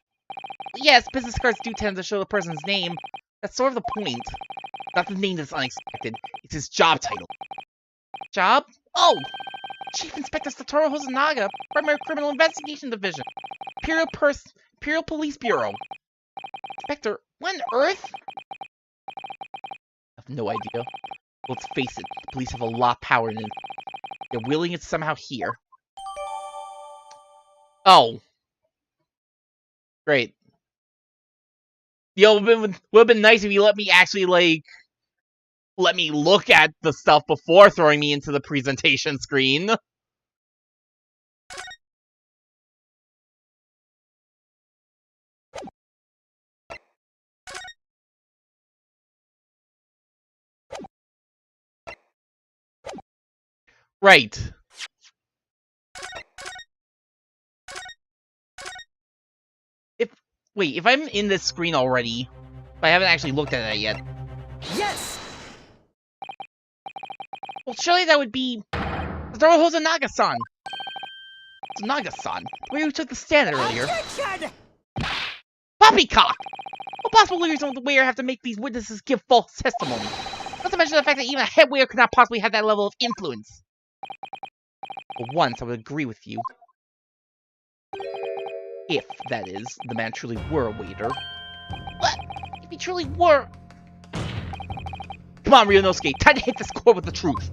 Yes, business cards do tend to show the person's name. That's sort of the point. Not the name that's unexpected, it's his job title. Job? Oh! Chief Inspector Satoru Hosonaga, Primary Criminal Investigation Division, Imperial Police Bureau. Inspector, what on earth? I have no idea. Well, let's face it, the police have a lot of power and they're wielding it somehow here. Oh. Great. Yo, it would have been nice if you let me actually, like, let me look at the stuff before throwing me into the presentation screen. Right. Wait, if I'm in this screen already, but I haven't actually looked at it yet. Yes! Well, surely that would be Satoru Hosonaga-san. Hosonaga-san, where you took the stand earlier. Objection! Poppycock! Oh, What possible reason would the waiter have to make these witnesses give false testimony? Not to mention the fact that even a head waiter could not possibly have that level of influence. For once, I would agree with you. If, that is, the man truly were a waiter. What? If he truly were... Come on, Ryunosuke, time to hit this court with the truth.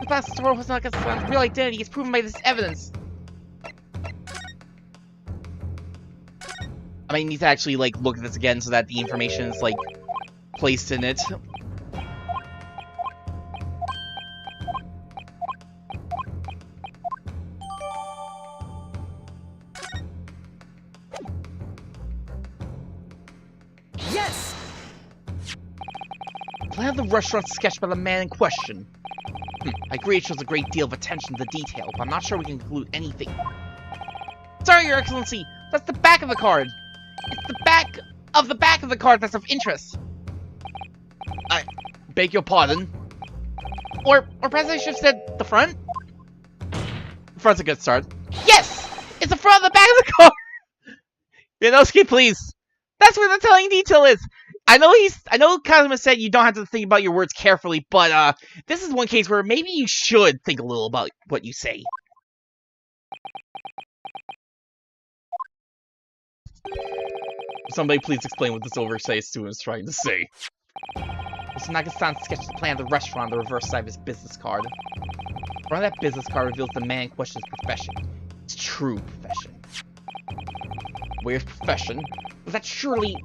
The past story was not Hosona's real identity is proven by this evidence. I might need to actually, like, look at this again so that the information is, like, placed in it. Yes! Plan of the restaurant sketched by the man in question. I agree it shows a great deal of attention to detail, but I'm not sure we can conclude anything. Sorry, Your Excellency, that's the back of the card. It's the back of the card that's of interest. I beg your pardon. Or perhaps I should have said the front? The front's a good start. Yes! It's the front of the back of the card! Ryunosuke, please. That's where the telling detail is. I know Kazuma said you don't have to think about your words carefully, but this is one case where maybe you should think a little about what you say. Somebody please explain what this oversight student is trying to say. Hosonaga-san sketched the plan of the restaurant on the reverse side of his business card. Front of that business card reveals the man in question's profession. His true profession. Waiter's profession? Was that surely...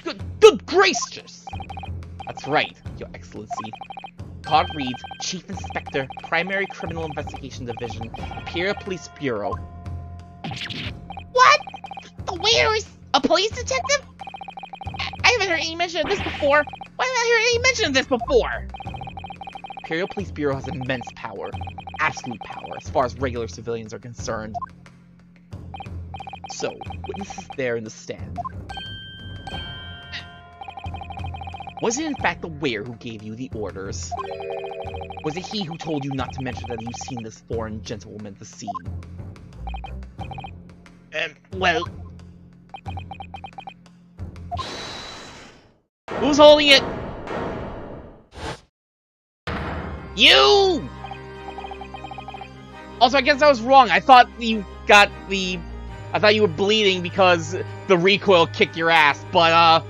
Good gracious! That's right, Your Excellency. Card reads, Chief Inspector, Primary Criminal Investigation Division, Imperial Police Bureau. What? The waiter is a police detective? I haven't heard any mention of this before. Why haven't I heard any mention of this before? Imperial Police Bureau has immense power. Absolute power, as far as regular civilians are concerned. So, witnesses there in the stand. Was it in fact the waiter who gave you the orders? Was it he who told you not to mention that you've seen this foreign gentlewoman at the scene? Well... Who's holding it? You! Also, I guess I was wrong. I thought you got the... I thought you were bleeding because the recoil kicked your ass, but,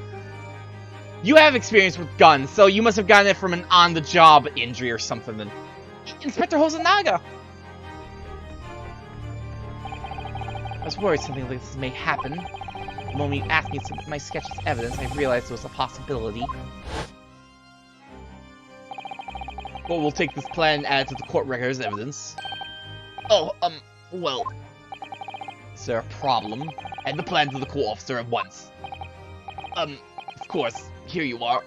you have experience with guns, so you must have gotten it from an on-the-job injury or something then. Inspector Hosonaga! I was worried something like this may happen. The moment you asked me to submit my sketch as evidence, I realized there was a possibility. Well, we'll take this plan and add it to the court record as evidence. Oh, well... Is there a problem? Add the plan to the court officer at once. Of course. Here you are.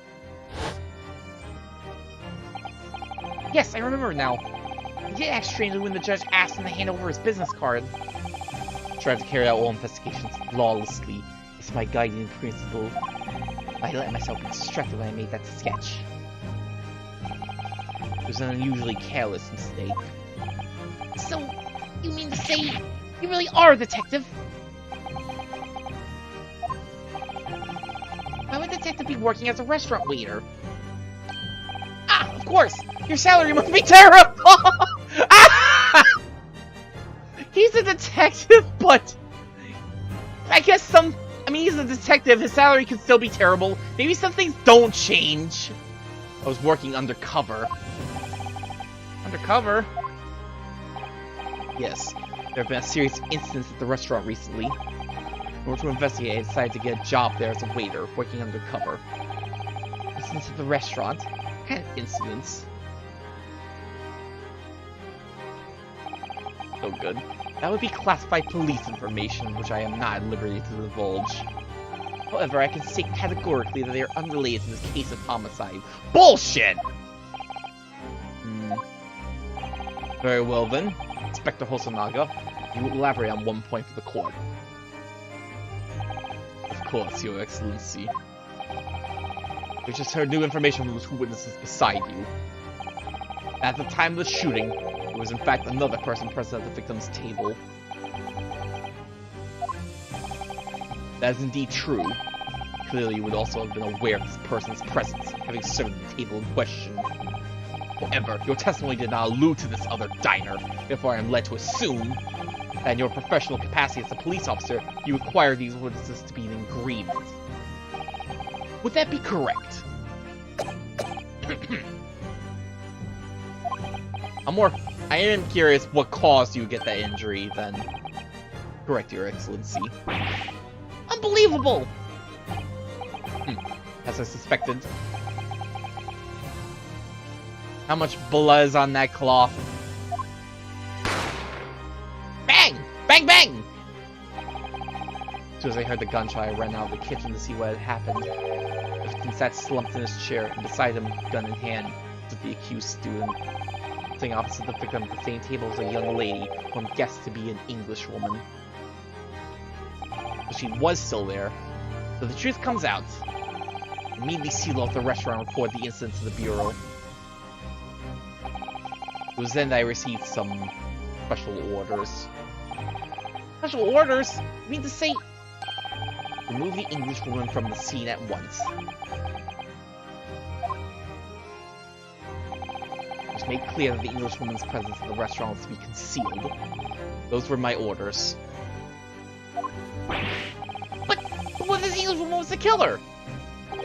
Yes, I remember now. He did act strangely when the judge asked him to hand over his business card. Tried to carry out all investigations flawlessly. It's my guiding principle. I let myself be distracted when I made that sketch. It was an unusually careless mistake. So, you mean to say you really are a detective? Why would a detective be working as a restaurant waiter? Ah, of course! Your salary must be terrible! Ah! He's a detective, but... I guess I mean, he's a detective, his salary can still be terrible. Maybe some things don't change. I was working undercover. Undercover? Yes, there have been a series of incidents at the restaurant recently. In order to investigate, I decided to get a job there as a waiter, working undercover. Incidents at the restaurant? What kind of incidents? Oh, good. That would be classified police information, which I am not at liberty to divulge. However, I can state categorically that they are unrelated to this case of homicide. Bullshit! Very well then, Inspector Hosonaga, you will elaborate on one point for the court. Of course, Your Excellency. We just heard new information from the two witnesses beside you. At the time of the shooting, there was in fact another person present at the victim's table. That is indeed true. Clearly, you would also have been aware of this person's presence, having served at the table in question. However, your testimony did not allude to this other diner, therefore I am led to assume that in your professional capacity as a police officer, you require these witnesses to be in agreement. Would that be correct? I am curious what caused you to get that injury, then. Correct, Your Excellency. Unbelievable! As I suspected. How much blood is on that cloth? Bang! Bang, bang! As soon as I heard the gunshot, I ran out of the kitchen to see what had happened. The victim sat slumped in his chair, and beside him, gun in hand, stood the accused student. Sitting opposite the victim at the same table was a young lady, who I'm guessed to be an English woman. But she was still there. So the truth comes out. I immediately sealed off the restaurant and reported the incident to the Bureau. It was then that I received some special orders. Special orders? You mean to say... Remove the English woman from the scene at once. It was made clear that the English woman's presence in the restaurant was to be concealed. Those were my orders. But what if this English woman was the killer? I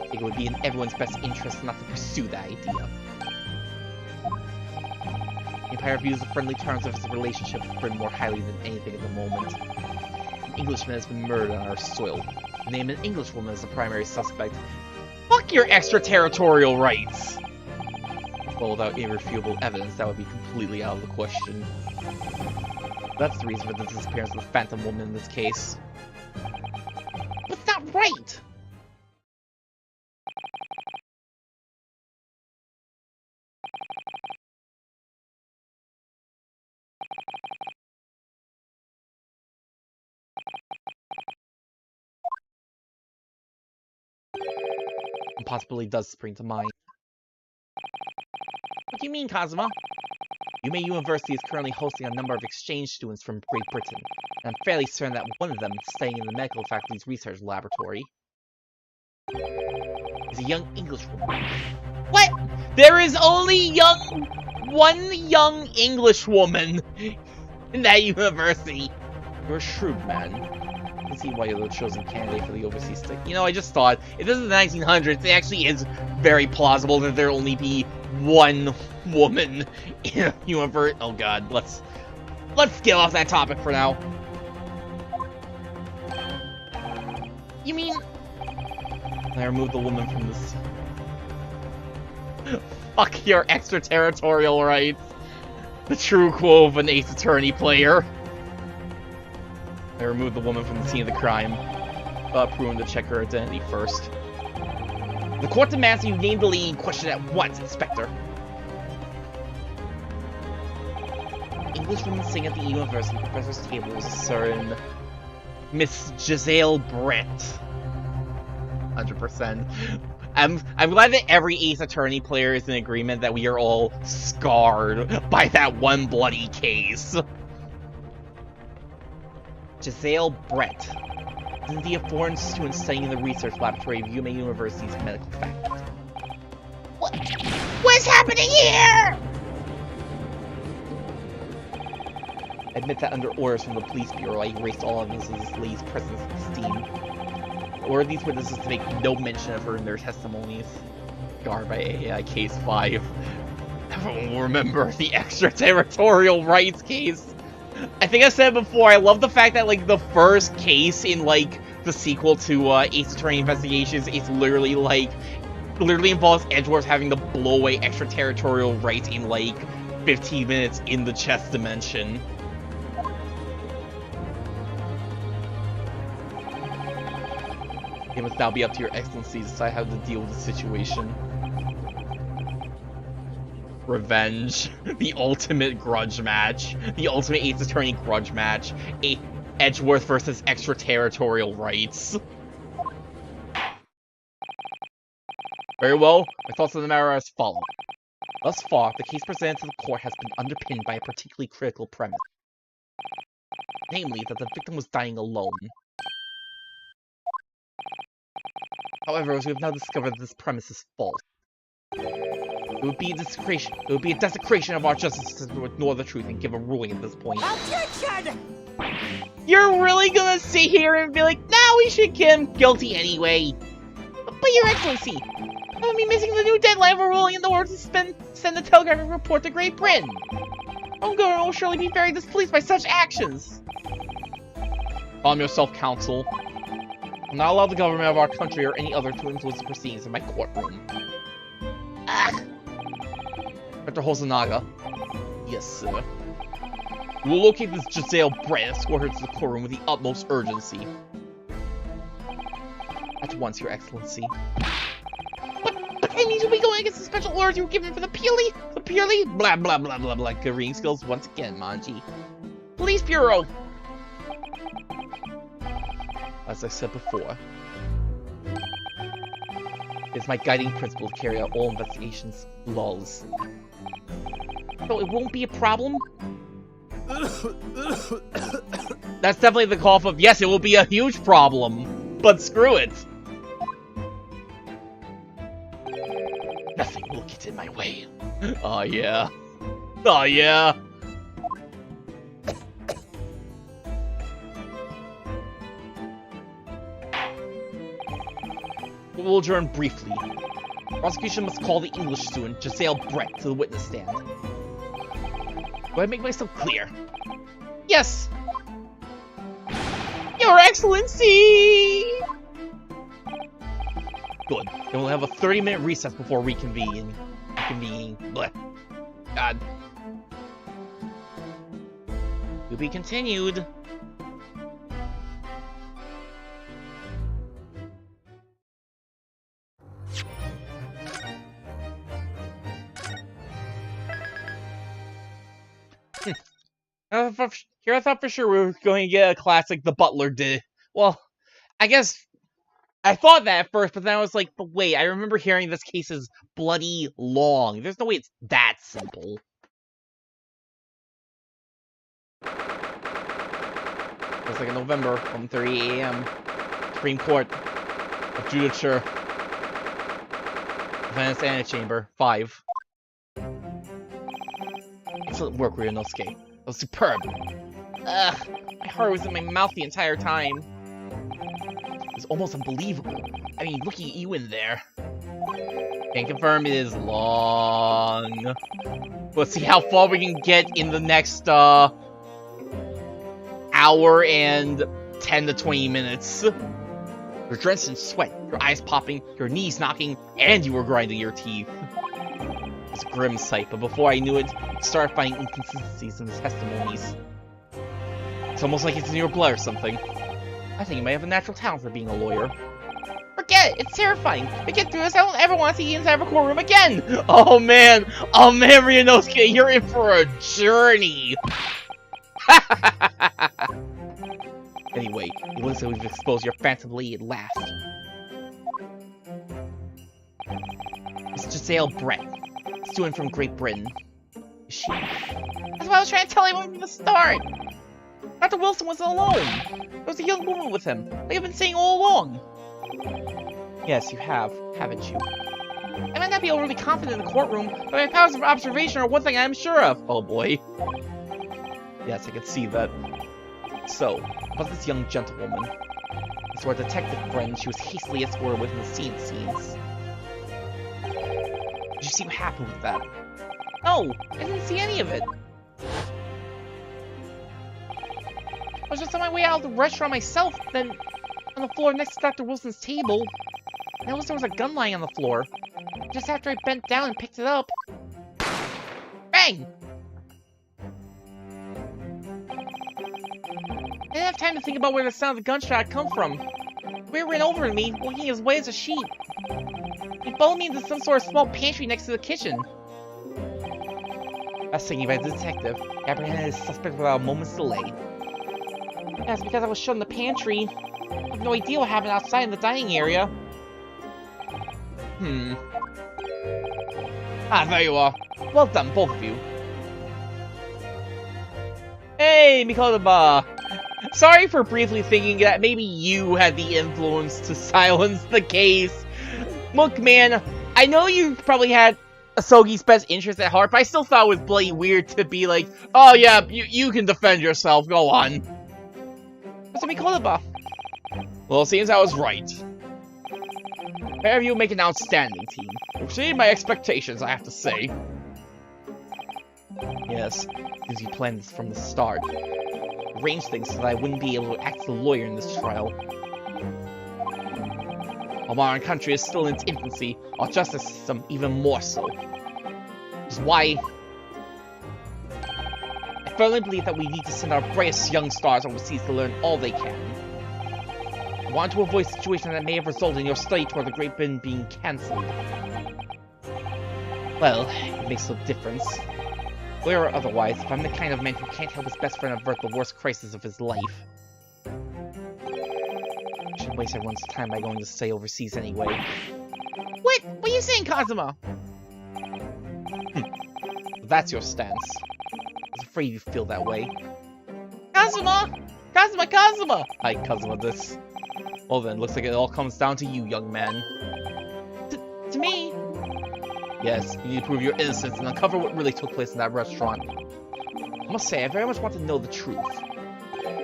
think it would be in everyone's best interest not to pursue that idea. The Empire views the friendly terms of its relationship with Britain more highly than anything at the moment. An Englishman has been murdered on our soil. To name an Englishwoman as the primary suspect. Fuck your extraterritorial rights! Well, without irrefutable evidence, that would be completely out of the question. That's the reason for the disappearance of the Phantom Woman in this case. That's not right! And possibly does spring to mind. What do you mean, Kazuma? Yume University is currently hosting a number of exchange students from Great Britain, and I'm fairly certain that one of them, staying in the medical faculty's research laboratory, is a young English woman. What? There is only one young English woman in that university. You're a shrewd man. I can see why you're the chosen candidate for the overseas stick. You know, I just thought, if this is the 1900s, it actually is very plausible that there only be one woman in a universe. Oh god, let's get off that topic for now. You mean... I removed the woman from this. Fuck your extraterritorial rights. The true quote of an Ace Attorney player. I removed the woman from the scene of the crime, proving to check her identity first. The court demands you name the lady in question at once, Inspector. Englishwoman sitting at the university professor's table was a certain Miss Giselle Brett. 100%. I'm glad that every Ace Attorney player is in agreement that we are all scarred by that one bloody case. Giselle Brett. Isn't he a foreign student studying in the research laboratory of Yume University's medical faculty? What's happening here? I admit that under orders from the police bureau, I erased all evidence of this lady's presence and esteem. I ordered these witnesses to make no mention of her in their testimonies. Guarded by AI Case 5. Everyone will remember the extraterritorial rights case. I think I said it before, I love the fact that, like, the first case in, like, the sequel to Ace Attorney Investigations is literally, like, literally involves Edgeworth having to blow away extraterritorial rights in, like, 15 minutes in the chess dimension. It must now be up to your excellency to decide how to deal with the situation. Revenge. The ultimate grudge match. The ultimate Ace Attorney grudge match. Edgeworth versus extraterritorial rights. Very well, my thoughts on the matter are as follow. Thus far, the case presented to the court has been underpinned by a particularly critical premise. Namely, that the victim was dying alone. However, as we have now discovered, this premise is false. It would be a desecration. It would be a desecration of our justice to ignore the truth and give a ruling at this point. Objection! You're really gonna sit here and be like, nah, we should get him guilty anyway. But Your Excellency, I would be missing the new deadline for ruling in the order to send a telegraphic report to Great Britain. Our government will surely be very displeased by such actions. Calm yourself, Counsel. I'll not allow the government of our country or any other to influence the proceedings in my courtroom. Dr. Hosonaga. Yes, sir. We will locate this Giselle Brett and escort her to the courtroom with the utmost urgency. At once, Your Excellency. But that means you'll be going against the special orders you were given for the purely, blah blah blah blah blah. Good reading skills once again, Manji. Police Bureau! As I said before, it's my guiding principle to carry out all investigations flawless. So it won't be a problem? That's definitely the cough of, yes, it will be a huge problem, but screw it. Nothing will get in my way. Oh yeah. Oh yeah. We'll adjourn briefly. Prosecution must call the English student, Giselle Brett, to the witness stand. Do I make myself clear? Yes! Your Excellency! Good. Then we'll have a 30-minute recess before reconvening. Bleh. God. To be continued. Here I thought for sure we were going to get a classic The Butler did. Well, I guess I thought that at first, but then I was like, but wait, I remember hearing this case is bloody long. There's no way it's that simple. It's like in November, 1:30 a.m. Supreme Court of Judicature. Defendant's Antechamber, 5. Excellent work, Ryunosuke. That was superb. Ugh, my heart was in my mouth the entire time. It was almost unbelievable. I mean, looking at you in there. Can confirm it is long. Let's see how far we can get in the next, hour and 10 to 20 minutes. You're drenched in sweat, your eyes popping, your knees knocking, and you were grinding your teeth. It was a grim sight, but before I knew it, I started finding inconsistencies in the testimonies. It's almost like it's in your blood or something. I think you might have a natural talent for being a lawyer. Forget it! It's terrifying! To get through this, I don't ever want to see you inside of a courtroom again! Oh man, Ryunosuke, you're in for a journey! Anyway, it looks like we've exposed your phantom lady at last. It's Giselle Brett, student from Great Britain. Is she? That's what I was trying to tell everyone from the start! Dr. Wilson wasn't alone! There was a young woman with him, like I've been saying all along! Yes, you have, haven't you? I might not be overly confident in the courtroom, but my powers of observation are one thing I'm sure of! Oh boy. Yes, I can see that. So, about this young gentlewoman. As to our detective friend, she was hastily escorted within the scenes. Did you see what happened with that? No, I didn't see any of it. I was just on my way out of the restaurant myself, then on the floor next to Dr. Wilson's table. I noticed there was a gun lying on the floor. Just after I bent down and picked it up. Bang! I didn't have time to think about where the sound of the gunshot had come from. The bear ran over to me, walking as white as a sheet. He followed me into some sort of small pantry next to the kitchen. As thinking by the detective, he apprehended his suspect without a moment's delay. That's because I was shut in the pantry. I have no idea what happened outside in the dining area. Ah, there you are. Well done, both of you. Hey, Mikotoba! Sorry for briefly thinking that maybe you had the influence to silence the case. Look, man, I know you probably had Asogi's best interest at heart, but I still thought it was bloody weird to be like, oh yeah, you can defend yourself, go on. What's it called about? Well, it seems I was right. Pair of you make an outstanding team. You've exceeded my expectations, I have to say. Yes, because you planned this from the start. Arranged things so that I wouldn't be able to act as a lawyer in this trial. Our modern country is still in its infancy, our justice system even more so. Which is why I firmly believe that we need to send our brightest young stars overseas to learn all they can. I want to avoid a situation that may have resulted in your study toward the Great Britain being cancelled. Well, it makes no difference. Lawyer or otherwise, if I'm the kind of man who can't help his best friend avert the worst crisis of his life. I shouldn't waste everyone's time by going to stay overseas anyway. What are you saying, Kazuma? That's your stance. I was afraid you'd feel that way. Kazuma! Kazuma! Hi, Kazuma, this. Well then, looks like it all comes down to you, young man. To me? Yes, you need to prove your innocence and uncover what really took place in that restaurant. I must say, I very much want to know the truth.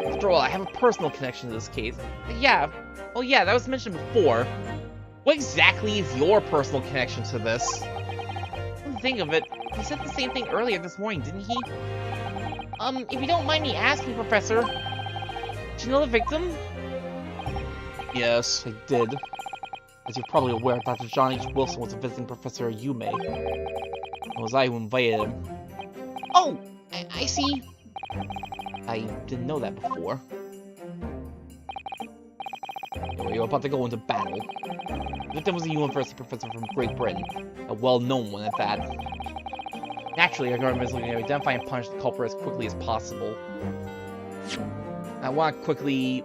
After all, I have a personal connection to this case. Yeah. Oh yeah, that was mentioned before. What exactly is your personal connection to this? Come to think of it, he said the same thing earlier this morning, didn't he? If you don't mind me asking, Professor, did you know the victim? Yes, I did. As you're probably aware, Dr. John H. Wilson was a visiting professor at Yume. It was I who invited him. Oh, I see. I didn't know that before. Anyway, you're about to go into battle. The victim was a university professor from Great Britain, a well-known one at that. Naturally, our government is looking to identify and punish the culprit as quickly as possible. I want to quickly...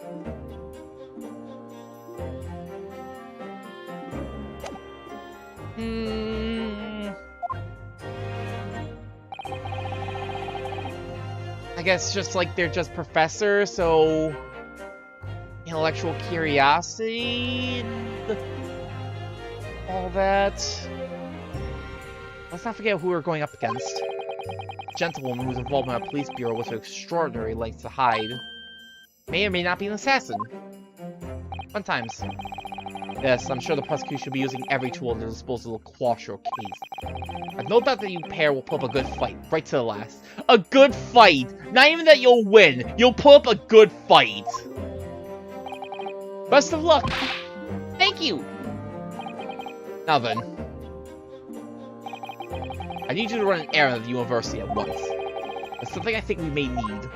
I guess just like they're just professors, so intellectual curiosity and all that. Let's not forget who we're going up against. A gentlewoman who's involved in a police bureau with extraordinary lengths to hide. May or may not be an assassin. Fun times. Yes, I'm sure the prosecution will be using every tool at their disposal to quash your case. I've no doubt that you pair will put up a good fight, right to the last. A good fight! Not even that you'll win, you'll put up a good fight! Best of luck! Thank you! Now then. I need you to run an errand at the university at once. That's something I think we may need.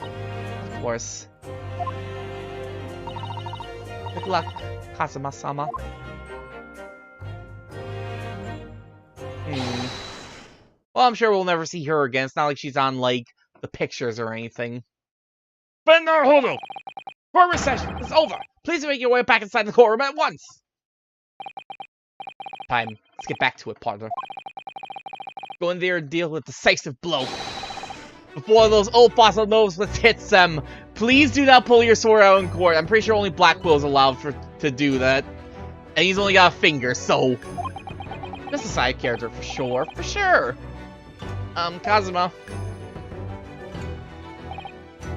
Of course. Good luck, Kazuma-sama. Well, I'm sure we'll never see her again. It's not like she's on, like, the pictures or anything. But no, hold on! Court recession is over! Please make your way back inside the courtroom at once! Time. Let's get back to it, partner. Go in there and deal with a decisive blow. Before those old fossil noseless hits them, please do not pull your sword out in court. I'm pretty sure only Blackwell is allowed to do that. And he's only got a finger, so... That's a side character for sure. For sure! Kazuma.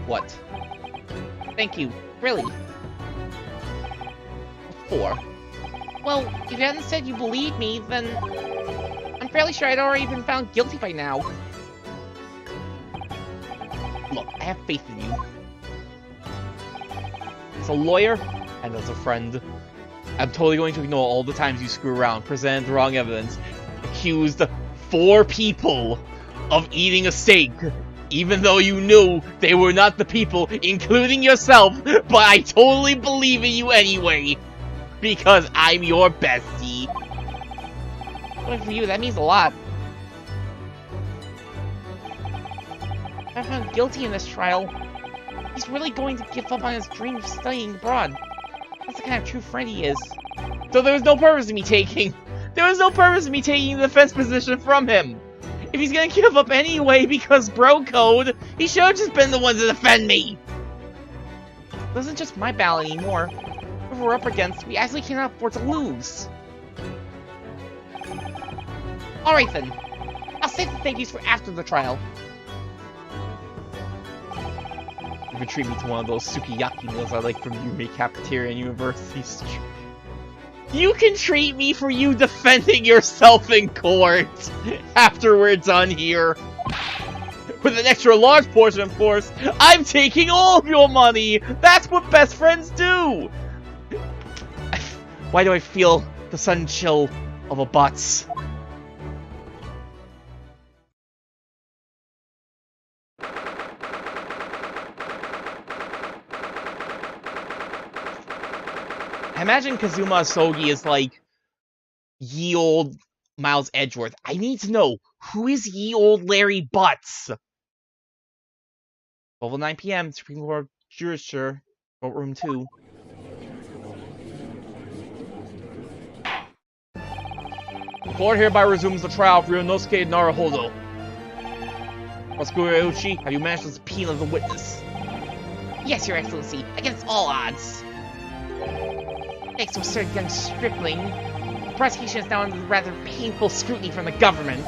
What? Thank you. Really. What for? Well, if you hadn't said you believed me, then... I'm fairly sure I'd already been found guilty by now. Look, I have faith in you. As a lawyer, and as a friend, I'm totally going to ignore all the times you screw around, presented the wrong evidence, accused 4 people of eating a steak, even though you knew they were not the people, including yourself, but I totally believe in you anyway, because I'm your bestie. Well, for you, that means a lot. If I'm found guilty in this trial, he's really going to give up on his dream of studying abroad. That's the kind of true friend he is. So there was no purpose in me taking... There was no purpose in me taking the defense position from him! If he's gonna give up anyway because bro code, he should have just been the one to defend me! This isn't just my battle anymore. Whoever we're up against, we actually cannot afford to lose. Alright then. I'll save the thank yous for after the trial. You can treat me to one of those sukiyaki meals I like from Yume Cafeteria and University. You can treat me for you defending yourself in court after we're done here. With an extra large portion, of course. I'm taking all of your money! That's what best friends do! Why do I feel the sudden chill of a butts? I imagine Kazuma Asogi is like ye old Miles Edgeworth. I need to know, who is ye old Larry Butts? 12:09 p.m. Supreme Court Jurisdiction, courtroom 2. The court hereby resumes the trial of Ryunosuke Naruhodo. Sylvierchii, have you managed to subpoena the witness? Yes, Your Excellency, against all odds. Thanks to a certain young stripling, the prosecution is now under rather painful scrutiny from the government.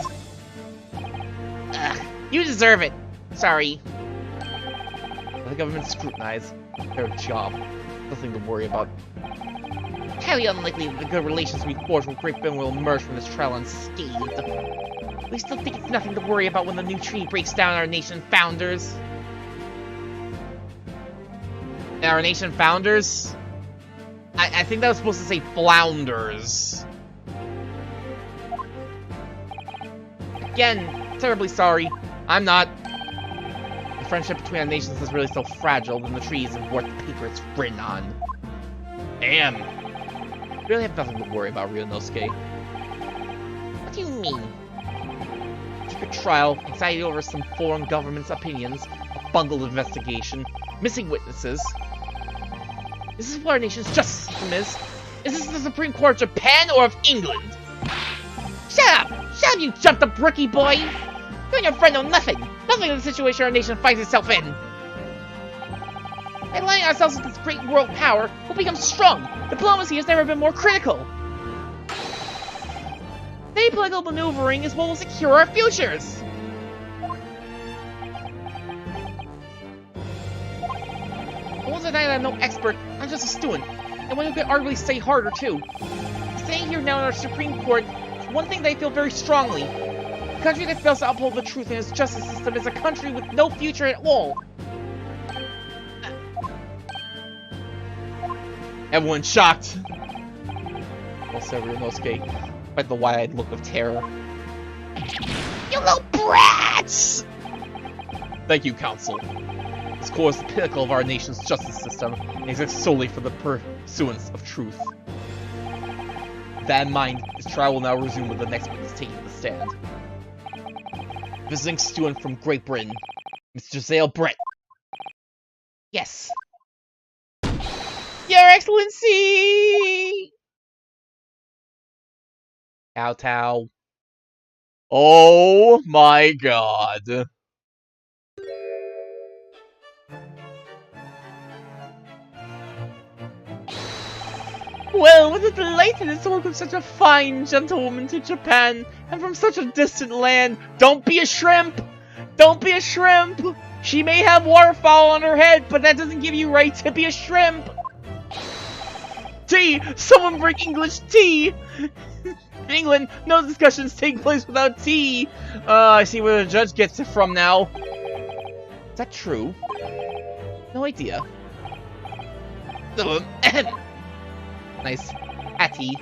Ugh, you deserve it. Sorry. Let the government scrutinize their job. Nothing to worry about. Highly unlikely that the good relations we forged with Great Britain will emerge from this trial unscathed. We still think it's nothing to worry about when the new treaty breaks down our nation founders. Our nation founders? I think that was supposed to say flounders. Again, terribly sorry. I'm not. The friendship between our nations is really so fragile that the treaty isn't worth the paper it's written on. Damn. We really have nothing to worry about, Ryunosuke. What do you mean? Secret trial, anxiety over some foreign government's opinions, a bungled investigation, missing witnesses. Is this what our nation's justice system is? Is this the Supreme Court of Japan or of England? Shut up! Shut up, you jumped-up rookie boy! You and your friend know nothing! Nothing of the situation our nation finds itself in! By aligning ourselves with this great world power, we'll become strong! Diplomacy has never been more critical! Any political maneuvering is what will secure our futures! I won't deny that I'm no expert, I'm just a student, and one who could arguably stay harder too. Staying here now in our Supreme Court is one thing that I feel very strongly. A country that fails to uphold the truth in its justice system is a country with no future at all. Everyone's shocked. Also, Ryunosuke, despite the wide-eyed look of terror. You little brats! Thank you, Counsel. This court is the pinnacle of our nation's justice system and exists solely for the pursuance of truth. With that in mind, this trial will now resume with the next witness taking the stand. Visiting student from Great Britain, Mr. Zale Brett. Yes. Your Excellency! Kowtow. Oh my god. Well, what a delight it is to welcome such a fine gentlewoman to Japan, and from such a distant land. Don't be a shrimp! Don't be a shrimp! She may have waterfowl on her head, but that doesn't give you right to be a shrimp! Tea! Someone bring English tea! In England, no discussions take place without tea! I see where the judge gets it from now. Is that true? No idea. Nice hattie.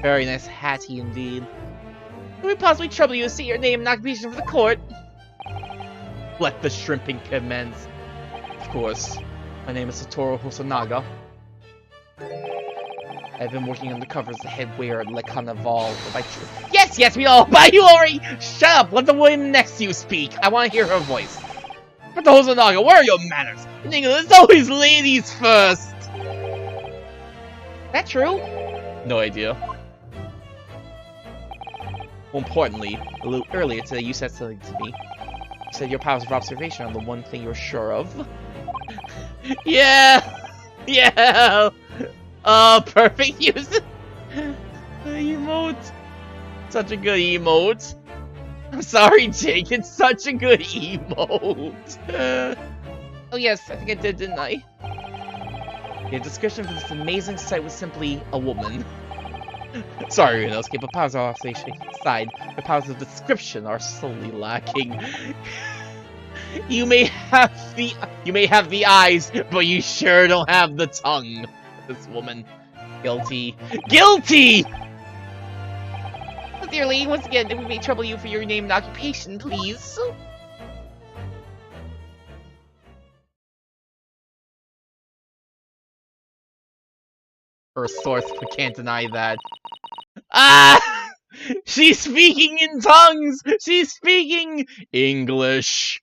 Very nice hattie indeed. Could we possibly trouble you to state your name and occupation for the court? Let the shrimping commence. Of course. My name is Satoru Hosonaga. I've been working undercover as the head waiter at Le Carnaval. Yes, we all buy you already! Shut up! Let the woman next to you speak! I want to hear her voice. But Hosonaga, where are your manners? In England, it's always ladies first! That true? No idea. More importantly, a little earlier today you said something to me. You said your powers of observation are the one thing you're sure of. Yeah! Yeah! Perfect use! The emote! Such a good emote! I'm sorry, Jake, it's such a good emote! Oh yes, I think I did, didn't I? The description for this amazing sight was simply a woman. Sorry, Renosuke, but powers are obviously aside. The powers of description are solely lacking. You may have the eyes, but you sure don't have the tongue. This woman. Guilty. Guilty! Oh, dear lady, once again, we may trouble you for your name and occupation, please. Her source, we can't deny that. Ah! She's speaking in tongues! She's speaking English!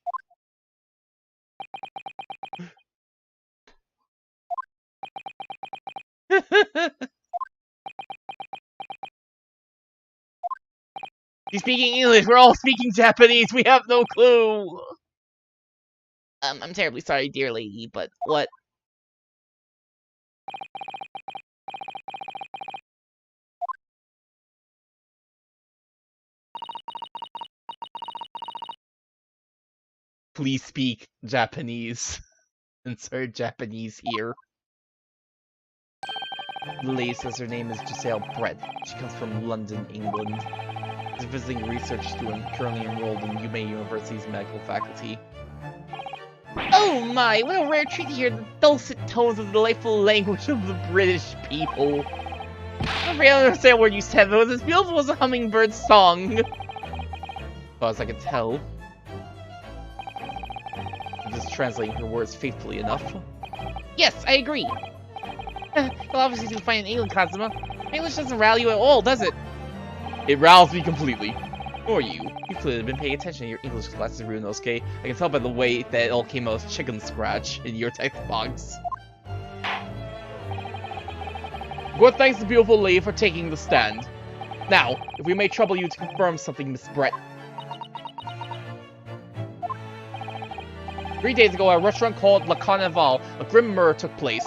She's speaking English, we're all speaking Japanese, we have no clue! I'm terribly sorry, dear lady, but what? Please speak Japanese. Insert Japanese here. The lady says her name is Giselle Brett. She comes from London, England. She's a visiting research student currently enrolled in UMA University's medical faculty. Oh my, what a rare treat to hear the dulcet tones of the delightful language of the British people. I'm afraid I don't understand what you said, but it was as beautiful as a hummingbird's song. As far as I can tell. I'm just translating her words faithfully enough. Yes, I agree. You'll obviously do fine in England, Kazuma. English doesn't rally you at all, does it? It riles me completely. Who are you? You've clearly been paying attention to your English classes, Ryunosuke. I can tell by the way that it all came out as chicken scratch in your text box. Good thanks to the beautiful lady for taking the stand. Now, if we may trouble you to confirm something, Miss Brett. 3 days ago, at a restaurant called Le Carnival, a grim murder took place.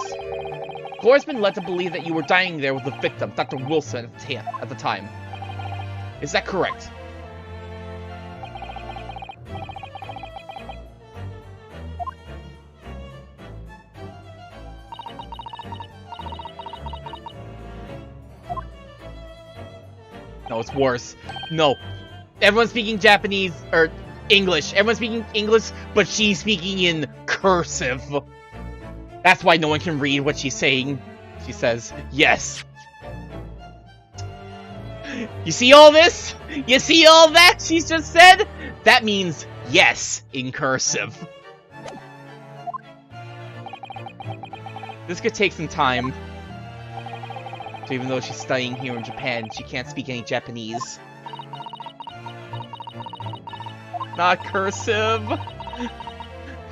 Glory's been led to believe that you were dining there with the victim, Dr. Wilson, at the time. Is that correct? No, it's worse. No. Everyone's speaking Japanese, or English. Everyone's speaking English, but she's speaking in cursive. That's why no one can read what she's saying. She says, yes. You see all this? You see all that she's just said? That means yes in cursive. This could take some time. So even though she's studying here in Japan, she can't speak any Japanese. Not cursive.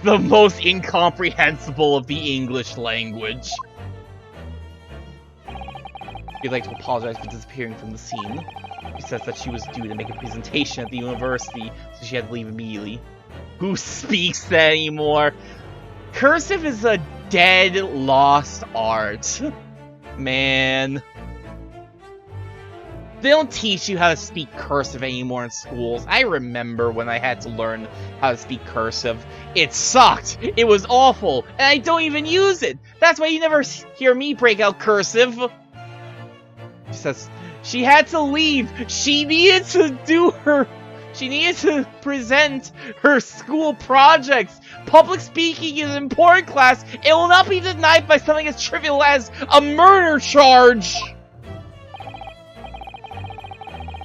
The most incomprehensible of the English language. She'd like to apologize for disappearing from the scene. She says that she was due to make a presentation at the university, so she had to leave immediately. Who speaks that anymore? Cursive is a dead, lost art. Man. They don't teach you how to speak cursive anymore in schools. I remember when I had to learn how to speak cursive. It sucked. It was awful. And I don't even use it. That's why you never hear me break out cursive. She says she had to leave. She needed to present her school projects. Public speaking is an important class. It will not be denied by something as trivial as a murder charge.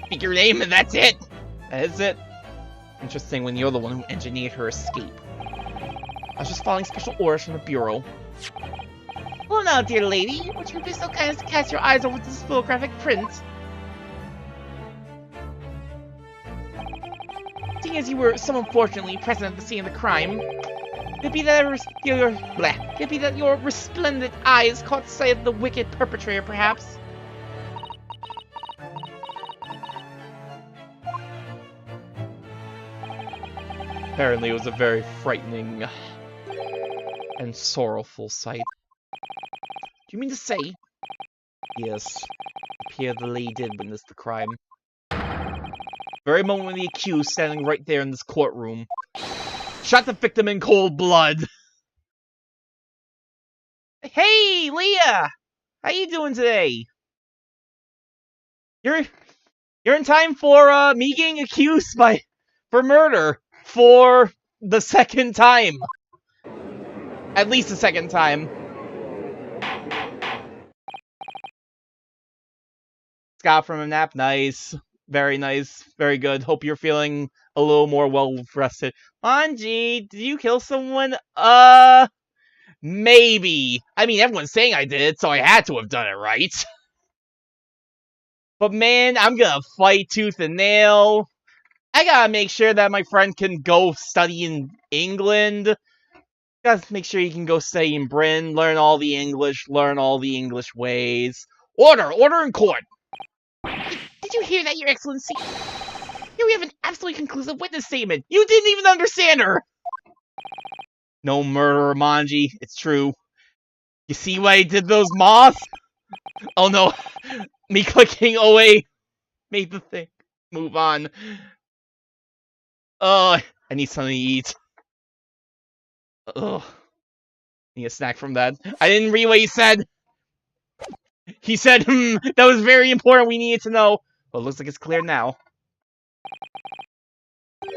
Speak your name and that's it. That is it. Interesting when you're the one who engineered her escape. I was just following special orders from the bureau. Well now, dear lady, would you be so kind as to cast your eyes over this photographic print? Seeing as you were so unfortunately present at the scene of the crime, could it be that your resplendent eyes caught sight of the wicked perpetrator, perhaps? Apparently it was a very frightening and sorrowful sight. Do you mean to say? Yes, it appears the lady did witness the crime. Very moment when the accused, standing right there in this courtroom, shot the victim in cold blood. Hey, Leah! How you doing today? You're in time for me getting accused for murder for the second time. At least the second time. Scott from a nap, nice. Very nice, very good. Hope you're feeling a little more well-rested. Manji, did you kill someone? Maybe. I mean, everyone's saying I did it, so I had to have done it right. But man, I'm gonna fight tooth and nail. I gotta make sure that my friend can go study in England. Gotta make sure he can go study in Britain, learn all the English ways. Order in court! Did you hear that, Your Excellency? Here we have an absolutely conclusive witness statement. You didn't even understand her! No murderer, Manji. It's true. You see why I did those moths? Oh no. Me clicking away made the thing move on. Oh, I need something to eat. Ugh. Need a snack from that. I didn't read what he said. He said, that was very important, we needed to know. Well, it looks like it's clear now.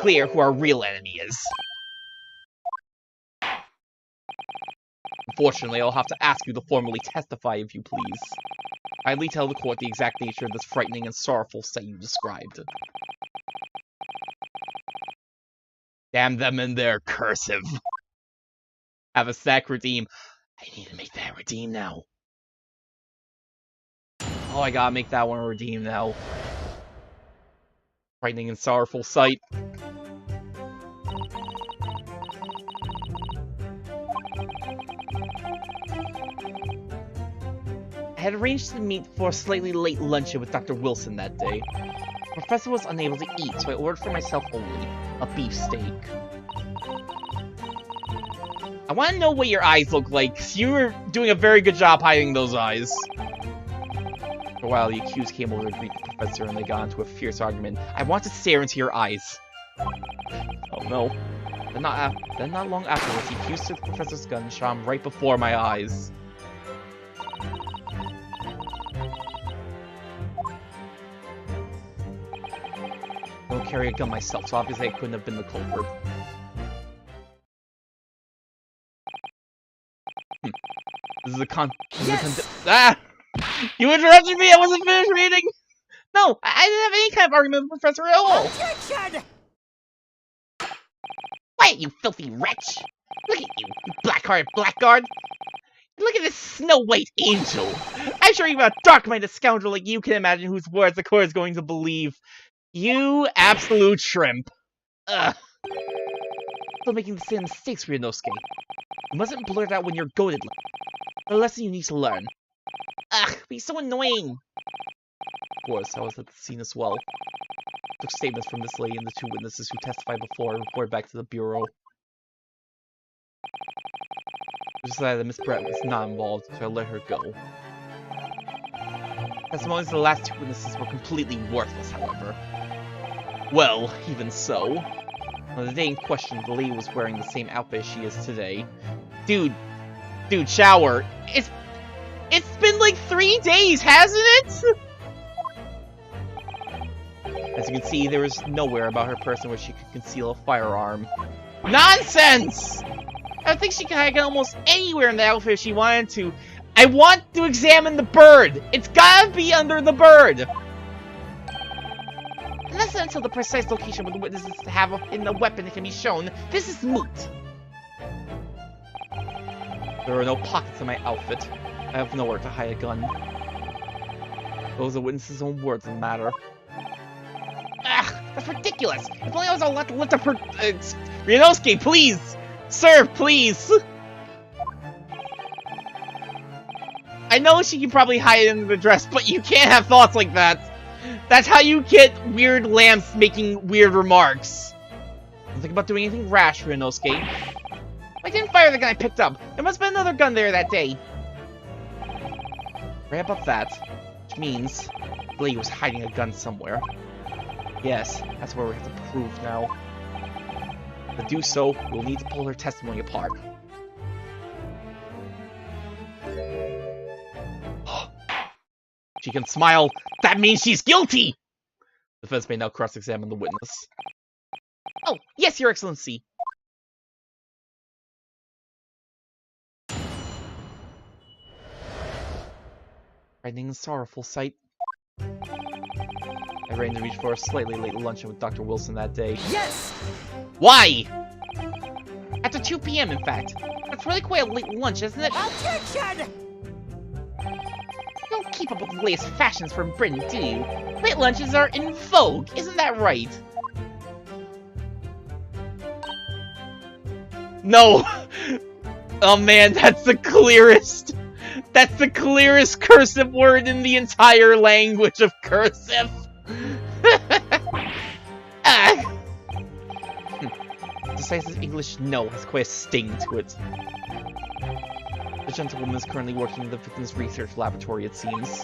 Clear who our real enemy is. Unfortunately, I'll have to ask you to formally testify if you please. Kindly tell the court the exact nature of this frightening and sorrowful sight you described. Damn them in their cursive. Have a snack redeem. I need to make that redeem now. Oh, I gotta make that one a redeem now. Frightening and sorrowful sight. I had arranged to meet for a slightly late luncheon with Dr. Wilson that day. The professor was unable to eat, so I ordered for myself only a beefsteak. I want to know what your eyes look like, because you were doing a very good job hiding those eyes. For a while, the accused came over to greet the professor, and they got into a fierce argument. I want to stare into your eyes. Oh no. Then not long afterwards, the accused took the professor's gun and shot him right before my eyes. I don't carry a gun myself, so obviously I couldn't have been the culprit. This is a Yes! Ah! You interrupted me! I wasn't finished reading! No, I didn't have any kind of argument with the professor at all! Objection! Quiet, you filthy wretch! Look at you, you black-hearted blackguard! Look at this snow-white angel! I'm sure even a dark-minded scoundrel like you can imagine whose words the court is going to believe. You absolute shrimp. Ugh. Still making the same mistakes, Ryunosuke. You mustn't blurt out when you're goaded. A lesson you need to learn. Ugh, be so annoying! Of course, I was at the scene as well. Took statements from this lady and the two witnesses who testified before and reported back to the bureau. I decided that Miss Brett was not involved, so I let her go. Testimonies of the last two witnesses were completely worthless, however. Well, even so. On the day in question, the lady was wearing the same outfit as she is today. Dude, shower. It's been like 3 days, hasn't it? As you can see, there is nowhere about her person where she could conceal a firearm. Nonsense! I think she can hide almost anywhere in the outfit if she wanted to. I want to examine the bird! It's gotta be under the bird! Unless and until the precise location where the witnesses have in the weapon can be shown, this is moot. There are no pockets in my outfit. I have nowhere to hide a gun. Those are witnesses' own words that matter. Ugh, that's ridiculous! If only I was allowed to lift up her... Ryunosuke, please! Sir, please! I know she can probably hide it in the dress, but you can't have thoughts like that! That's how you get weird lamps making weird remarks. Don't think about doing anything rash, Ryunosuke. Why I didn't fire the gun I picked up. There must have been another gun there that day. Right about that. Which means the lady was hiding a gun somewhere. Yes, that's where we have to prove now. To do so, we'll need to pull her testimony apart. She can smile. That means she's guilty! The defense may now cross-examine the witness. Oh, yes, Your Excellency. Frightening and sorrowful sight. I arranged to reach for a slightly late luncheon with Dr. Wilson that day. Yes! Why? After 2 p.m., in fact. That's really quite a late lunch, isn't it? Objection! You don't keep up with the latest fashions from Britain, do you? Late lunches are in vogue, isn't that right? No! Oh man, that's the clearest cursive word in the entire language of cursive! Decisive English no has quite a sting to it. The gentlewoman is currently working in the victim's research laboratory, it seems.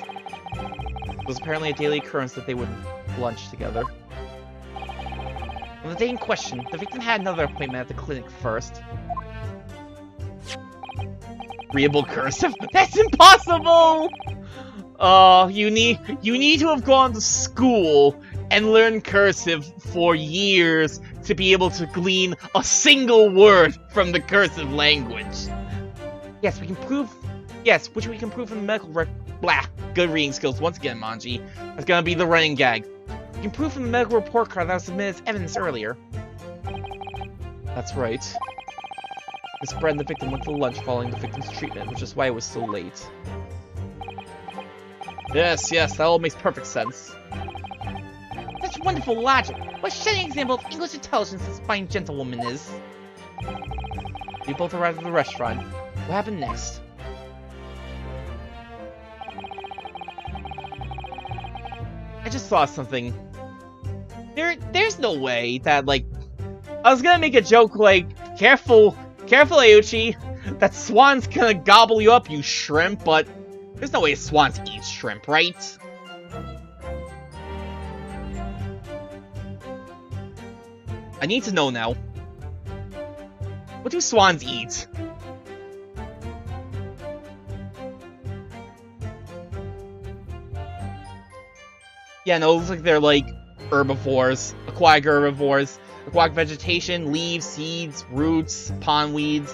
It was apparently a daily occurrence that they would lunch together. On the day in question, the victim had another appointment at the clinic first. Readable cursive? That's impossible! You need to have gone to school and learned cursive for years to be able to glean a single word from the cursive language. Yes, we can prove. Yes, which we can prove from the medical blah. Good reading skills once again, Manji. That's gonna be the running gag. We can prove from the medical report card that was submitted as evidence earlier. That's right. Miss Brett and the victim went to lunch following the victim's treatment, which is why it was so late. Yes, that all makes perfect sense. Such wonderful logic. What a shining example of English intelligence this fine gentlewoman is. We both arrived at the restaurant. What happened next? I just saw something. There's no way that, like... I was gonna make a joke like, Careful, Ayuchi! That swan's gonna gobble you up, you shrimp, but... There's no way swans eat shrimp, right? I need to know now. What do swans eat? Yeah, no, it looks like they're like herbivores, aquatic herbivores, aquatic vegetation, leaves, seeds, roots, pond weeds.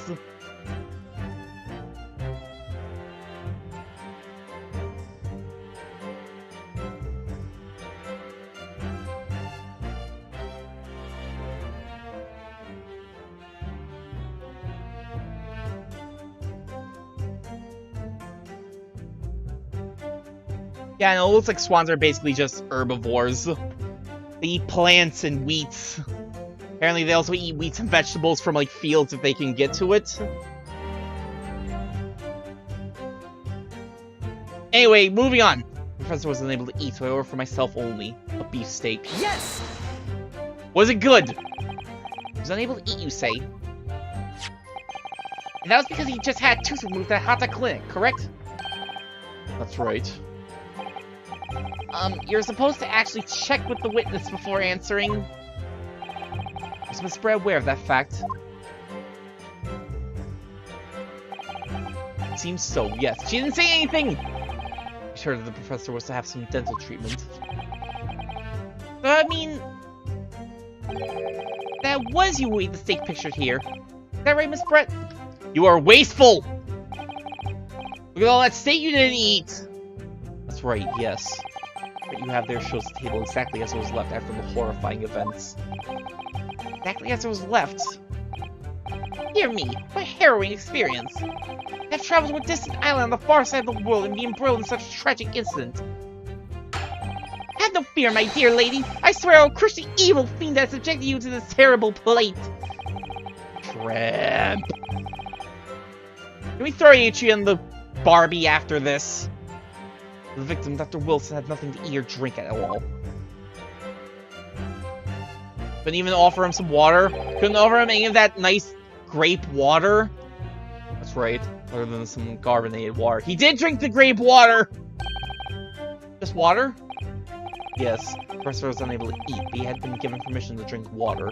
Yeah, no, it looks like swans are basically just herbivores. They eat plants and wheat. Apparently they also eat wheats and vegetables from, like, fields if they can get to it. Anyway, moving on. The professor wasn't able to eat, so I ordered for myself only. A beefsteak. Yes! Was it good? He was unable to eat, you say? And that was because he just had tooth removed at Hata Clinic, correct? That's right. You're supposed to actually check with the witness before answering. Was Miss Brett aware of that fact? It seems so, yes. She didn't say anything! I sure that the professor was to have some dental treatment. I mean... That was you who ate the steak pictured here. Is that right, Miss Brett? You are wasteful! Look at all that steak you didn't eat! That's right, yes. What you have there shows the table exactly as it was left after the horrifying events. Exactly as it was left? Dear me, what a harrowing experience. I've traveled to a distant island on the far side of the world and be embroiled in such a tragic incident. Have no fear, my dear lady. I swear I will crush the evil fiend that subjected you to this terrible plight. Tramp. Can we throw Ichi in the Barbie after this? The victim, Dr. Wilson, had nothing to eat or drink at all. Couldn't even offer him some water. Couldn't offer him any of that nice grape water? That's right, other than some carbonated water. He did drink the grape water! Just water? Yes, the professor was unable to eat, but he had been given permission to drink water.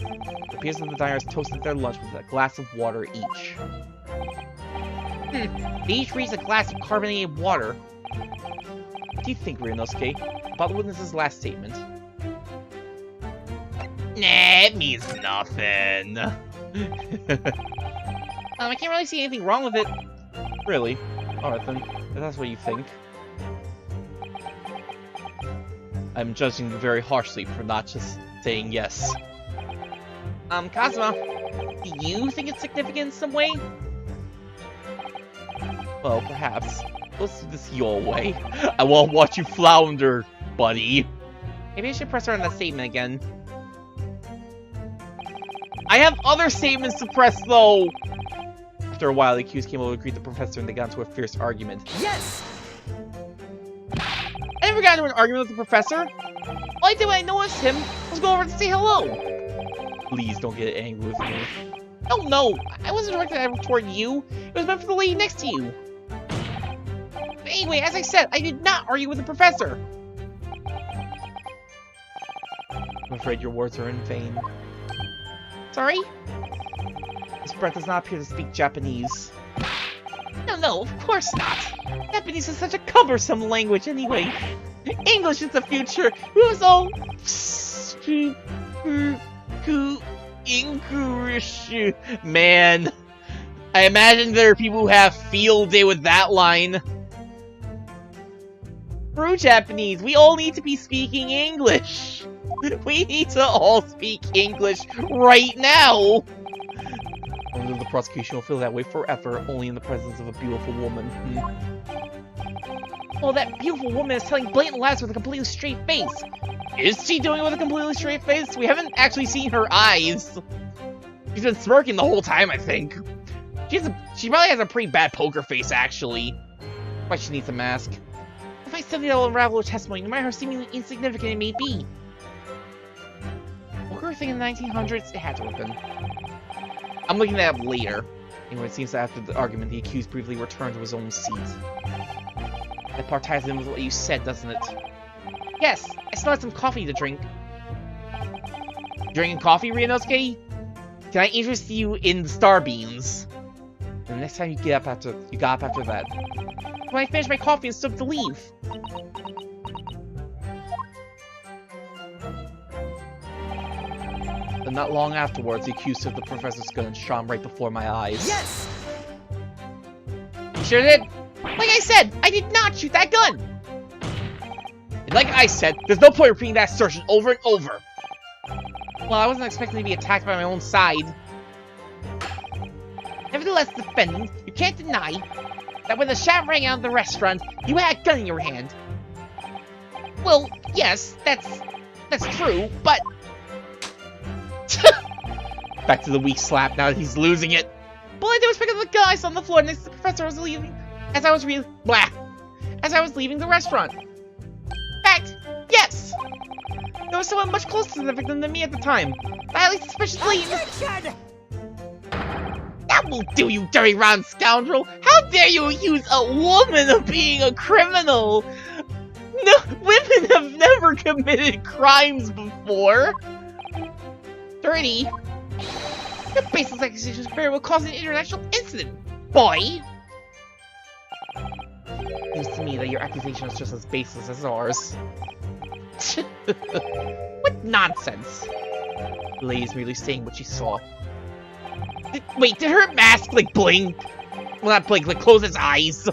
It appears that the diners toasted their lunch with a glass of water each. They each raised a glass of carbonated water. What do you think, Ryunosuke, about the witness's last statement? Nah, it means nothing. I can't really see anything wrong with it. Really? Alright then, if that's what you think. I'm judging you very harshly for not just saying yes. Kazuma, do you think it's significant in some way? Well, perhaps. Let's do this your way. I won't watch you flounder, buddy. Maybe I should press her on that statement again. I have other statements to press, though! After a while, the accused came over to greet the professor and they got into a fierce argument. Yes! I never got into an argument with the professor. All I did when I noticed him was go over to say hello. Please don't get angry with me. Oh no, I wasn't directed toward you. It was meant for the lady next to you. But anyway, as I said, I did not argue with the professor. I'm afraid your words are in vain. Sorry? This breath does not appear to speak Japanese. No, of course not. Japanese is such a cumbersome language anyway. English is the future. Who's all English? Man, I imagine there are people who have field day with that line. Screw Japanese. We all need to be speaking English. We need to all speak English right now. Only the prosecution will feel that way forever, only in the presence of a beautiful woman. Well, that beautiful woman is telling blatant lies with a completely straight face. Is she doing it with a completely straight face? We haven't actually seen her eyes. She's been smirking the whole time, I think. She probably has a pretty bad poker face, actually. Why she needs a mask. If I study that will unravel her testimony, no matter how seemingly insignificant it may be. Poker thing in the 1900s, it had to have been. I'm looking that up later. Anyway, it seems that after the argument, the accused briefly returned to his own seat. That part ties in with what you said, doesn't it? Yes, I still had some coffee to drink. Drinking coffee, Ryunosuke? Can I interest you in the star beans? And the next time you got up after that. When I finished my coffee and stood up to leave. And not long afterwards, the accused took the professor's gun and shot him right before my eyes. Yes! You sure did? Like I said, I did not shoot that gun! And like I said, there's no point in repeating that assertion over and over. Well, I wasn't expecting to be attacked by my own side. Nevertheless, defendant, you can't deny that when the shot rang out of the restaurant, you had a gun in your hand. Well, yes, that's true, but... Back to the weak slap now that he's losing it. All I did was pick up the gun I saw on the floor next to the professor was leaving. As I was leaving the restaurant. In fact, yes! There was someone much closer to the victim than me at the time. Highly suspiciously. That will do, you dirty rotten scoundrel! How dare you accuse a woman of being a criminal? No, women have never committed crimes before. Dirty. Your baseless accusations will cause an international incident, boy! Seems to me that your accusation is just as baseless as ours. What nonsense! The lady's merely saying what she saw. Wait, did her mask, like, blink? Well, not blink, like, close its eyes.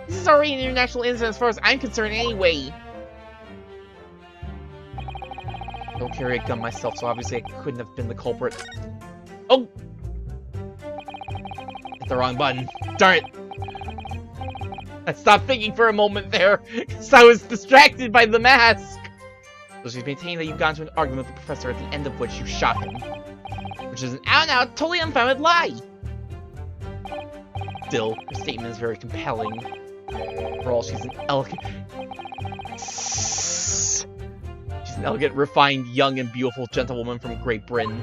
This is already an international incident as far as I'm concerned anyway. I don't carry a gun myself, so obviously I couldn't have been the culprit. Oh! Hit the wrong button. Darn it! I stopped thinking for a moment there, because I was distracted by the mask! So she's maintaining that you've gone into an argument with the professor at the end of which you shot him. Which is an out-and-out, totally unfounded lie! Still, her statement is very compelling. For all, she's an elegant... She's an elegant, refined, young, and beautiful gentlewoman from Great Britain.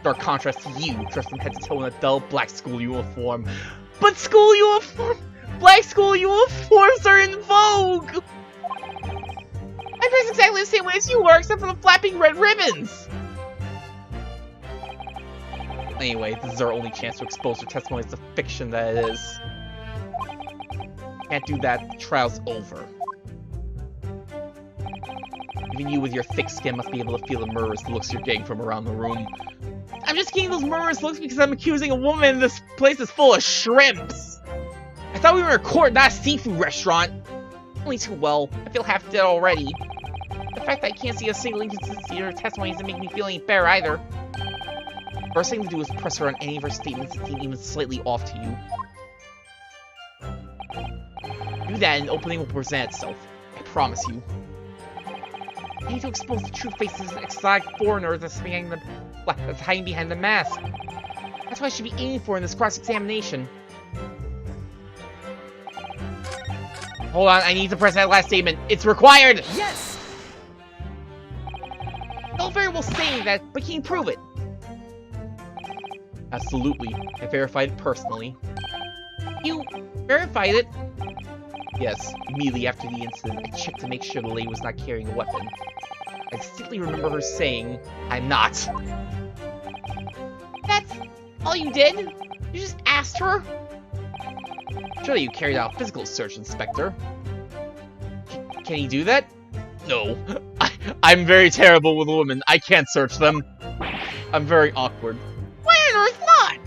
Stark contrast to you, dressed from head to toe in a dull black school uniform. But school uniform! Black school uniforms are in vogue! I'm dressed exactly the same way as you are, except for the flapping red ribbons! Anyway, this is our only chance to expose her testimony as the fiction that it is. Can't do that, the trial's over. Even you with your thick skin must be able to feel the murderous looks you're getting from around the room. I'm just getting those murderous looks because I'm accusing a woman and this place is full of shrimps! I thought we were a court, not a seafood restaurant! Only too well. I feel half dead already. The fact that I can't see a single inconsistency in her testimony doesn't make me feel any better either. First thing to do is press her on any of her statements that seem even slightly off to you. Do that and opening will present itself. I promise you. I need to expose the true face of this exotic foreigner that's hiding behind the mask. That's what I should be aiming for in this cross-examination. Hold on, I need to press that last statement. It's required! Yes! All very well saying that, but can you prove it? Absolutely. I verified it personally. You verified it? Yes, immediately after the incident, I checked to make sure the lady was not carrying a weapon. I distinctly remember her saying, "I'm not." That's all you did? You just asked her? Surely you carried out a physical search, Inspector. Can you do that? No. I'm very terrible with women. I can't search them. I'm very awkward. Why on earth not?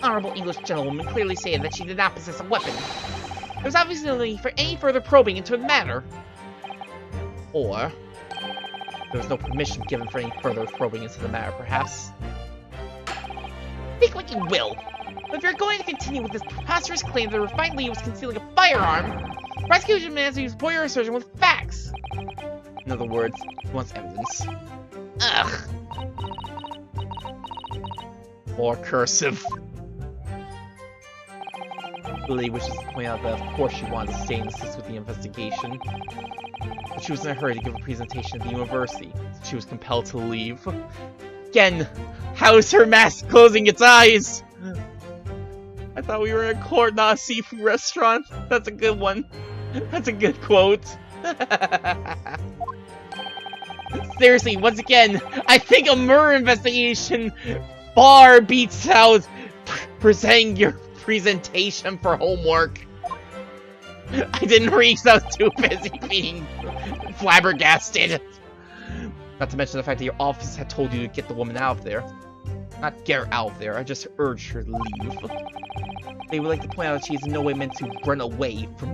Honorable English gentlewoman clearly stated that she did not possess a weapon. There was obviously no need for any further probing into the matter. Or there was no permission given for any further probing into the matter, perhaps. Think what you will. But if you're going to continue with this preposterous claim that the refined lady was concealing a firearm, the prosecution demands to use voyeur assertion with facts. In other words, he wants evidence. Ugh. More cursive. Lily wishes to point out that of course she wanted to stay and assist with the investigation. But she was in a hurry to give a presentation at the university, so she was compelled to leave. Again, how is her mask closing its eyes? I thought we were in a court, not a seafood restaurant. That's a good one. That's a good quote. Seriously, once again, I think a murder investigation far beats out presenting your presentation for homework. I didn't read, so I was too busy being flabbergasted. Not to mention the fact that your office had told you to get the woman out of there. Not get her out of there, I just urged her to leave. They would like to point out that she is in no way meant to run away from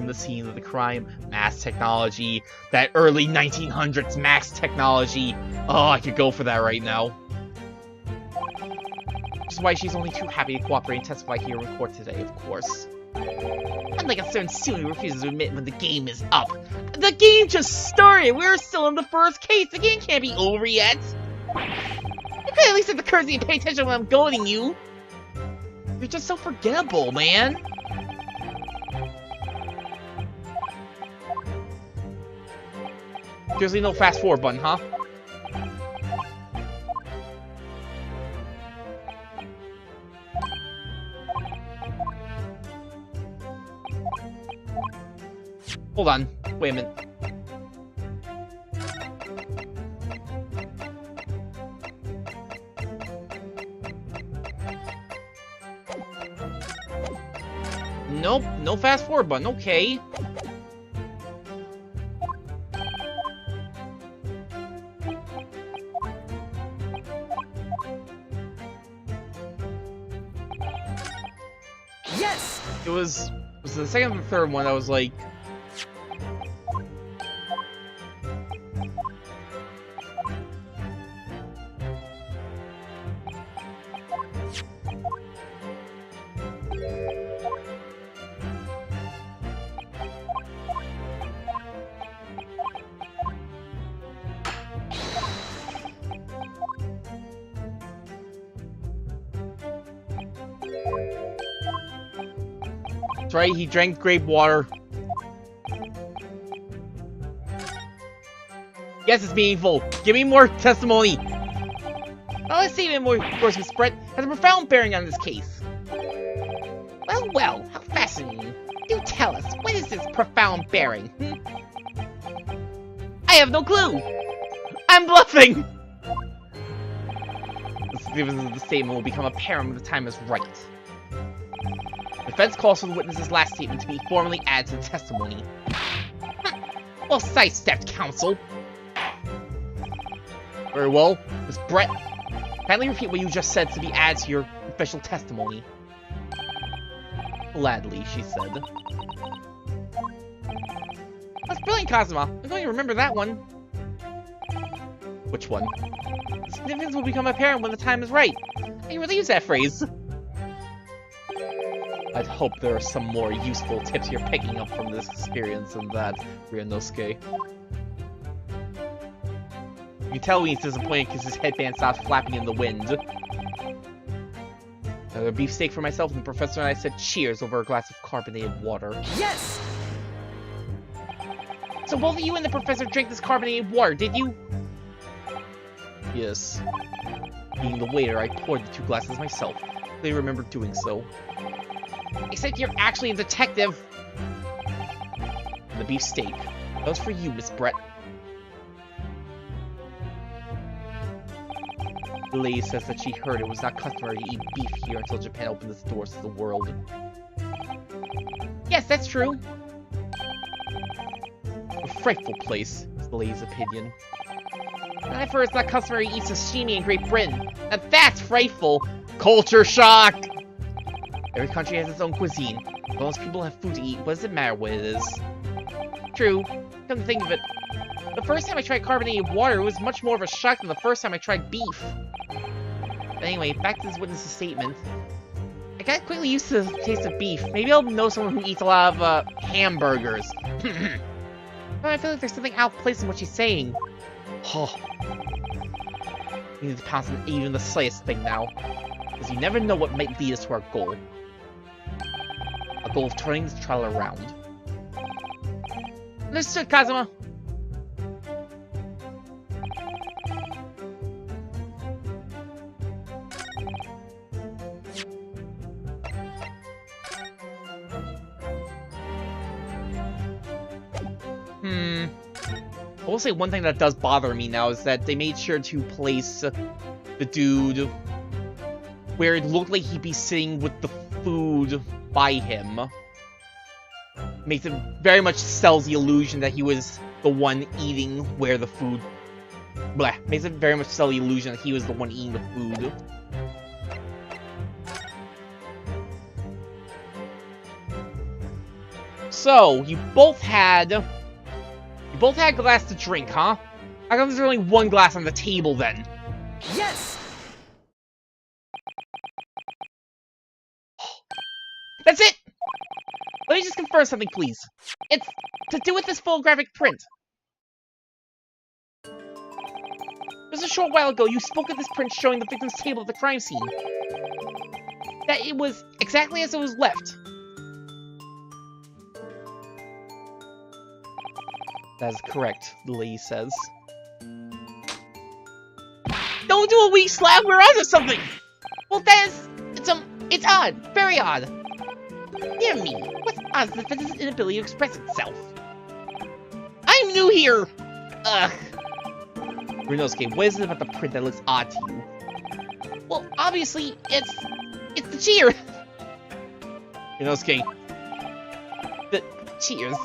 the scene of the crime. Mass technology, that early 1900s mass technology. Oh, I could go for that right now. Which is why she's only too happy to cooperate and testify here in court today, of course. Unlike a certain student who refuses to admit when the game is up. The game just started! We're still in the first case! The game can't be over yet! You could at least have the courtesy to pay attention when I'm goading you! You're just so forgettable, man! There's no fast forward button, huh? Hold on. Wait a minute. Nope, no fast forward button. Okay. Yes! It was the second and third one I was like, that's right, he drank grape water. Yes, it's meaningful. Give me more testimony. Well, let's see more. Of course, Miss Brett has a profound bearing on this case. Well, how fascinating. Do tell us, what is this profound bearing? I have no clue. I'm bluffing. The statement will become apparent when the time is right. The defense calls for the witness's last statement to be formally added to the testimony. Well sidestepped, counsel. Very well, Miss Brett. Kindly repeat what you just said to be added to your official testimony. Gladly, she said. That's brilliant, Kazuma. I'm going to remember that one. Which one? The significance will become apparent when the time is right. I really use that phrase. I'd hope there are some more useful tips you're picking up from this experience than that, Ryunosuke. You can tell he's disappointed because his headband stops flapping in the wind. A beefsteak for myself, and the professor and I said cheers over a glass of carbonated water. Yes! So both of you and the professor drank this carbonated water, did you? Yes. Being the waiter, I poured the 2 glasses myself. They remember doing so. Except you're actually a detective. And the beefsteak. That was for you, Miss Brett. The lady says that she heard it was not customary to eat beef here until Japan opened its doors to the world. Yes, that's true. A frightful place, is the lady's opinion. I've heard it's not customary to eat sashimi in Great Britain. Now that's frightful. Culture shock! Every country has its own cuisine. As long as people have food to eat, what does it matter what it is? True. Come to think of it, the first time I tried carbonated water, it was much more of a shock than the first time I tried beef. But anyway, back to this witness's statement. I got quickly used to the taste of beef. Maybe I'll know someone who eats a lot of, hamburgers. But I feel like there's something out of place in what she's saying. Oh. We need to pounce on even the slightest thing now. Because you never know what might lead us to our goal. A goal of turning this trial around. Understood, Kazuma. I will say one thing that does bother me now is that they made sure to place the dude where it looked like he'd be sitting with the food by him. Makes it very much sells the illusion that he was the one eating where the food... Blah. Makes it very much sell the illusion that he was the one eating the food. So, you both had a glass to drink, huh? How come there's only 1 glass on the table, then? Yes! That's it! Let me just confirm something, please. It's to do with this photographic print. Just a short while ago, you spoke of this print showing the victim's table at the crime scene. That it was exactly as it was left. That is correct, the lady says. Don't do a weak slap, we're onto something! Well, it's odd, very odd. Dear me, what's odd is the defendant's inability to express itself. I'm new here! Ugh. Ryunosuke, what is it about the print that looks odd to you? Well, obviously, it's the cheer! Ryunosuke, the cheers.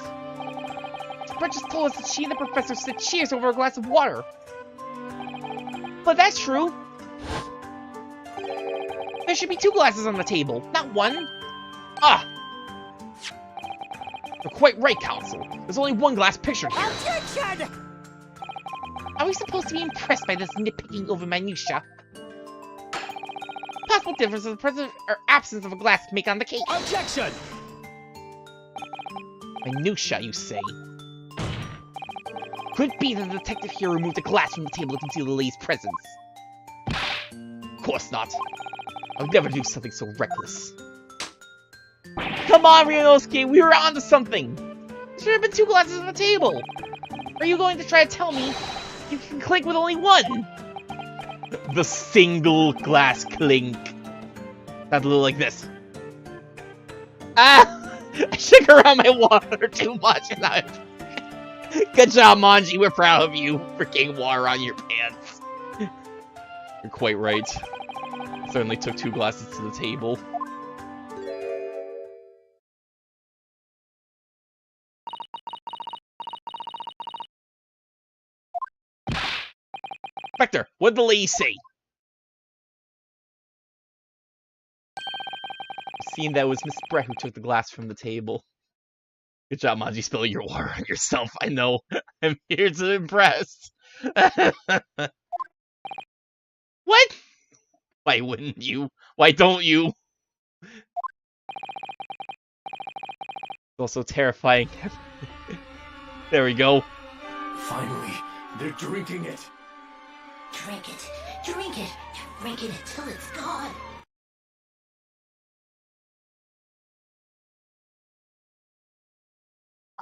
Brett just told us that she and the professor said cheers over a glass of water. But that's true. There should be 2 glasses on the table, not 1. Ah! You're quite right, counsel. There's only 1 glass pictured here. Objection! Are we supposed to be impressed by this nitpicking over minutia? Possible difference of the presence or absence of a glass make on the cake. Objection! Minutia, you say? Could it be that the detective here removed the glass from the table to conceal the lady's presence? Of course not. I would never do something so reckless. Come on, Ryunosuke, we were onto something! There should have been 2 glasses on the table! Are you going to try to tell me You can clink with only one! The single glass clink. Sounds a little like this. Ah! I shook around my water too much and I... Good job, Manji. We're proud of you for getting water on your pants. You're quite right. Certainly took 2 glasses to the table. Spectre, what'd the lady say? Seeing that it was Miss Brett who took the glass from the table. Good job, Manji, spilling your water on yourself. I know. I'm here to impress. What? Why wouldn't you? Why don't you? It's also terrifying. There we go. Finally, they're drinking it. Drink it. Drink it. Drink it until it's gone.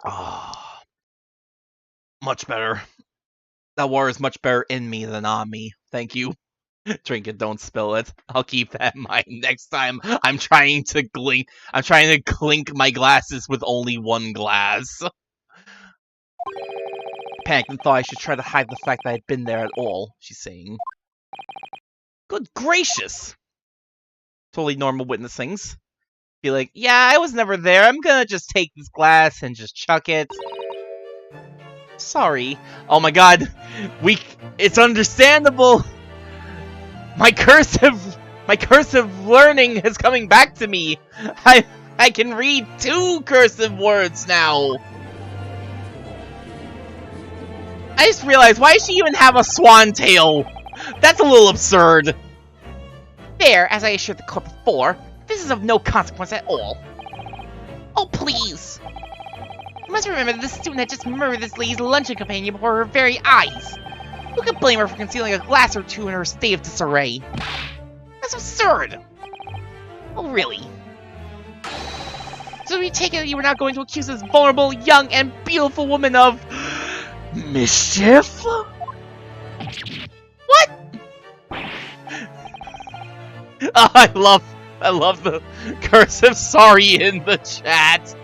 Ah, much better. That water is much better in me than on me. Thank you. Drink it, don't spill it. I'll keep that in mind next time. I'm trying to clink my glasses with only 1 glass. Panicked and thought I should try to hide the fact that I'd been there at all, she's saying. Good gracious! Totally normal witnessings. Be like, yeah, I was never there. I'm gonna just take this glass and just chuck it. Sorry. Oh my god. It's understandable. My cursive learning is coming back to me. I can read 2 cursive words now. I just realized, why does she even have a swan tail? That's a little absurd. There, as I assured the court before, this is of no consequence at all. Oh, please! You must remember that this student had just murdered this lady's luncheon companion before her very eyes. Who could blame her for concealing a glass or 2 in her state of disarray? That's absurd! Oh, really? So we take it that you were not going to accuse this vulnerable, young, and beautiful woman of... mischief? What? Oh, I love the cursive sorry in the chat.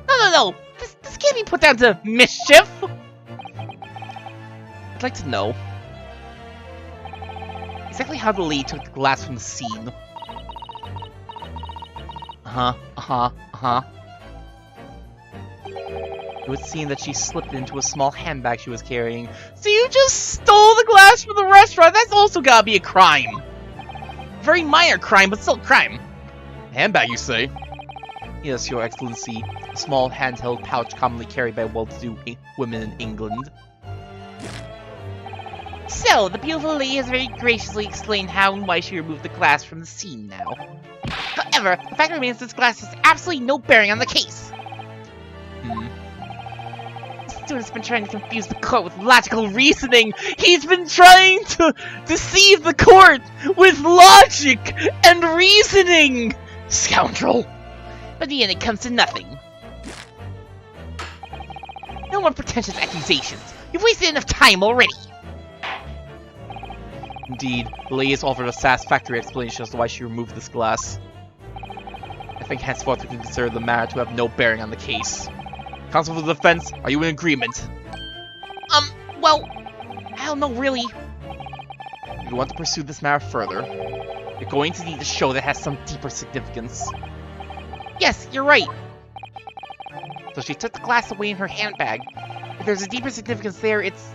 No. This can't be put down to mischief. I'd like to know exactly how the lady took the glass from the scene. It would seem that she slipped into a small handbag she was carrying. So you just stole the glass from the restaurant? That's also gotta be a crime. Very minor crime, but still a crime. Handbag, you say? Yes, Your Excellency. A small handheld pouch commonly carried by well-to-do women in England. So, the beautiful lady has very graciously explained how and why she removed the glass from the scene now. However, the fact remains this glass has absolutely no bearing on the case. The student's been trying to confuse the court with logical reasoning. He's been trying to deceive the court with logic and reasoning! Scoundrel! But in the end, it comes to nothing. No more pretentious accusations. You've wasted enough time already. Indeed, the lady has offered a satisfactory explanation as to why she removed this glass. I think henceforth we can consider the matter to have no bearing on the case. Counsel for the defense, are you in agreement? Well, I don't know really. If you want to pursue this matter further, you're going to need to show that it has some deeper significance. Yes, you're right. So she took the glass away in her handbag. If there's a deeper significance there, it's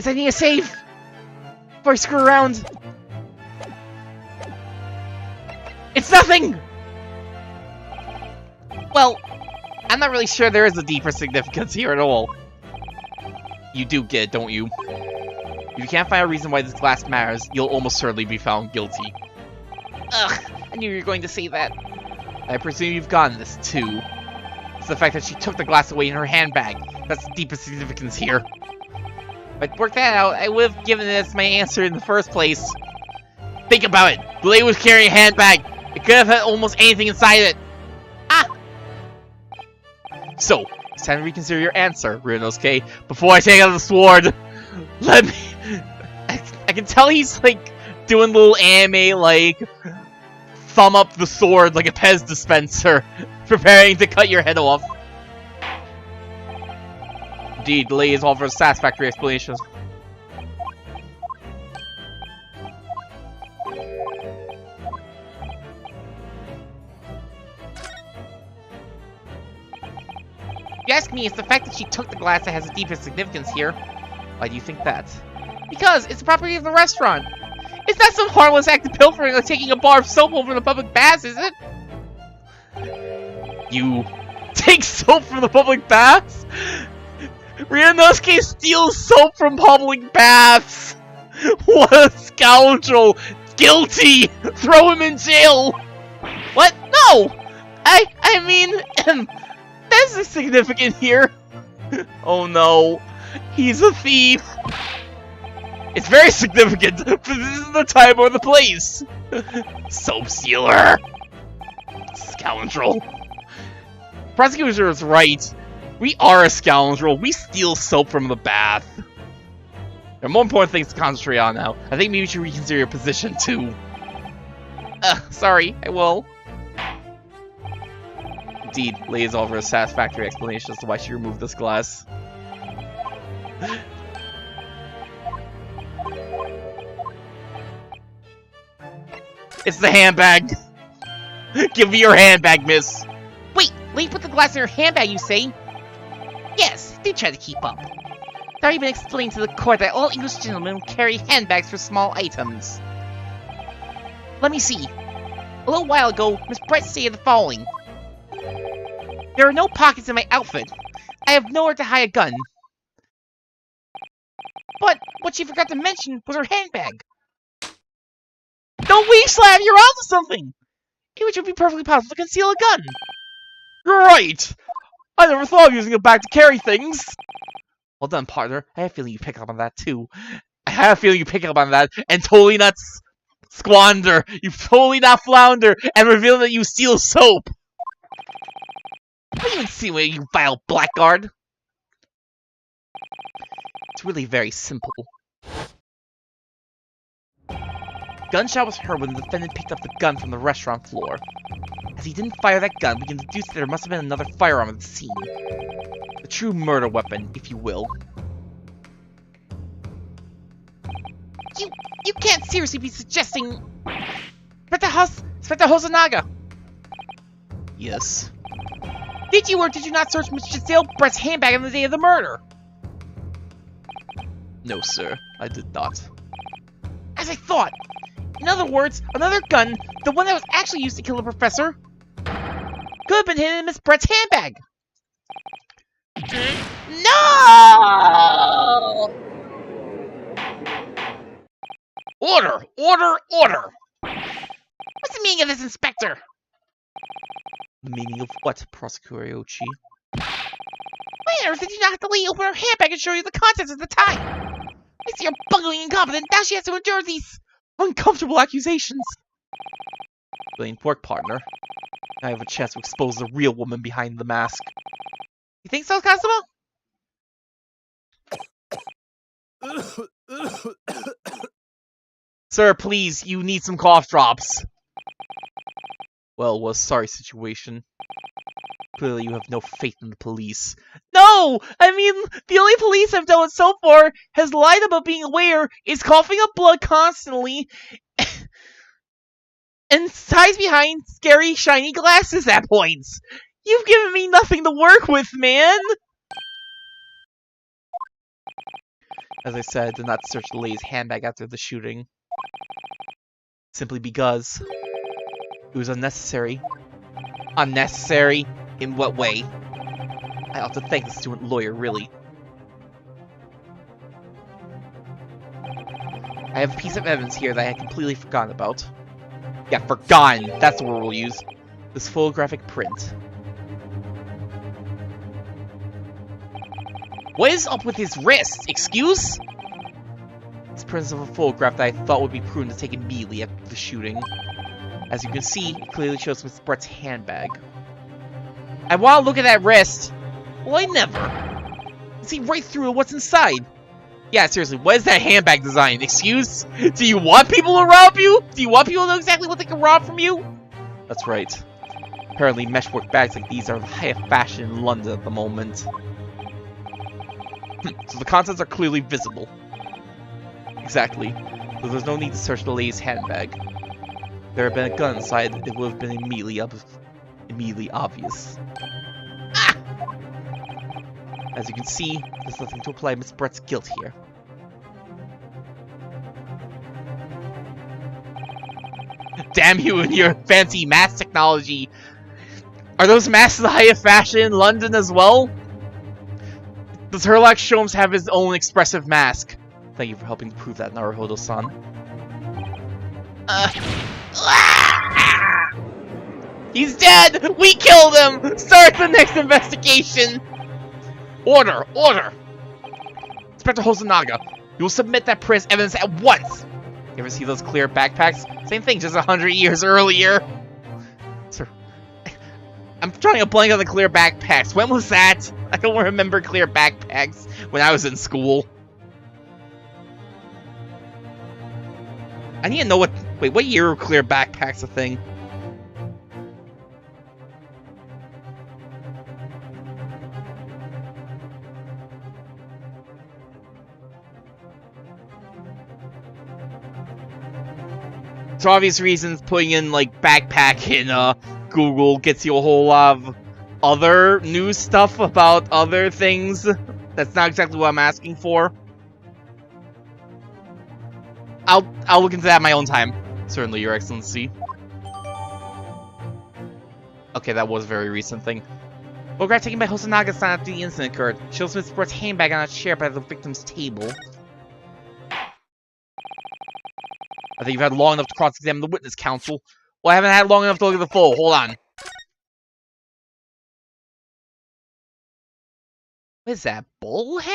I need a save before I screw around. It's nothing! Well, I'm not really sure there is a deeper significance here at all. You do get it, don't you? If you can't find a reason why this glass matters, you'll almost certainly be found guilty. Ugh, I knew you were going to say that. I presume you've gotten this, too. It's the fact that she took the glass away in her handbag. That's the deepest significance here. If I'd worked that out, I would have given this my answer in the first place. Think about it! The lady was carrying a handbag! It could have had almost anything inside it! Ah! So, it's time to reconsider your answer, Ryunosuke. Before I take out the sword, let me... I can tell he's, like, doing little anime, like, thumb up the sword like a Pez dispenser, preparing to cut your head off. Indeed, the lady is all for satisfactory explanations. If you ask me, it's the fact that she took the glass that has the deepest significance here. Why do you think that? Because it's the property of the restaurant. It's not some harmless act of pilfering like taking a bar of soap over the public baths, is it? You take soap from the public baths? Ryunosuke steals soap from public baths! What a scoundrel! Guilty! Throw him in jail! What? No! I mean, that's significant here. Oh no, he's a thief! It's very significant, but this isn't the time or the place! Soap stealer! Scoundrel. Prosecutor is right. We are a scoundrel. We steal soap from the bath. There are more important things to concentrate on now. I think maybe you should reconsider your position too. Sorry, I will. Indeed, lays over a satisfactory explanation as to why she removed this glass. It's the handbag! Give me your handbag, miss! Wait, let me put the glass in her handbag, you say? Yes, do try to keep up. It's already been explained to the court that all English gentlemen carry handbags for small items. Let me see. A little while ago, Miss Bright stated the following. There are no pockets in my outfit. I have nowhere to hide a gun. But what she forgot to mention was her handbag. Don't weak slam, you're onto something! It would be perfectly possible to conceal a gun. You're right! I never thought of using a bag to carry things! Well done, partner. I have a feeling you pick up on that, too. I have a feeling you pick up on that and totally not squander. You totally not flounder and reveal that you steal soap. What do you insinuate, you vile blackguard? It's really very simple. Gunshot was heard when the defendant picked up the gun from the restaurant floor. As he didn't fire that gun, we can deduce that there must have been another firearm at the scene. A true murder weapon, if you will. You can't seriously be suggesting... Inspector Hosonaga! Yes? Did you or did you not search Mr. Giselle Brett's handbag on the day of the murder? No, sir. I did not. As I thought! In other words, another gun, the one that was actually used to kill the professor, could have been hidden in Miss Brett's handbag! No! Order! Order! Order! What's the meaning of this, Inspector? The meaning of what, Sylvierchii? Why on earth did you not have the lady open her handbag and show you the contents at the time? I see you're bungling incompetent, now she has to endure these uncomfortable accusations. Plain pork, partner. I have a chance to expose the real woman behind the mask. You think so, Constable? Sir, please, you need some cough drops. Well, it was a sorry situation. Clearly you have no faith in the police. No! I mean, the only police I've dealt with so far has lied about being aware, is coughing up blood constantly, and hides behind scary, shiny glasses at points. You've given me nothing to work with, man! As I said, I did not search the lady's handbag after the shooting. Simply because it was unnecessary. Unnecessary? In what way? I ought to thank the student lawyer, really. I have a piece of evidence here that I had completely forgotten about. Yeah, forgotten! That's the word we'll use. This photographic print. What is up with his wrist? Excuse? It's prints of a photograph that I thought would be prudent to take immediately after the shooting. As you can see, it clearly shows Miss Brett's handbag. I want to look at that wrist. Well, I never. See right through what's inside. Yeah, seriously, what is that handbag design? Excuse? Do you want people to rob you? Do you want people to know exactly what they can rob from you? That's right. Apparently, meshwork bags like these are high fashion in London at the moment. So the contents are clearly visible. Exactly. So there's no need to search the lady's handbag. If there had been a gun inside, it would have been immediately obvious. Ah! As you can see, there's nothing to apply Miss Brett's guilt here. Damn you and your fancy mask technology! Are those masks the highest fashion in London as well? Does Herlock Sholmes have his own expressive mask? Thank you for helping to prove that, Naruhodo-san. He's dead! We killed him! Start the next investigation! Order! Order! Inspector Hosonaga, you will submit that print evidence at once! You ever see those clear backpacks? Same thing, just 100 years earlier. Sir, I'm trying to blank on the clear backpacks. When was that? I don't remember clear backpacks when I was in school. I need to know what... Wait, what year were clear backpacks a thing? For obvious reasons, putting in, like, backpack in, Google gets you a whole lot of other news stuff about other things. That's not exactly what I'm asking for. I'll look into that at my own time. Certainly, Your Excellency. Okay, that was a very recent thing. Photograph taken by Hosonaga-san after the incident occurred. Shows Miss Brett's handbag on a chair by the victim's table. I think you've had long enough to cross-examine the witness counsel. Well, I haven't had long enough to look at the full. Hold on. What is that? Bullhead?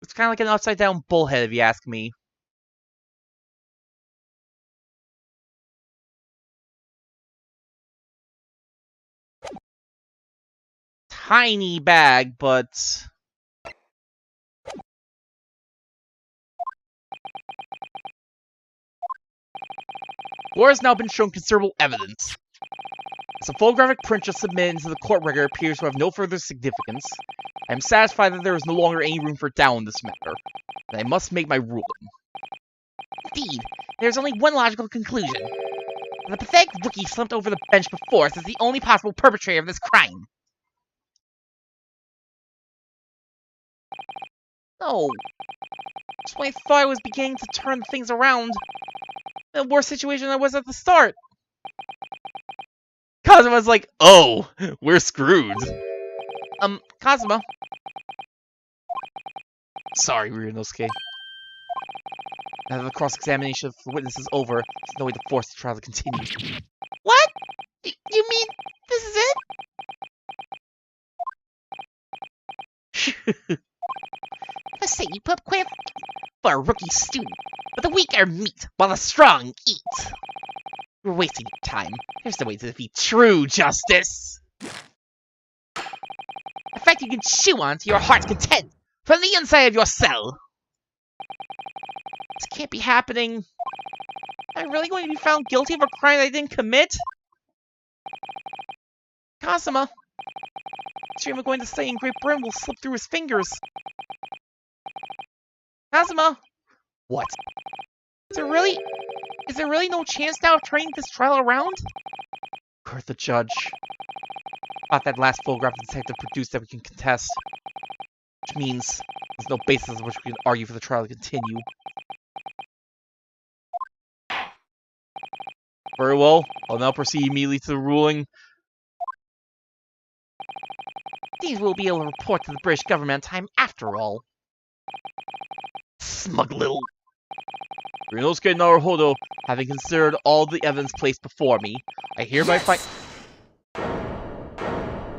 It's kind of like an upside-down bullhead, if you ask me. Tiny bag, but... War has now been shown considerable evidence. As a photographic print just submitted into the court record appears to have no further significance, I am satisfied that there is no longer any room for doubt in this matter, and I must make my ruling. Indeed, there is only one logical conclusion. The pathetic rookie slumped over the bench before us is the only possible perpetrator of this crime. No. Just when I thought I was beginning to turn things around, in a worse situation than I was at the start. Kazuma's like, oh, we're screwed. Kazuma. Sorry, Ryunosuke. Now that the cross-examination of the witness is over, there's no way to force the trial to continue. What? You mean this is it? I say you put up quite a for a rookie student, but the weak are meat, while the strong eat. You're wasting your time. There's no way to defeat true justice. A fact you can chew on to your heart's content from the inside of your cell. This can't be happening. Am I really going to be found guilty of a crime I didn't commit? Kazuma. The dream of going to study in Great Britain will slip through his fingers. Kazuma! What? Is there really no chance now of turning this trial around? Curse the judge. About that last photograph the detective produced that we can contest. Which means there's no basis on which we can argue for the trial to continue. Very well, I'll now proceed immediately to the ruling. These will be able to report to the British government in time after all. Smug little... Ryunosuke Naruhodo, having considered all the evidence placed before me, I hereby find...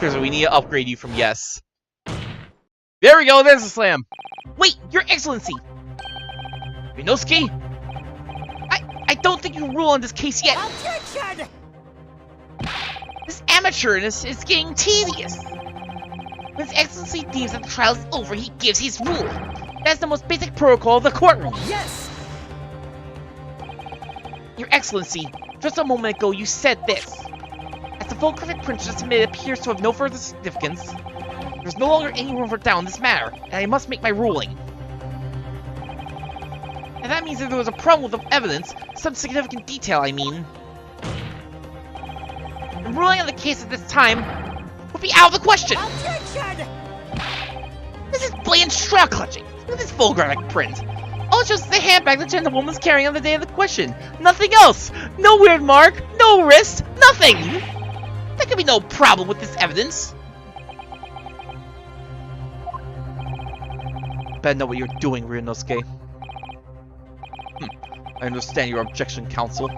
Here's what we need to upgrade you from yes. There we go, there's a slam! Wait, Your Excellency! Ryunosuke? I don't think you can rule on this case yet! Objection! This amateurness is getting tedious. When His Excellency deems that the trial is over, he gives his rule. That's the most basic protocol of the courtroom. Yes! Your Excellency, just a moment ago you said this. As the photographic print just submitted appears to have no further significance, there's no longer any room for doubt in this matter, and I must make my ruling. And that means that there was a problem with the evidence, some significant detail, I mean. The ruling on the case at this time would be out of the question! Objection! This is blatant straw clutching! Look at this photographic print! All it shows is the handbag the gentlewoman was carrying on the day of the question. Nothing else! No weird mark, no wrist, nothing! There could be no problem with this evidence. Better know what you're doing, Ryunosuke. I understand your objection, counsel.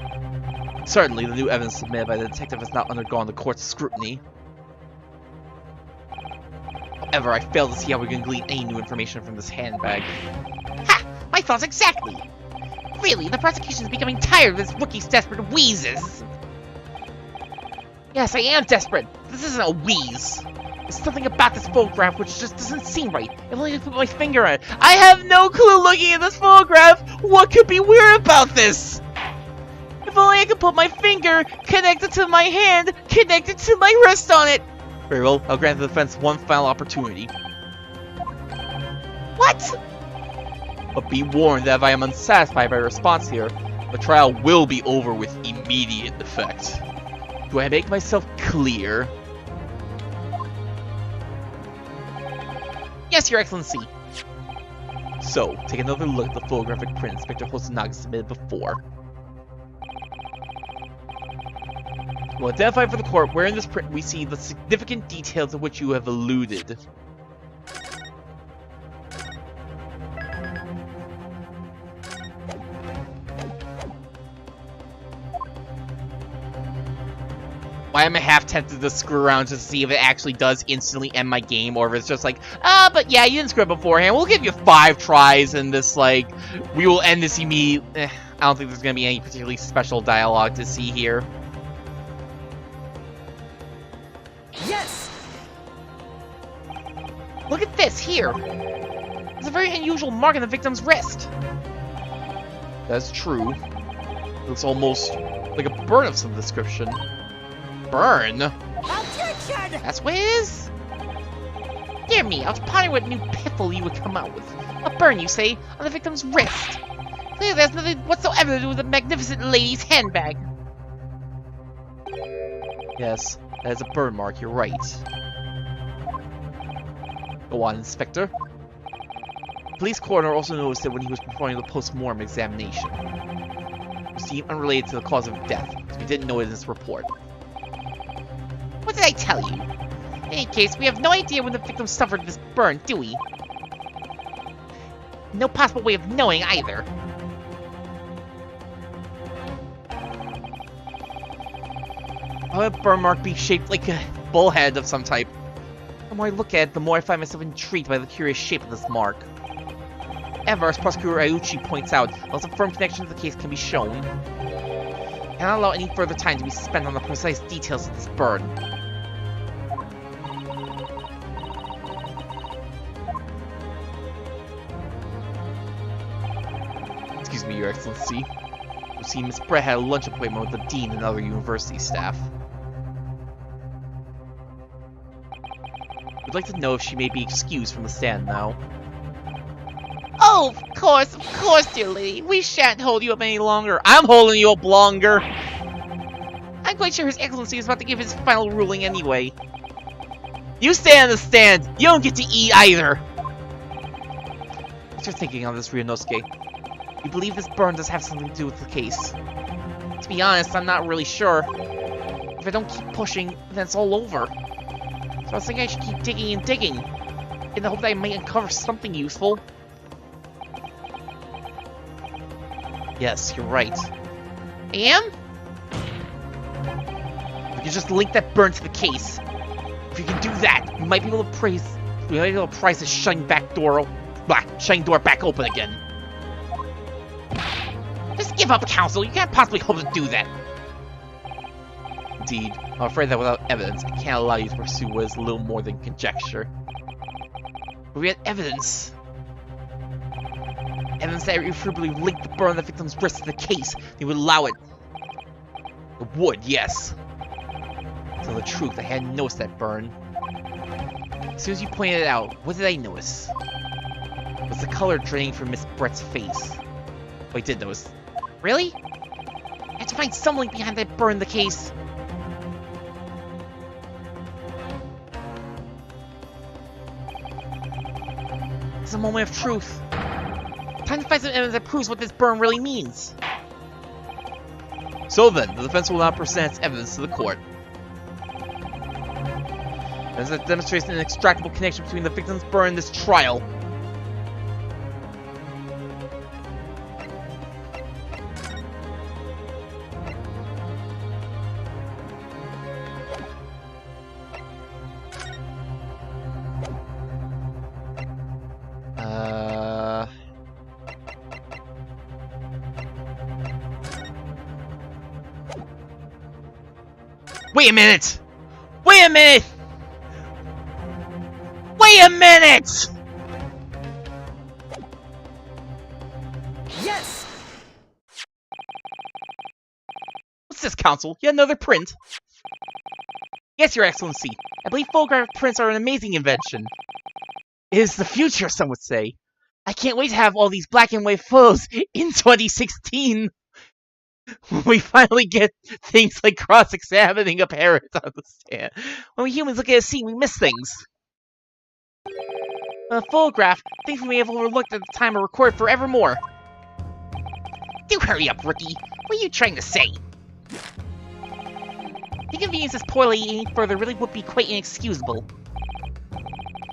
Certainly, the new evidence submitted by the detective has not undergone the court's scrutiny. However, I fail to see how we can glean any new information from this handbag. Ha! My thoughts exactly! Really, the prosecution is becoming tired of this rookie's desperate wheezes. Yes, I am desperate. This isn't a wheeze. There's something about this photograph which just doesn't seem right. If only I could put my finger on it. I have no clue looking at this photograph. What could be weird about this? If only I could put my finger, connect it to my hand, connect it to my wrist on it. Very well, I'll grant the defense one final opportunity. What? But be warned that if I am unsatisfied by your response here, the trial will be over with immediate effect. Do I make myself clear? Yes, Your Excellency. So, take another look at the photographic print Inspector Hosonaga submitted before. We'll identify for the court where in this print we see the significant details to which you have alluded. Why am I half tempted to screw around just to see if it actually does instantly end my game, or if it's just like, but yeah, you didn't screw up beforehand, we'll give you 5 tries and this, like, we will end this immediately. I don't think there's gonna be any particularly special dialogue to see here. Yes! Look at this, here! There's a very unusual mark on the victim's wrist. That's true. It looks almost like a burn of some description. Burn? Objection! That's what it is? Dear me, I was pondering what new piffle you would come out with. A burn, you say, on the victim's wrist. Clearly there's nothing whatsoever to do with the magnificent lady's handbag. Yes, that is a burn mark, you're right. Go on, Inspector. The police coroner also noticed that when he was performing the post-mortem examination. It seemed unrelated to the cause of death, so he didn't know it in his report. What did I tell you? In any case, we have no idea when the victim suffered this burn, do we? No possible way of knowing either. How would a burn mark be shaped like a bullhead of some type? The more I look at it, the more I find myself intrigued by the curious shape of this mark. However, as Prosecutor Ayuchi points out, unless a firm connection to the case can be shown, I cannot allow any further time to be spent on the precise details of this burn. Excuse me, Your Excellency. You see, Miss Brett had a lunch appointment with the Dean and other university staff. We'd like to know if she may be excused from the stand now. Oh, of course, dear lady. We shan't hold you up any longer. I'm holding you up longer. I'm quite sure His Excellency is about to give his final ruling anyway. You stay on the stand. You don't get to eat either. What's your thinking on this, Ryunosuke? You believe this burn does have something to do with the case? To be honest, I'm not really sure. If I don't keep pushing, then it's all over. So I was thinking I should keep digging and digging, in the hope that I might uncover something useful. Yes, you're right. I am? We can just link that burn to the case. If you can do that, we might be able to price the shining door back open again. Just give up, counsel. You can't possibly hope to do that. Indeed, I'm afraid that without evidence, I can't allow you to pursue what is little more than conjecture. But we had evidence. Evidence that irrefutably linked the burn of the victim's wrist to the case. They would allow it. It would, yes. To tell the truth, I hadn't noticed that burn. As soon as you pointed it out, what did I notice? It was the color draining from Miss Brett's face. Oh, I did notice. Really? I have to find something behind that burn in the case. It's a moment of truth. Time to find some evidence that proves what this burn really means. So then, the defense will now present its evidence to the court. Evidence that demonstrates an inextractable connection between the victim's burn and this trial. Wait a minute! Wait a minute! Wait a minute! Yes! What's this, counsel? Yet another print? Yes, Your Excellency. I believe photograph prints are an amazing invention. It is the future, some would say. I can't wait to have all these black and white photos in 2016. We finally get things like cross-examining a parent on the stand. When we humans look at a scene, we miss things. A photograph, things we may have overlooked at the time are recorded forevermore. Do hurry up, rookie. What are you trying to say? The inconvenience this poor lady any further really would be quite inexcusable.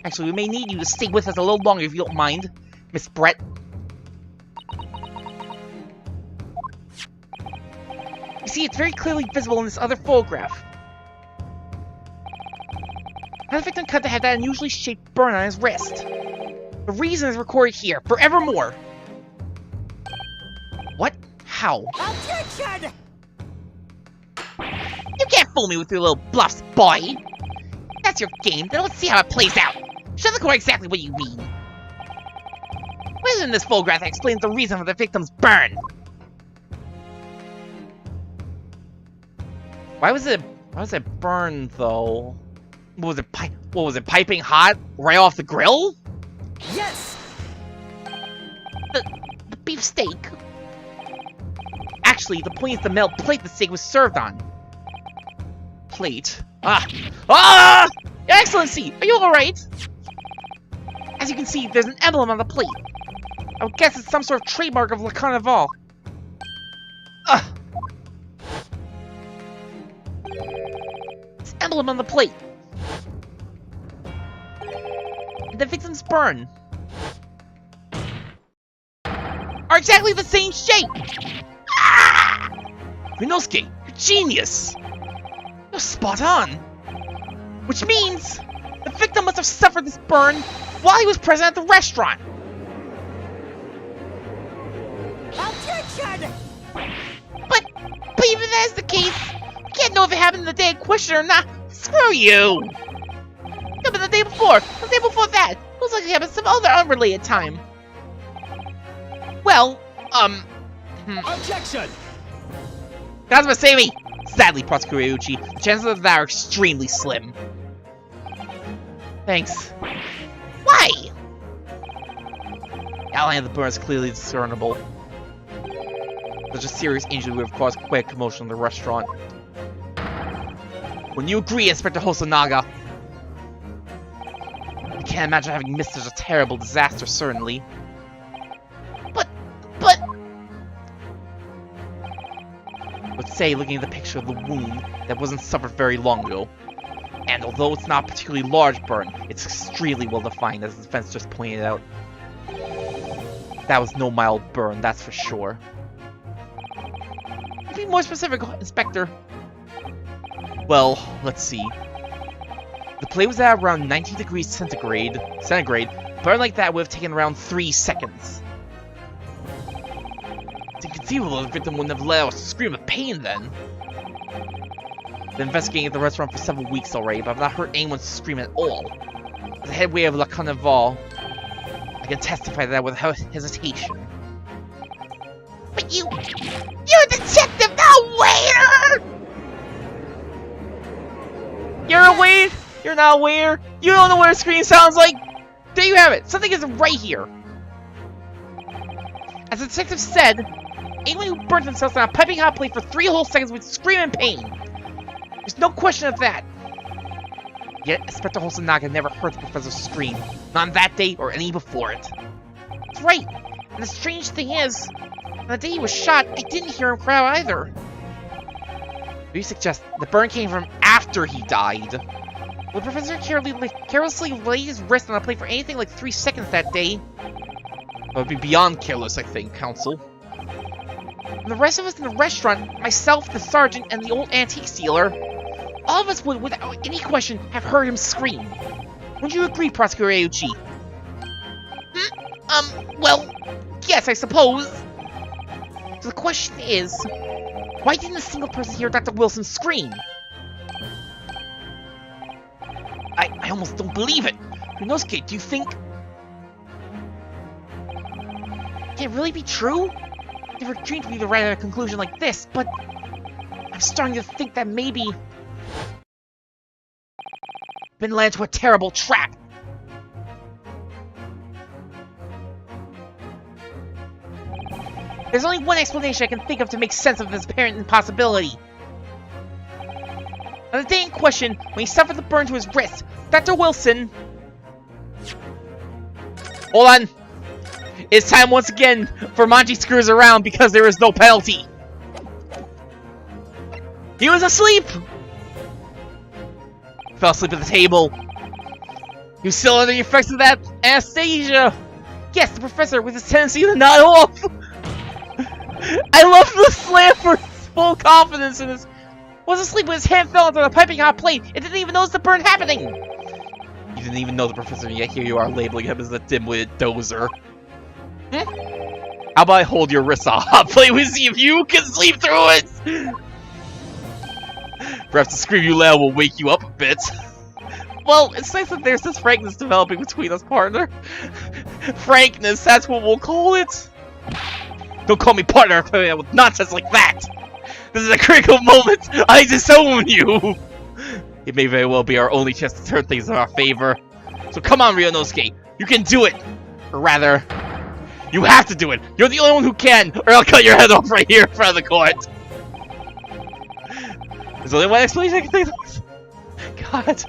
Actually, we may need you to stay with us a little longer if you don't mind, Miss Brett. You see, it's very clearly visible in this other photograph. The victim cut to have that unusually shaped burn on his wrist. The reason is recorded here, forevermore. What? How? Objection! You can't fool me with your little bluffs, boy. That's your game, then let's see how it plays out. Show the court exactly what you mean. What is in this photograph that explains the reason for the victim's burn? Why was it burn though? What was it piping hot right off the grill? Yes! The beef steak. Actually, the point is the metal plate the steak was served on. Plate? Ah! Your Excellency, are you alright? As you can see, there's an emblem on the plate. I would guess it's some sort of trademark of Le Carnival. It's emblem on the plate. And the victim's burn are exactly the same shape! Rinosuke, you're genius! You're spot on! Which means the victim must have suffered this burn while he was present at the restaurant! Objection! But even if that's the case, we can't know if it happened the day in question or not. Screw you! It happened the day before that. Looks like it happened some other unrelated time. Well, Objection! That's what say me! Sadly, Prosecutor Uchi, the chances of that are extremely slim. Thanks. why? The outline of the burn is clearly discernible. Such a serious injury would have caused quite a commotion in the restaurant. When you agree, Inspector Hosonaga? I can't imagine having missed such a terrible disaster, certainly. But say, looking at the picture of the wound, that wasn't suffered very long ago. And although it's not a particularly large burn, it's extremely well defined, as the defense just pointed out. That was no mild burn, that's for sure. To be more specific, Inspector. Well, let's see. The plate was at around 90 degrees centigrade. A burn like that would have taken around 3 seconds. It's inconceivable the victim wouldn't have let out a scream of pain then. Been investigating at the restaurant for several weeks already, but I've not heard anyone scream at all. As the head waiter of La Carnival, I can testify to that without hesitation. But you're a detective, not a waiter! You're a waiter? You're not a waiter? You don't know what a scream sounds like? There you have it. Something isn't right here. As the detective said, anyone who burns themselves on a piping hot plate for 3 whole seconds would scream in pain. There's no question of that. Yet, Inspector Hosonaga never heard the professor scream. Not on that day or any before it. That's right. And the strange thing is, on the day he was shot, I didn't hear him cry out either. You suggest the burn came from after he died. Well, the professor carelessly laid his wrist on a plate for anything like 3 seconds that day. That would be beyond careless, I think, Counsel. And the rest of us in the restaurant, myself, the sergeant, and the old antique dealer, all of us would, without any question, have heard him scream. Wouldn't you agree, Prosecutor Sylvierchii? Well, Yes, I suppose. So the question is, why didn't a single person hear Dr. Wilson scream? I almost don't believe it. Ryunosuke, do you think... Can it really be true? I never dreamed we'd arrive at a conclusion like this, but... I'm starting to think that maybe... been led into a terrible trap. There's only one explanation I can think of to make sense of this apparent impossibility. On the day in question, when he suffered the burn to his wrist, Dr. Wilson... Hold on! It's time once again for Manji screws around because there is no penalty. He was asleep! Fell asleep at the table. He was still under the effects of that anesthesia. Yes, the professor with his tendency to nod off. I love the slam for his full confidence in his... Was asleep when his hand fell onto the piping hot plate. It didn't even notice the burn happening. You didn't even know the professor, yet here you are labeling him as a dim-witted dozer. How about I hold your wrist on a hot plate and see if you can sleep through it? Perhaps the scream you loud will wake you up a bit. Well, it's nice that there's this frankness developing between us, partner. Frankness, that's what we'll call it. Don't call me partner with nonsense like that. This is a critical moment. I disown you. It may very well be our only chance to turn things in our favor. So come on, Ryunosuke. You can do it. Or rather, you have to do it. You're the only one who can, or I'll cut your head off right here in front of the court. There's only one explanation I can think of. God.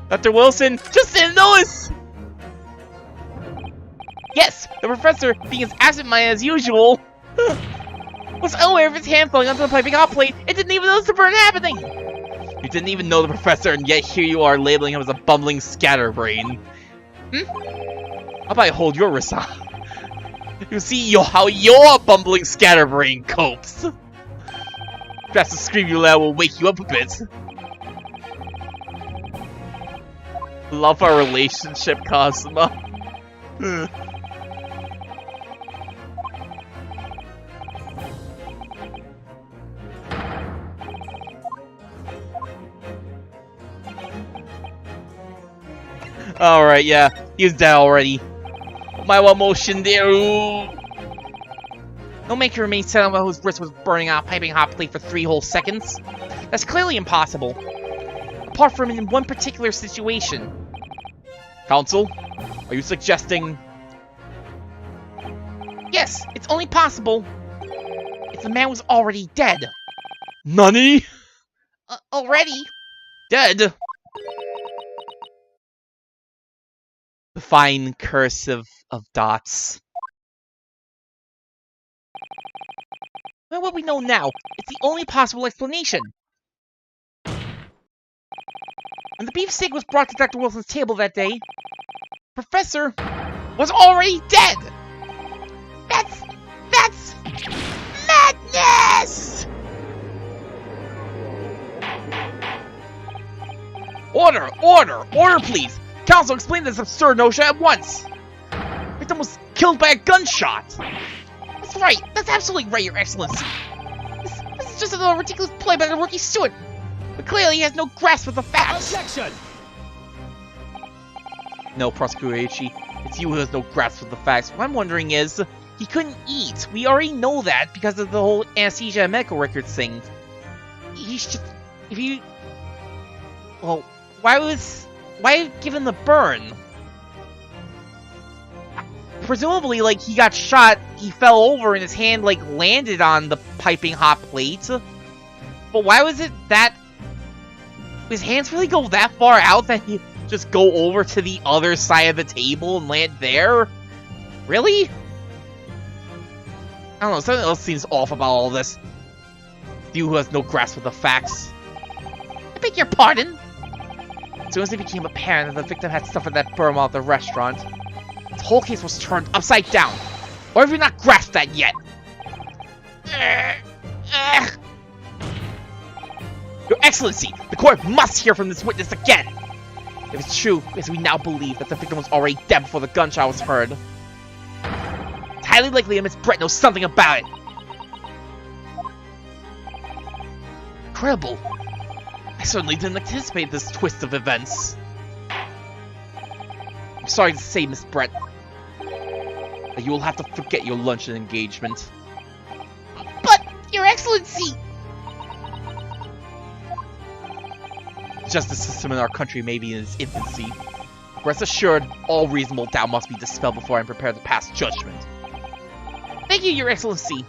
Dr. Wilson just didn't notice. Yes, the professor, being as absent-minded as usual, was unaware of his hand falling onto the piping hot plate. It didn't even notice the burn happening. You didn't even know the professor, and yet here you are labeling him as a bumbling scatterbrain. How about I hold your wrist on? You see how your bumbling scatterbrain copes. Perhaps the scream you loud will wake you up a bit. Love our relationship, Cosma. Alright, yeah, he's dead already. My motion there. No man can remain silent while his wrist was burning on a piping hot plate for 3 whole seconds. That's clearly impossible. Apart from in one particular situation. Counsel, are you suggesting... Yes, it's only possible if the man was already dead. Nani? already? Dead? The fine cursive of dots. Well, what we know now, it's the only possible explanation. When the beefsteak was brought to Dr. Wilson's table that day, Professor was already dead! That's madness! Order! Order! Order, please! Counsel, explain this absurd notion at once! Victim was killed by a gunshot! That's right. That's absolutely right, Your Excellency. This is just another ridiculous play by the rookie steward. But clearly he has no grasp of the facts. Objection! No, Sylvierchii, it's you who has no grasp of the facts. What I'm wondering is, he couldn't eat. We already know that because of the whole anesthesia and medical records thing. He's just... If you... Well, why give him the burn? Presumably, like, he got shot, he fell over, and his hand, like, landed on the piping hot plate. But why was it that... His hands really go that far out that he just go over to the other side of the table and land there? Really? I don't know, something else seems off about all this. You who has no grasp of the facts. I beg your pardon? As soon as it became apparent that the victim had suffered that burn while at the restaurant, the whole case was turned upside down. Or have you not grasped that yet? Your Excellency, the court must hear from this witness again! If it's true, as we now believe that the victim was already dead before the gunshot was heard, it's highly likely that Miss Brett knows something about it. Incredible. I certainly didn't anticipate this twist of events. I'm sorry to say, Miss Brett, that you will have to forget your luncheon engagement. But, Your Excellency! The justice system in our country may be in its infancy. Rest assured, all reasonable doubt must be dispelled before I am prepared to pass judgment. Thank you, Your Excellency!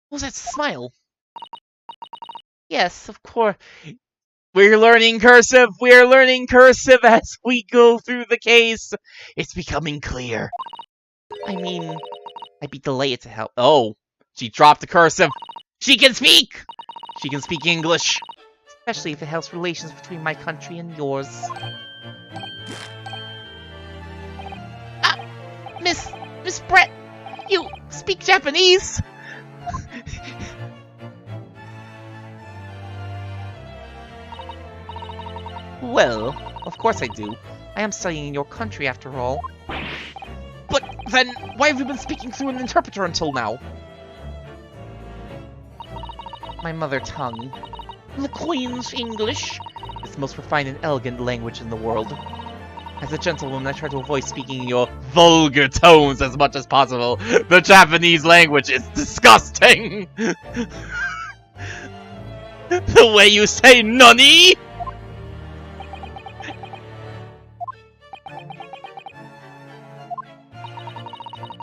What was that smile? Yes, of course. We're learning cursive! We're learning cursive as we go through the case! It's becoming clear. I mean, I'd be delighted to help. Oh, she dropped the cursive! She can speak! She can speak English! Especially if it helps relations between my country and yours. Miss Brett, you speak Japanese? Well, of course I do. I am studying in your country after all. But then, why have you been speaking through an interpreter until now? My mother tongue. The Queen's English is the most refined and elegant language in the world. As a gentlewoman, I try to avoid speaking in your vulgar tones as much as possible. The Japanese language is disgusting! The way you say NANI?!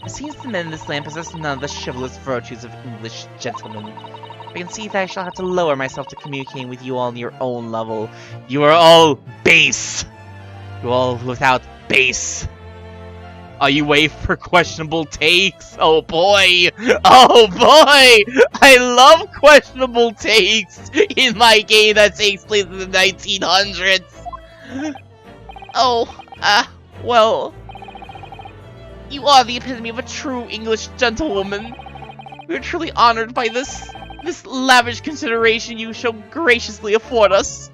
It seems the men in this land possess none of the chivalrous virtues of English gentlemen. I can see that I shall have to lower myself to communicating with you all on your own level. You are all base! You're all without base. Are you waiting for questionable takes? Oh boy! Oh boy! I love questionable takes in my game that takes place in the 1900s! Oh, well... You are the epitome of a true English gentlewoman. We are truly honored by this lavish consideration you so graciously afford us.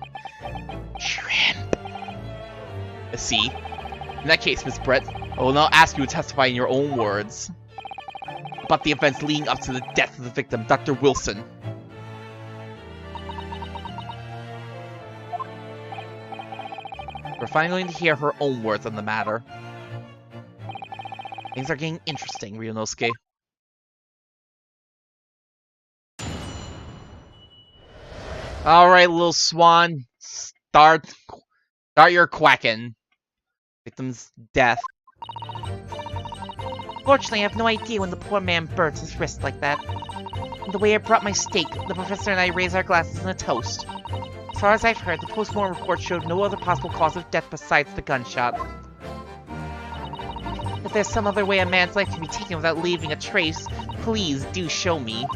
Shrimp. See? In that case, Miss Brett, I will now ask you to testify in your own words about the events leading up to the death of the victim, Dr. Wilson. We're finally going to hear her own words on the matter. Things are getting interesting, Ryunosuke. Alright, little swan. Start your quacking. Victim's death. Fortunately, I have no idea when the poor man burnt his wrist like that. And the way I brought my steak, the professor and I raised our glasses in a toast. As far as I've heard, the post-mortem report showed no other possible cause of death besides the gunshot. If there's some other way a man's life can be taken without leaving a trace, please do show me.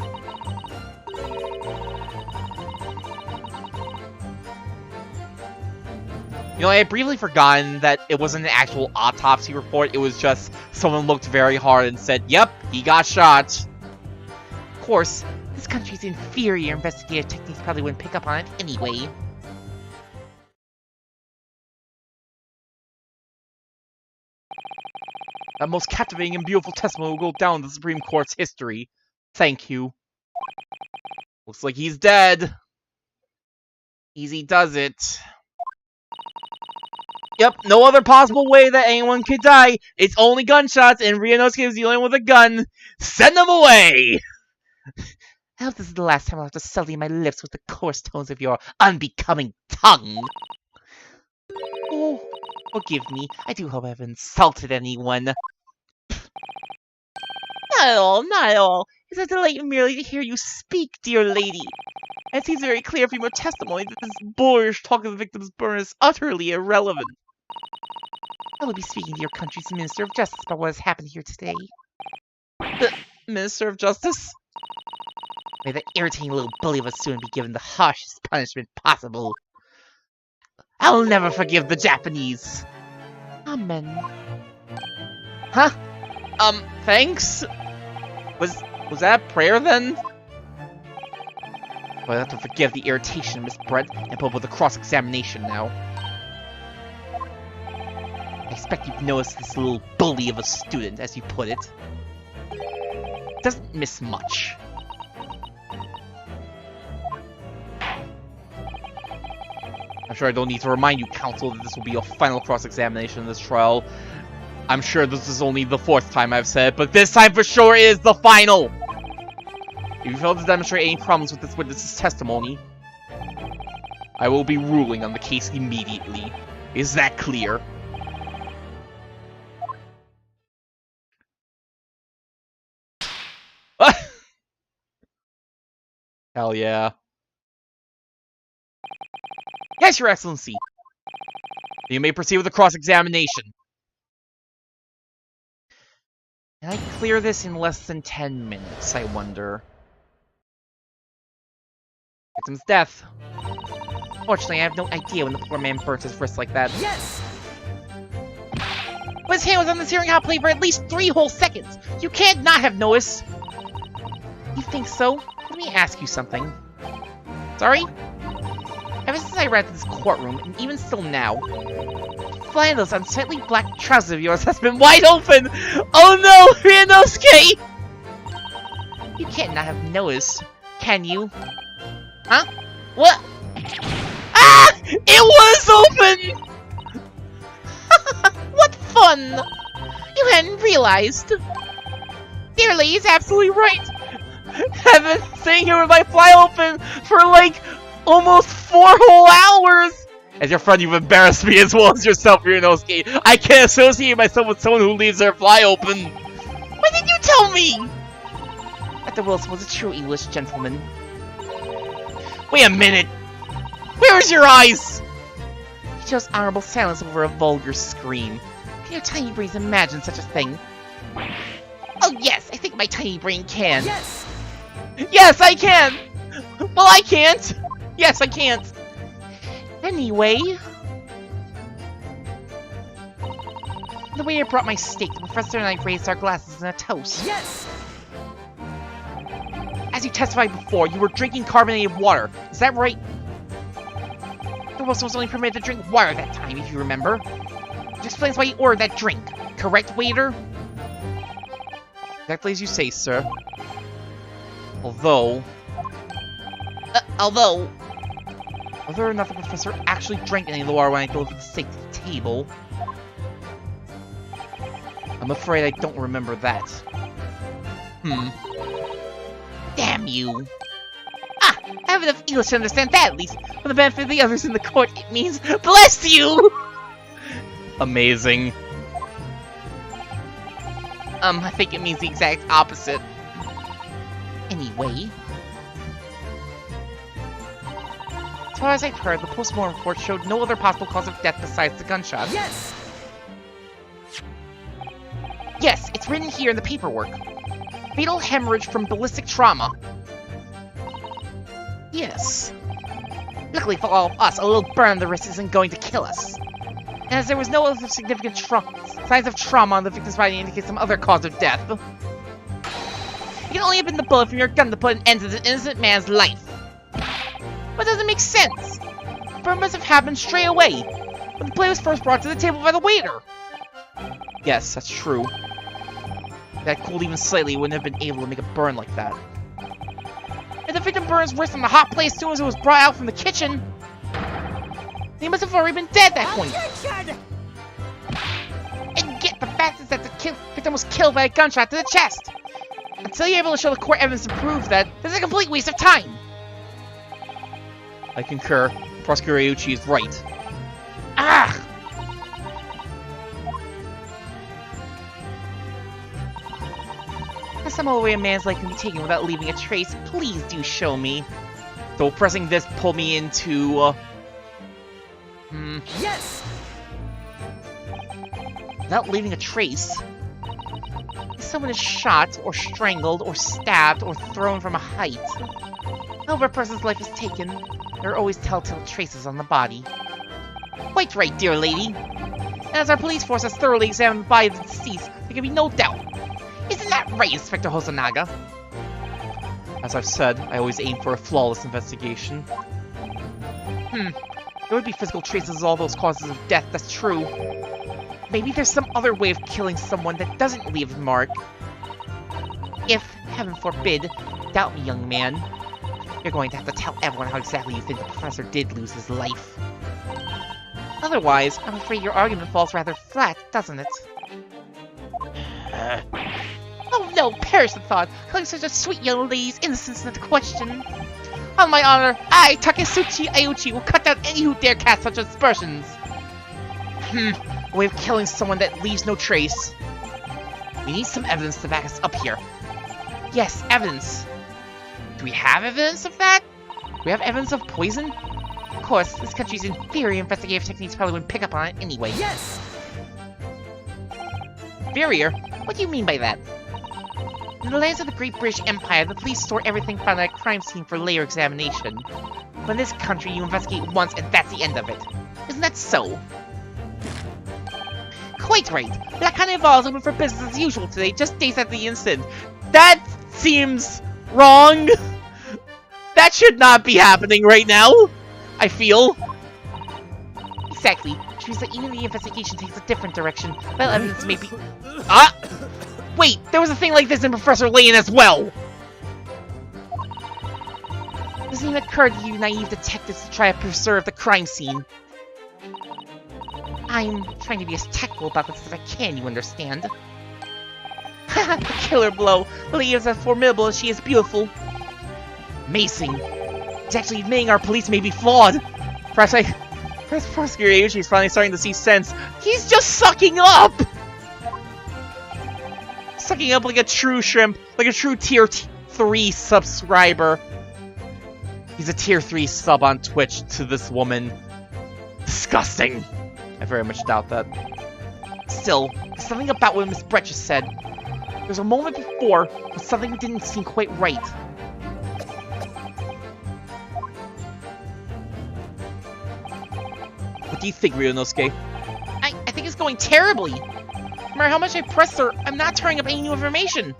You know, I had briefly forgotten that it wasn't an actual autopsy report, it was just someone looked very hard and said, yep, he got shot. Of course, this country's inferior investigative techniques probably wouldn't pick up on it anyway. That most captivating and beautiful testimony will go down in the Supreme Court's history. Thank you. Looks like he's dead. Easy does it. Yep, no other possible way that anyone could die. It's only gunshots, and Ryunosuke is the only one with a gun. Send them away! I hope this is the last time I'll have to sully my lips with the coarse tones of your unbecoming tongue. Oh, forgive me. I do hope I haven't insulted anyone. Not at all, not at all. It's a delight merely to hear you speak, dear lady. It seems very clear from your testimony that this boorish talk of the victim's burn is utterly irrelevant. I will be speaking to your country's Minister of Justice about what has happened here today. The Minister of Justice? May that irritating little bully of a student be given the harshest punishment possible. I'll never forgive the Japanese. Amen. Huh? Thanks? Was that a prayer then? Well, I have to forgive the irritation, Miss Brent, and put up with the cross-examination now. I expect you've noticed this little bully of a student, as you put it. Doesn't miss much. I'm sure I don't need to remind you, counsel, that this will be your final cross-examination in this trial. I'm sure this is only the 4th time I've said it, but this time for sure is the final! If you fail to demonstrate any problems with this witness's testimony, I will be ruling on the case immediately. Is that clear? Hell yeah. Yes, Your Excellency. You may proceed with the cross-examination. Can I clear this in less than 10 minutes, I wonder? Victim's death. Fortunately, I have no idea when the poor man burnt his wrist like that. Yes! But his hand was on the steering plate for at least 3 whole seconds! You can't not have noticed! You think so? Let me ask you something. Sorry? Ever since I read this courtroom, and even still now, flying those unsightly black trousers of yours has been wide open! Oh no, Ryunosuke! You can't not have noticed, can you? Huh? What? Ah! It was open! What fun! You hadn't realized. Dearly, he's absolutely right. I've been sitting here with my fly open for like almost 4 whole hours! As your friend, you've embarrassed me as well as yourself, Ryunosuke. I can't associate myself with someone who leaves their fly open. Why didn't you tell me? Dr. Wilson was a true English gentleman. Wait a minute! Where's your eyes? He chose honorable silence over a vulgar scream. Can your tiny brains imagine such a thing? Oh yes, I think my tiny brain can. Yes! Yes, I can! Well, I can't! Yes, I can't! Anyway... The way I brought my steak, the professor and I raised our glasses in a toast. Yes! As you testified before, you were drinking carbonated water. Is that right? The Wilson was only permitted to drink water that time, if you remember. Which explains why he ordered that drink. Correct, waiter? Exactly as you say, sir. Although... Whether or not the professor actually drank any of the water when I delivered the steak to the table... I'm afraid I don't remember that. Damn you! Ah! I have enough English to understand that, at least. For the benefit of the others in the court, it means bless you! Amazing. I think it means the exact opposite. Anyway... As far as I've heard, the post-mortem report showed no other possible cause of death besides the gunshot. Yes! Yes, it's written here in the paperwork. Fatal hemorrhage from ballistic trauma. Yes. Luckily for all of us, a little burn on the wrist isn't going to kill us. And as there was no other significant signs of trauma on the victim's body indicate some other cause of death. It can only have been the bullet from your gun to put an end to this innocent man's life. But it doesn't make sense. The burn must have happened straight away, when the plate was first brought to the table by the waiter. Yes, that's true. If that cooled even slightly, it wouldn't have been able to make it burn like that. And the victim burned his wrist in the hot plate as soon as it was brought out from the kitchen. He must have already been dead at that point. Objection! And yet, the fact is that the victim was killed by a gunshot to the chest. Until you're able to show the court evidence to prove that, this is a complete waste of time. I concur. Prosecutor Sylvierchii is right. Ah! There's some other way a man's life can be taken without leaving a trace. Please do show me. So pressing this pulled me into... Yes! Without leaving a trace. If someone is shot, or strangled, or stabbed, or thrown from a height. However a person's life is taken, there are always telltale traces on the body. Quite right, dear lady. And as our police force has thoroughly examined the body of the deceased, there can be no doubt. Isn't that right, Inspector Hosonaga? As I've said, I always aim for a flawless investigation. There would be physical traces of all those causes of death, that's true. Maybe there's some other way of killing someone that doesn't leave a mark. If, heaven forbid, doubt me, young man, you're going to have to tell everyone how exactly you think the professor did lose his life. Otherwise, I'm afraid your argument falls rather flat, doesn't it? Oh no, perish the thought! Killing such a sweet young lady's innocence is not the question. On my honor, I, Taketsuchi Ayuchi, will cut down any who dare cast such aspersions. A way of killing someone that leaves no trace. We need some evidence to back us up here. Yes, evidence. Do we have evidence of that? Do we have evidence of poison? Of course, this country's inferior investigative techniques probably wouldn't pick up on it anyway. Yes! Inferior? What do you mean by that? In the lands of the Great British Empire, the police store everything found at a crime scene for later examination. But in this country, you investigate once and that's the end of it. Isn't that so? Quite right. Black Carnival is open for business as usual today, just days after the incident. That seems wrong. That should not be happening right now, I feel. Exactly. Which means that even the investigation takes a different direction. That evidence may be... Ah! Wait, there was a thing like this in Professor Layton as well! Doesn't even occur to you naive detectives to try to preserve the crime scene. I'm trying to be as tactful about this as I can, you understand? Haha, the killer blow. The lady is as formidable as she is beautiful. Amazing. He's actually admitting our police may be flawed. Perhaps Prosecutor Sylvierchii is finally starting to see sense. He's just sucking up! Sucking up like a true shrimp, like a true tier 3 subscriber. He's a tier 3 sub on Twitch to this woman. Disgusting. I very much doubt that. Still, there's something about what Miss Brett just said. There was a moment before when something didn't seem quite right. What do you think, Ryunosuke? I think it's going terribly. No matter how much I pressed her, I'm not turning up any new information.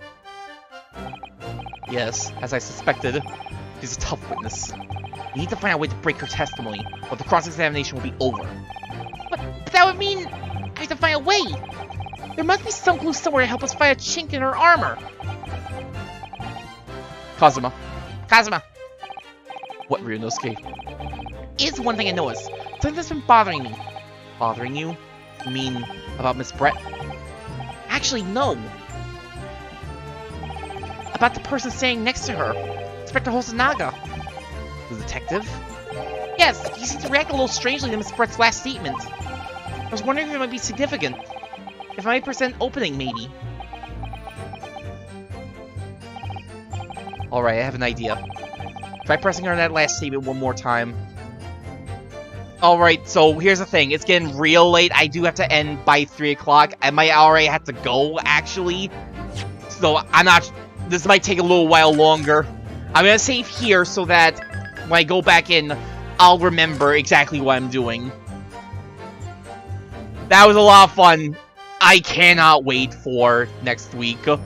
Yes, as I suspected, she's a tough witness. We need to find a way to break her testimony, or the cross-examination will be over. But that would mean I have to find a way. There must be some clue somewhere to help us find a chink in her armor. Kazuma. What, Ryunosuke? Is one thing I noticed. Something that's been bothering me. Bothering you? You mean about Miss Brett? Actually, no. About the person standing next to her. Inspector Hosonaga. The detective? Yes, he seemed to react a little strangely to Miss Brett's last statement. I was wondering if it might be significant. If I might present an opening, maybe. Alright, I have an idea. Try pressing her on that last statement one more time. Alright, so here's the thing. It's getting real late. I do have to end by 3 o'clock. I might already have to go, actually. So, this might take a little while longer. I'm gonna save here so that when I go back in, I'll remember exactly what I'm doing. That was a lot of fun. I cannot wait for next week. Because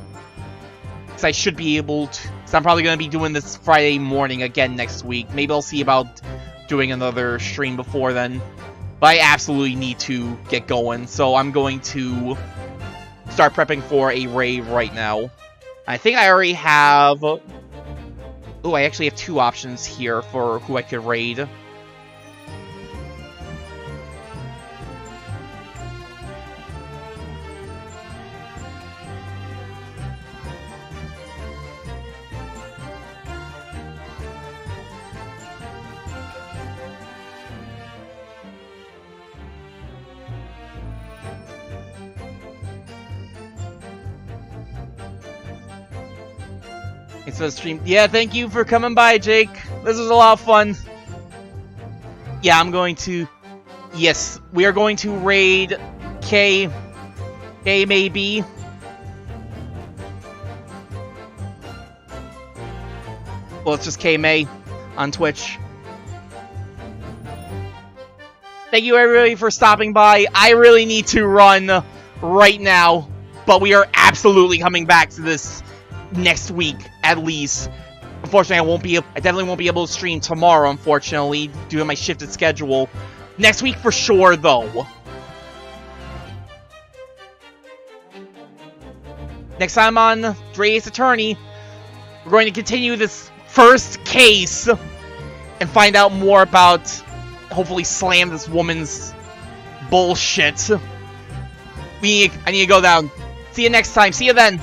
I should be able to... Because I'm probably going to be doing this Friday morning again next week. Maybe I'll see about doing another stream before then. But I absolutely need to get going. So I'm going to start prepping for a raid right now. I think I already have... Oh, I actually have 2 options here for who I could raid. Thanks for the stream. Yeah, thank you for coming by, Jake. This was a lot of fun. Yeah, I'm going to... Yes, we are going to raid K. K maybe. Well, it's just K May on Twitch. Thank you everybody for stopping by. I really need to run right now, but we are absolutely coming back to this next week at least. Unfortunately, I definitely won't be able to stream tomorrow, unfortunately, due to my shifted schedule. Next week for sure, though. Next time on Great Ace Attorney, we're going to continue this first case and find out more about, hopefully slam this woman's bullshit. I need to go down. See you next time. See you then.